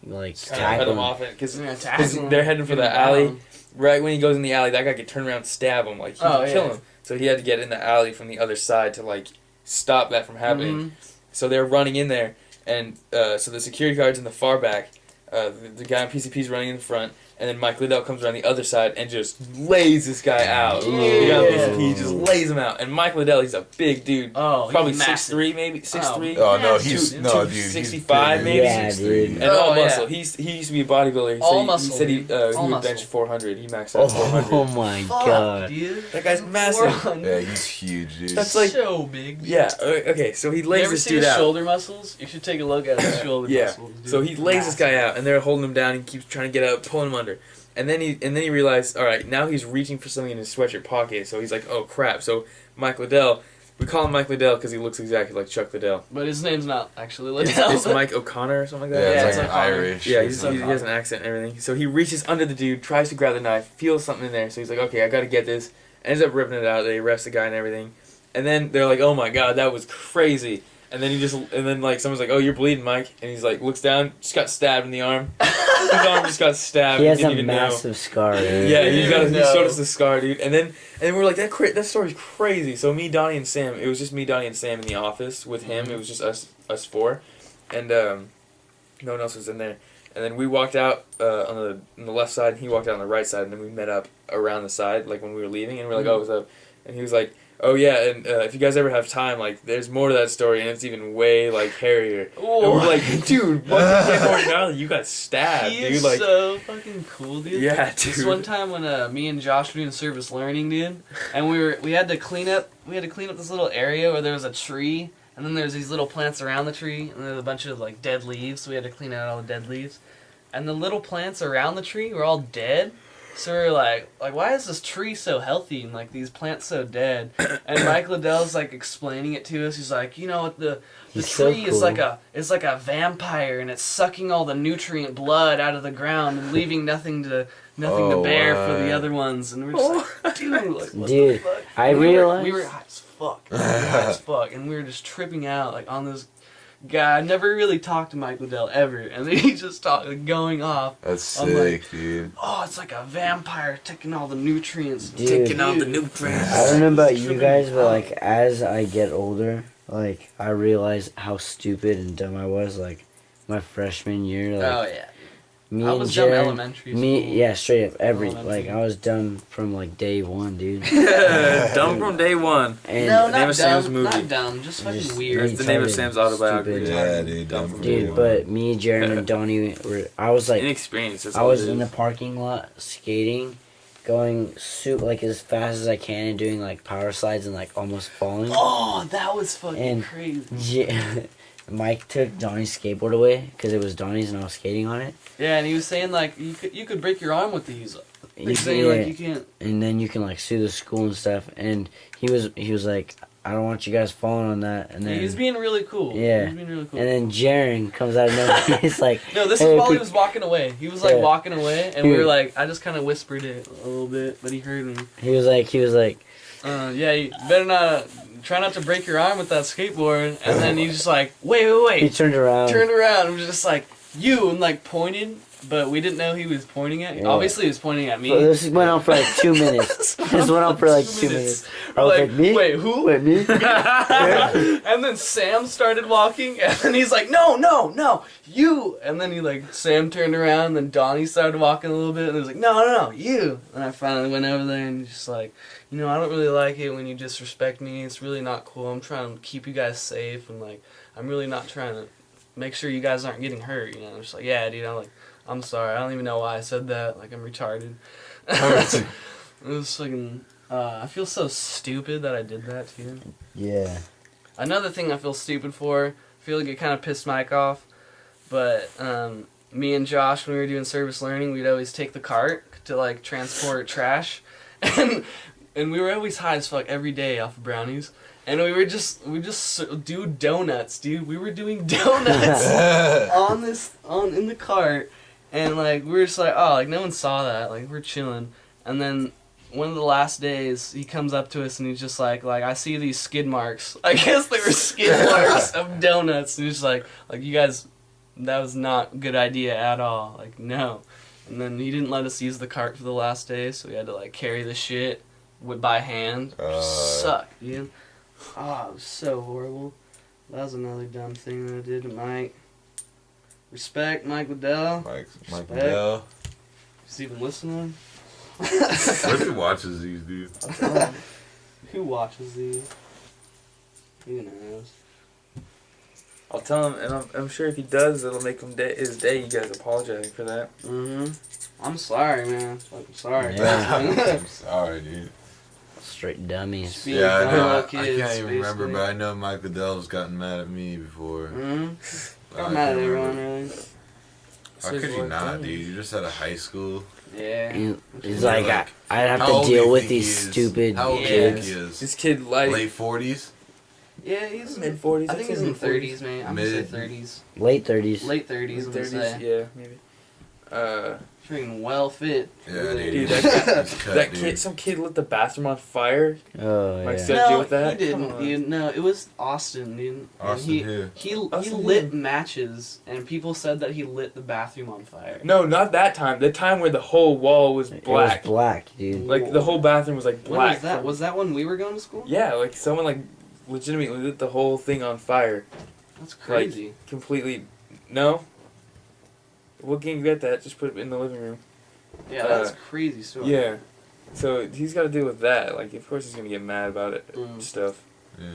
Kind of tackle cut him them." off because Yeah, tackle him, they're heading for get the him alley. down. Right when he goes in the alley, that guy could turn around and stab him. Like he Oh, could kill yeah. him. So he had to get in the alley from the other side to like stop that from happening. Mhm. So they're running in there, and so the security guard's in the far back. The guy on PCP's running in the front, and then Mike Liddell comes around the other side and just lays this guy out. The guy on PCP just lays him out. And Mike Liddell, he's a big dude. Oh, Probably he's massive. 6'3", maybe 6'3". Oh, no, Yeah, he's... dude. No, dude. he's 265 big, maybe? Yeah, dude. And Oh, all yeah. muscle. He used to be a bodybuilder. All He muscle, said he dude. would All bench muscle. 400. He maxed out 400. Oh my Fuck, god! dude. That guy's massive. 400. Yeah, he's huge, dude. That's like- so big. Dude. Yeah. Okay. So he You lays ever this see dude his out. shoulder muscles? You should take a look at his shoulder Yeah. muscles. Dude. So he lays this guy out, and they're holding him down. He keeps trying to get out, pulling him under, and then he realized, all right, now he's reaching for something in his sweatshirt pocket. So he's like, oh crap. So Mike Liddell, we call him Mike Liddell because he looks exactly like Chuck Liddell. But his name's not actually It's, Liddell. it's Mike O'Connor or something like Yeah, that. Yeah, it's it's like like Irish. Yeah, or he something. has an accent and everything. So he reaches under the dude, tries to grab the knife, feels something in there. So he's like, okay, I got to get this. Ends up ripping it out. They arrest the guy and everything. And then they're like, oh my god, that was crazy. And then like someone's like, oh, you're bleeding, Mike. And he's like, looks down, just got stabbed in the arm. His arm just got stabbed. He has didn't a even massive scar. Dude. Yeah, Didn't he even showed know. us the scar, dude. And then we're like, that story's crazy. So me, Donnie, and Sam. It was just me, Donnie, and Sam in the office with him. It was just us 4, and no one else was in there. And then we walked out on the left side, and he walked out on the right side, and then we met up around the side, like when we were leaving, and we're like, oh, what's up? And he was like, oh yeah, and if you guys ever have time, like, there's more to that story, and it's even way like hairier. And we're like, dude, what's the more gnarly? You got stabbed, He dude. is Like, so fucking cool, dude. yeah, This dude. one time when me and Josh were doing service learning, dude, and we had to clean up this little area where there was a tree, and then there's these little plants around the tree, and there's a bunch of like dead leaves, so we had to clean out all the dead leaves, and the little plants around the tree were all dead. So we were like, why is this tree so healthy and like these plants so dead? And Mike Liddell's like explaining it to us. He's like, you know what, the He's so tree is cool. like a vampire, and it's sucking all the nutrient blood out of the ground and leaving nothing to bear for the what? other ones. And we're just like, dude, like, what Dude, the fuck? I And realized- we were high as fuck, and we were just tripping out like on this guy. I never really talked to Mike Liddell ever, and then he just started going off. That's I'm sick, dude. Oh, it's like a vampire taking all the nutrients. Dude. Taking out the nutrients. I don't know about you Tripping guys, but out. like as I get older, like I realize how stupid and dumb I was. Like my freshman year, like Oh yeah. me I and was dumb Jared, elementary school. yeah, straight up Elementary. like I was dumb from like day one, dude. Dumb from day one. And No, the not name of Sam's dumb. movie. Not dumb. Just fucking Just- weird. That's the name of Retarded, Sam's autobiography. stupid. Yeah, dude. Dumb Dumb from from day day dude, one. but me, Jared, and Donnie were. I was like, Inexperience. That's I all was it in the is. parking lot skating, going like as fast as I can and doing like power slides and like almost falling. Oh, that was fucking And- crazy. Yeah. Mike took Donnie's skateboard away because it was Donnie's and I was skating on it. Yeah, and he was saying like you could break your arm with these. You He's saying can- like you can't. and then you can like sue the school and stuff. And he was like, I don't want you guys falling on that. And then He was being really cool. Yeah. He was being really cool. and then Jaron comes out of nowhere. He's like, No, this "Hey, is while he pe- was walking away. He was like Yeah. walking away, and we were like, I just kind of whispered it a little bit, but he heard me. he was like, Yeah, you better not try not to break your arm with that skateboard. And then he's just like, wait, he turned around. turned around and was just like, you, and like pointed but we didn't know he was pointing at. Yeah. Obviously, he was pointing at me. So this went on for like 2 minutes. This went on for like 2 minutes. I was like, me? Wait, who? Wait, me? And then Sam started walking, and then he's like, no, you. And then Sam turned around, and then Donnie started walking a little bit, and he was like, no, you. And I finally went over there, and just like, I don't really like it when you disrespect me. It's really not cool. I'm trying to keep you guys safe, and I'm really not trying to make sure you guys aren't getting hurt. I'm just like, yeah, dude. I'm sorry. I don't even know why I said that. I'm retarded. It was fucking. I feel so stupid that I did that too. Yeah. Another thing I feel stupid for, I feel like it kind of pissed Mike off, but me and Josh, when we were doing service learning, we'd always take the cart to transport trash, and we were always high as fuck every day off of brownies, and we just do donuts, dude. We were doing donuts in the cart, and we were just no one saw that, we're chilling, and then. One of the last days, he comes up to us and he's just like, I see these skid marks. I guess they were skid marks of donuts. And he's just like, you guys, that was not a good idea at all. No. And then he didn't let us use the cart for the last day, so we had to, carry the shit by hand. Sucked, dude. It was so horrible. That was another dumb thing that I did to Mike. Respect, Mike Liddell. Mike Liddell. He's even listening. What if he watches these, dude? Who watches these? Who knows? I'll tell him, and I'm sure if he does, it'll make his day. You guys apologizing for that. I'm sorry, man. I'm sorry. Yeah. I'm sorry, dude. Straight dummies. Yeah, I know. Kids, I can't even remember, basically. but I know Mike Liddell's gotten mad at me before. Got mad at everyone, really. How could you not, dude? You're just out of high school. Yeah. He's like, I'd have to deal with these stupid How old do you kids. think he is? This kid Late 40s? Yeah, he's mid 40s. I think he's in the 30s, man. I'm gonna say Mid- 30s. Late 30s. Late 30s, I'm gonna say. Yeah, maybe. Freaking well fit. Yeah, dude. Dude, He's cut, that dude. kid, some kid lit the bathroom on fire. Oh, Like, yeah. so- No, deal with that? he Come didn't. on. Dude. No, it was Austin, dude. And Austin who? he Austin lit who? matches, and people said that he lit the bathroom on fire. No, not that time. The time where the whole wall was It black. was black, dude. Like the whole bathroom was When black. was that? from- Was that when we were going to school? Yeah, someone legitimately lit the whole thing on fire. That's crazy. Completely. No. We can get that. Just put it in the living room. Yeah, that's crazy story. Yeah. So he's got to deal with that. Of course he's gonna get mad about it. Stuff. Yeah.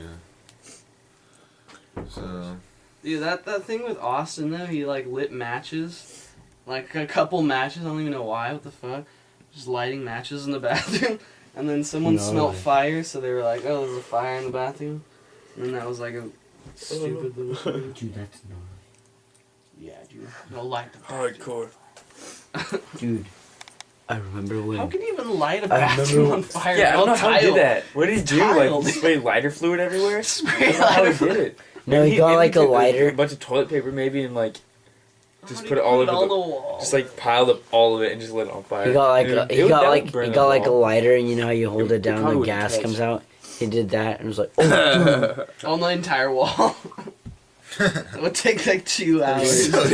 So. Dude, that thing with Austin though, he lit matches, a couple matches. I don't even know why. What the fuck? Just lighting matches in the bathroom, and then someone No smelled way. fire, so they were like, "Oh, there's a fire in the bathroom," and then that was a stupid little thing. Dude, that's not. Yeah, dude, no light the Hardcore. Dude, I remember when. How can you even light a I remember bathroom when- on fire? Yeah, I don't know how he Tile. did that. What did he do? Tile. Spray lighter fluid everywhere? Spray I don't know how lighter he did it. No, he got maybe a took lighter. A bunch of toilet paper maybe and just How put do it you all put over on the wall. just piled up all of it and just lit it on fire. He got Dude, he got burn he the got a wall. lighter, and you know how you hold It- it down it and probably the wouldn't gas catch. comes out. He did that and was like, oh, on the entire wall. It would take 2 hours. You wouldn't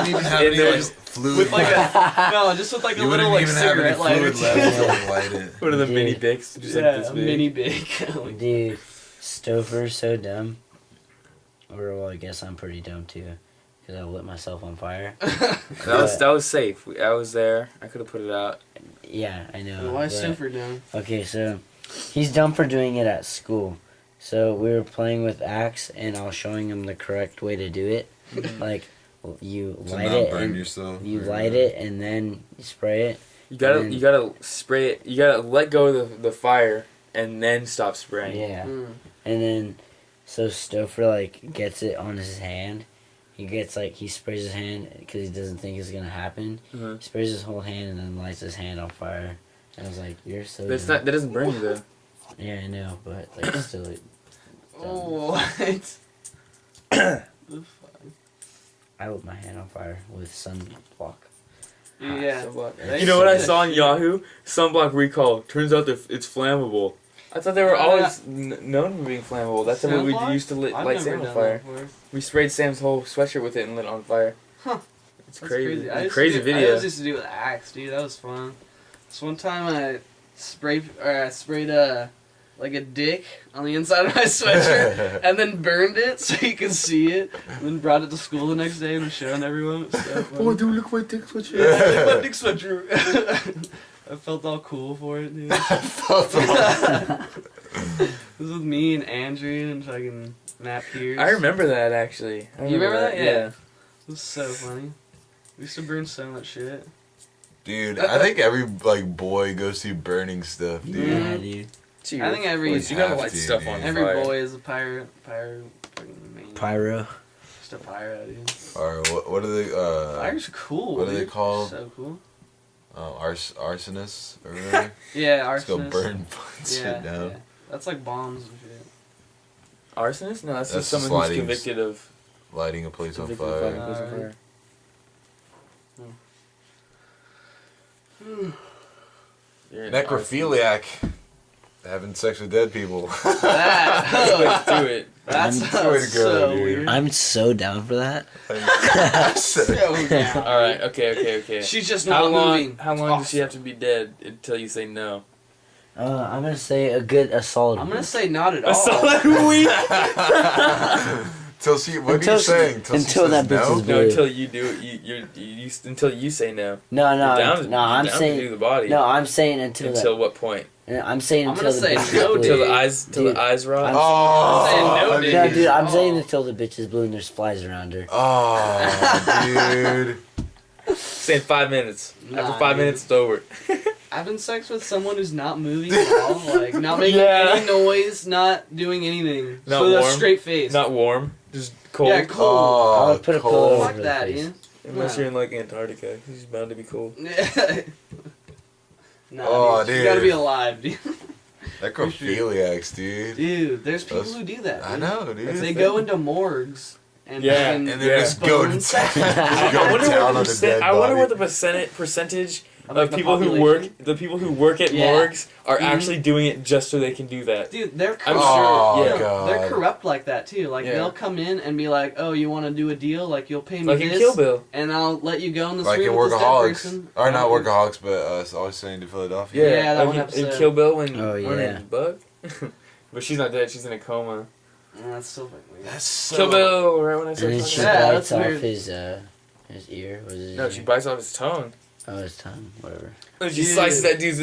even have In any there. fluid. With no, just with a you little wouldn't even have any cigarette lighter. fluid left to light it. One of the Dude. mini bics, just Yeah, this a big. mini big. dude, Stouffer's so dumb. Or well, I guess I'm pretty dumb too, because I lit myself on fire. That was safe. I was there. I could have put it out. Yeah, I know. Why is but- Stouffer down? Okay, so he's dumb for doing it at school. So we were playing with Axe, and I was showing him the correct way to do it. You To light not it, burn and yourself. you light it, and then you spray it. You gotta And- you gotta spray it. You gotta let go of the fire and then stop spraying. Yeah, and then so Stouffer gets it on his hand. He gets he sprays his hand because he doesn't think it's gonna happen. Uh-huh. He sprays his whole hand and then lights his hand on fire. And I was like, "You're so." That's dumb." not. That doesn't burn you though. Yeah, I know, but still. Oh, what? I lit my hand on fire with sunblock. Yeah. You know what I saw on Yahoo? Sunblock recall. Turns out that it's flammable. I thought they were always known for being flammable. That's what we Sunblock? used to I've light never Sam on done fire. that before. We sprayed Sam's whole sweatshirt with it and lit it on fire. Huh. It's That's crazy. I used Crazy to do, I video. used to do with axe, dude. That was fun. This one time I sprayed like a dick on the inside of my sweatshirt and then burned it so you could see it. And then brought it to school the next day and was showing everyone. It was so funny. Oh, dude, look at my dick sweatshirt. Yeah, look at my dick sweatshirt. I felt all cool for it, dude. It was with me and Andrew and fucking Matt Pierce. I remember that, actually. You remember that? Yeah. It was so funny. We used to burn so much shit. Dude, I think every like boy goes through burning stuff, dude. Yeah, dude. Gee, I think every- boys, you gotta light Have to, stuff dude. on Every fire. boy is a pyro fucking maniac. Pyro. Just a pyro, dude. Or what are they? Fire's cool. what are they dude. called? So cool. Arsonists or whatever. Yeah, Let's go arsonists. burn fucking shit down. Yeah. That's like bombs and shit. Arsonist? No, that's That's just someone just who's lighting- convicted of Lighting a place on convicted of lighting a fire. place on fire. You're an Necrophiliac. Having sex with dead people. That, arsonist. Let's do it. that I'm- sounds Way to go, so dude. weird. I'm so down for that. So down. All right. Okay. She's just How not long? moving. How It's long does she awesome. have to be dead until you say no? I'm gonna say a solid. I'm gonna week. say not at all. A solid week. Till she. What are Until you she- saying? Till she until says that bitch no? is No, Blue. until you do it. You until you say no. No, You're down to, no. you're I'm down to saying do the body. no. I'm saying until Until what point? that. I'm saying I'm until gonna the say bitch is no, blue. Until dude. the eyes. Till Dude, the eyes rot. I'm- Oh, saying no, I dude. No, mean- dude. I'm saying Oh. until the bitch is blue and there's flies around her. Oh, dude. Saying 5 minutes. Nah, After 5 dude. minutes, it's over. Having sex with someone who's not moving at all, like not making Yeah. any noise, not doing anything, Not with a warm. straight face. Not warm, just cold. Yeah, cold. Oh, I would put a cold. pillow Fuck over that, the face. dude. Unless Nah. you're in like Antarctica, it's bound to be cold. Nah, Oh, dude. You gotta dude. be alive, dude. Necrophiliacs, dude. Dude, there's people Those- who do that. I dude. know, dude. They go into morgues and Yeah, fucking And they're Yeah. just going bones. just I going wonder down what on the the percent. dead I wonder body. what the percentage Of, like, of the people who work, population. the people who work at Yeah. morgues are Mhm. actually doing it just so they can do that. Dude, they're I'm corrupt. Oh, sure. Yeah. God. They're corrupt like that too. Like Yeah. they'll come in and be like, "Oh, you want to do a deal? Like you'll pay me Like in this, Kill Bill. and I'll let you go in the Like street in with this dead Workaholics. person." Or not Workaholics, but Always Sunny to Philadelphia. Yeah, Yeah, that like one in episode. Kill Bill when Oh, when yeah. in Bug. But she's not dead. She's in a coma. That's so fucking weird. That's so... Kill Bill, right when I And started then talking she about Yeah, bites that's off weird. his ear. Was it? No, his she ear? bites off his tongue. Oh, his tongue. Whatever. And she Dude. slices that dude's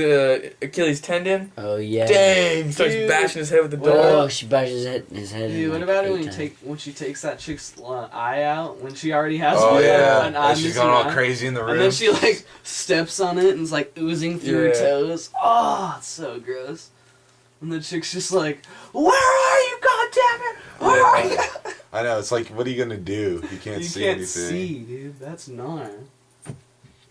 Achilles tendon. Oh yeah. Dang! Starts Dude. bashing his head with the What door. Oh, she bashes his head. Dude, in, what like, about it 8 times. when she takes that chick's eye out when she already has Oh, one, yeah. an eye And she's missing gone all eye? crazy in the room. And then she like steps on it and it's like oozing through her Yeah. toes. Oh, it's so gross. And the chick's just like, "Where are you? God damn it! Where are you?" I know, it's like, what are you gonna do? You can't You see can't anything. see, dude. That's gnar.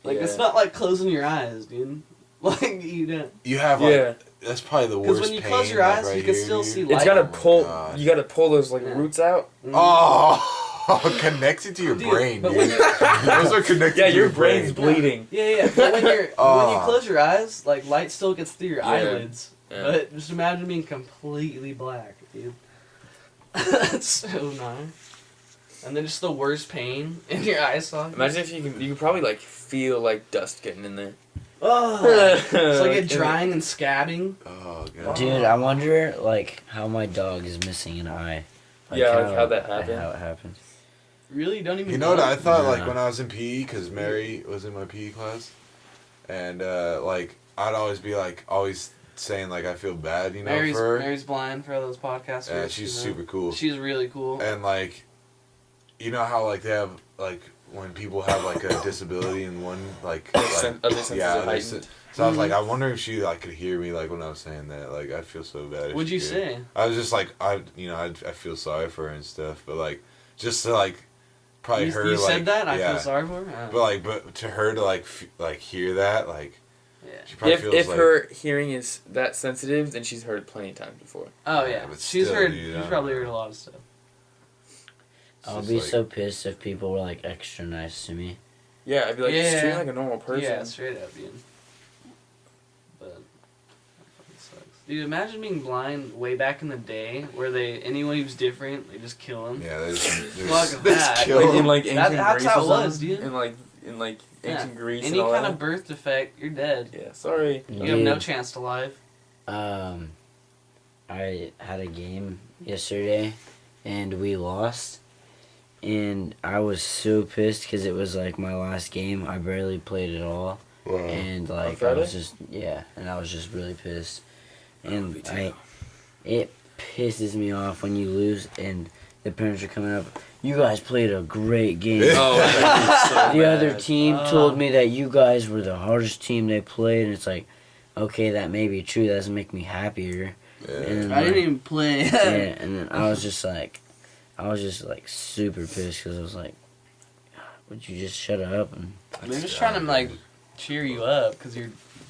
Like it's Yeah. not like closing your eyes, dude. Like you don't. You have, like, Yeah. that's probably the Because worst when you pain, close your like, eyes, right you can here, still dude. see It's light. gotta Oh my pull. God. You gotta pull those like Yeah. roots out. Oh, connected to your Dude, brain, but dude. when you- Those are connected Yeah, to your brain's brain. bleeding. Yeah. But when when you Oh. close your eyes, like light still gets through your Yeah. eyelids. Yeah. But just imagine being completely black, dude. That's so nice. And then just the worst pain in your eye socket. Imagine if you could probably like feel like dust getting in there. Oh, it's like it drying and scabbing. Oh, God. Dude, I wonder like how my dog is missing an eye. Yeah, like how that happened. How it happens. Really, you don't even. You know what I thought, Nah. like, when I was in PE, because Mary was in my PE class, and, like, I'd always be, like, always saying, like, I feel bad, you know, Mary's for her. Mary's blind for those podcasts. And she's super cool. She's really cool. And, like, you know how, like, they have, like, when people have, like, a disability in one, like, Other senses yeah, are other heightened. sen- so I was like, I wonder if she, like, could hear me, like, when I was saying that. Like, I'd feel so bad if What'd she you could. say? I was just like, I feel sorry for her and stuff, but, like, just to, like, probably You, her, you like, said that? I yeah. feel sorry for her? But to her to, like, like, hear that, like, Yeah. she probably If feels like... her hearing is that sensitive, then she's heard it plenty of times before. Oh, Yeah, yeah. but She's still, heard. dude, I She's don't probably know. heard a lot of stuff. it's I'll just be like- so pissed if people were like extra nice to me. Yeah, I'd be like, Yeah. just treat me like a normal person. Yeah, straight up, dude. But that fucking sucks. Dude, imagine being blind way back in the day, where anyone who's different, they just kill him. Yeah, there's Fuck that. kill Like him. in like ancient That's Greece how or it was, something? dude. In like ancient Greece Any and all kind that? of birth defect, you're dead. Yeah, sorry. You have no chance to live. I had a game yesterday, and we lost. And I was so pissed because it was like my last game. I barely played at all. Wow. And like I Friday? was just and I was just really pissed. And me too. it pisses me off when you lose and the parents are coming up. You guys played a great game. Oh, that's so The other bad. team told me that you guys were the hardest team they played, and it's like, okay, that may be true. That doesn't make me happier. Yeah. And I didn't even play. yeah, and then I was just like super pissed because I was like, would you just shut up? And They're just trying to like cheer you up because you're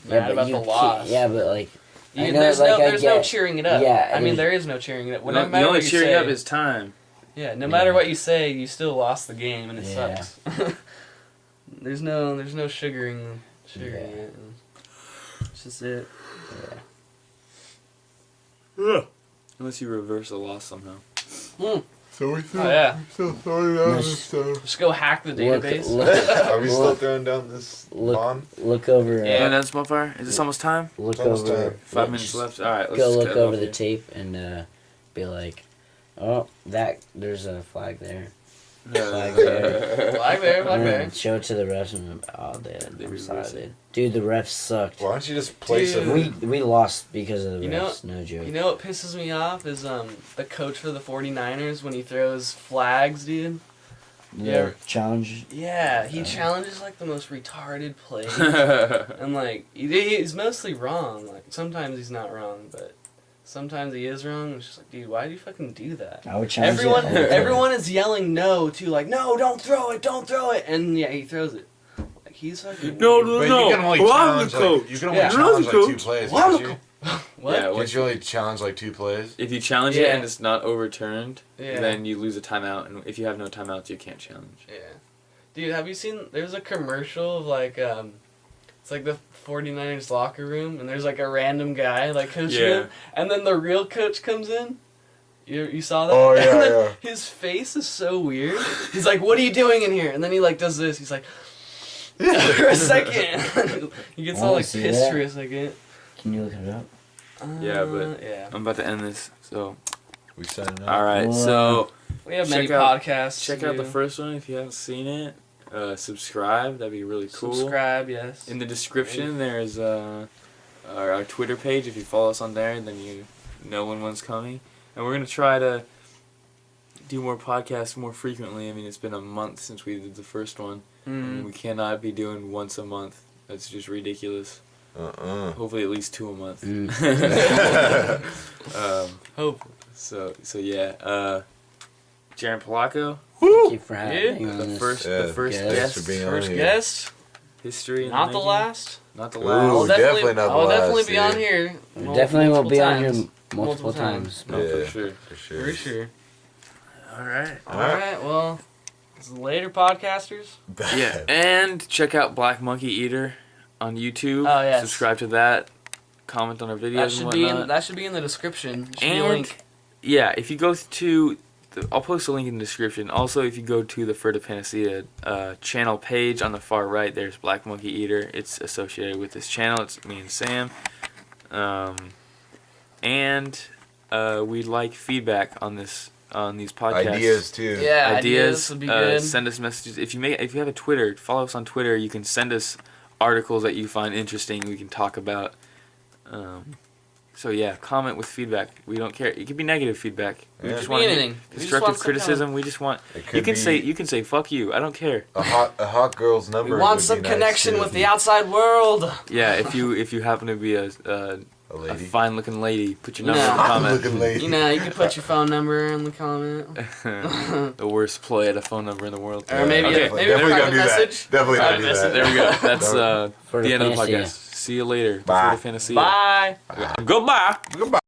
yeah, mad but about you the can't- loss. Yeah, but like, I know, there's like, I there's no get- cheering it up. yeah, I mean there's- there is no cheering it up. The No matter only what you cheering say, up is time. yeah. No matter what you say, you still lost the game and it Yeah. sucks. there's no sugaring Yeah. it. And it's just it. Unless you reverse the loss somehow. So we Oh yeah. still throwing down Yes. this stuff. Just go hack the Look, database. Are we still look, throwing down this look, bond? look over. Yeah. And then small fire. Is this almost time? Look Almost over. time. 5 minutes left. All right. Let's Go just look cut it over off the here. tape and be like, oh, there's a flag there. Flag there. Flag there, flag And there. then show it to the refs and They I'm sorry, reverse it. dude. The refs sucked. Why don't you just place Dude. it? We lost because of the You know- refs. No joke. You know what pisses me off is the coach for the 49ers when he throws flags, dude. the yeah. challenge. Yeah, he challenges like the most retarded plays. And like he's mostly wrong. Like sometimes he's not wrong, but sometimes he is wrong. It's just like, dude, why do you fucking do that? I would challenge it Everyone all the time. everyone is yelling no to like, no, don't throw it, and yeah, he throws it. Like he's fucking No, weird. no, But no. you can only Well, I'm the challenge coach. like you can only Yeah. challenge I'm like the two coach. plays. Well, I'm Can't the you? What? Yeah, Can't once you only challenge like two plays? if you challenge it Yeah. and it's not overturned, Yeah. then you lose a timeout. And if you have no timeouts, you can't challenge. Yeah. Dude, have you seen, there's a commercial of like, it's like the 49ers locker room, and there's like a random guy, like coaching Yeah. him, and then the real coach comes in. You saw that? Oh, yeah, And then yeah. his face is so weird. He's like, what are you doing in here? And then he like does this, he's like, for a second. He gets all Wanna like see pissed that? for a second. Can you look it up? Yeah, but- Yeah. I'm about to end this. So, We signing up. all right. Well, So We have many Check out- podcasts. check to out the do. first one if you haven't seen it. Subscribe. That'd be really cool. Subscribe, yes. In the description, there's our Twitter page. If you follow us on there, then you know when one's coming. And we're gonna try to do more podcasts more frequently. I mean, it's been a month since we did the first one, and Mm. we cannot be doing once a month. That's just ridiculous. Hopefully, at least 2 a month. Hope. So yeah. Jeran Polockow, Thank you for having me on the this. first Yeah, guest. thanks for being on First here. guest, history. in not the making. last. Not the Ooh, last. I'll definitely not the I'll definitely last, be on dude. here. Definitely will be on times. here multiple times. times. No, Yeah. for sure. For sure. For sure. All right. Alright, well, see you later, podcasters. Yeah, and check out Black Monkey Eater on YouTube. Oh, yes. Subscribe to that. Comment on our videos That and should be whatnot. in, that should be in the description. There should be a And link. yeah, if you go to, I'll post a link in the description. Also, if you go to the Ferta Panacea channel page on the far right, there's Black Monkey Eater. It's associated with this channel. It's me and Sam. And we'd like feedback on these podcasts. Ideas too. Yeah, Ideas. ideas would be good. Send us messages. If you have a Twitter, follow us on Twitter. You can send us articles that you find interesting. We can talk about. So yeah, comment with feedback. We don't care. It could be negative feedback. We Yeah. just Could want be anything. We just constructive want some criticism. We just want. It You could can be say fuck you. I don't care. a hot girl's number. We want would some be nice, connection too. with the outside world. Yeah, if you happen to be a A lady. fine looking lady, put your You number in the know. comment. Looking lady. You know, you can put your phone number in the comment. The worst play at a phone number in the world. Or maybe Okay. maybe a Definitely private don't do that. message. Definitely don't Private do message. that. There we go. That's For the end of the Fantasy. podcast. See you later. Bye. Fantasy. Bye. Goodbye. Goodbye.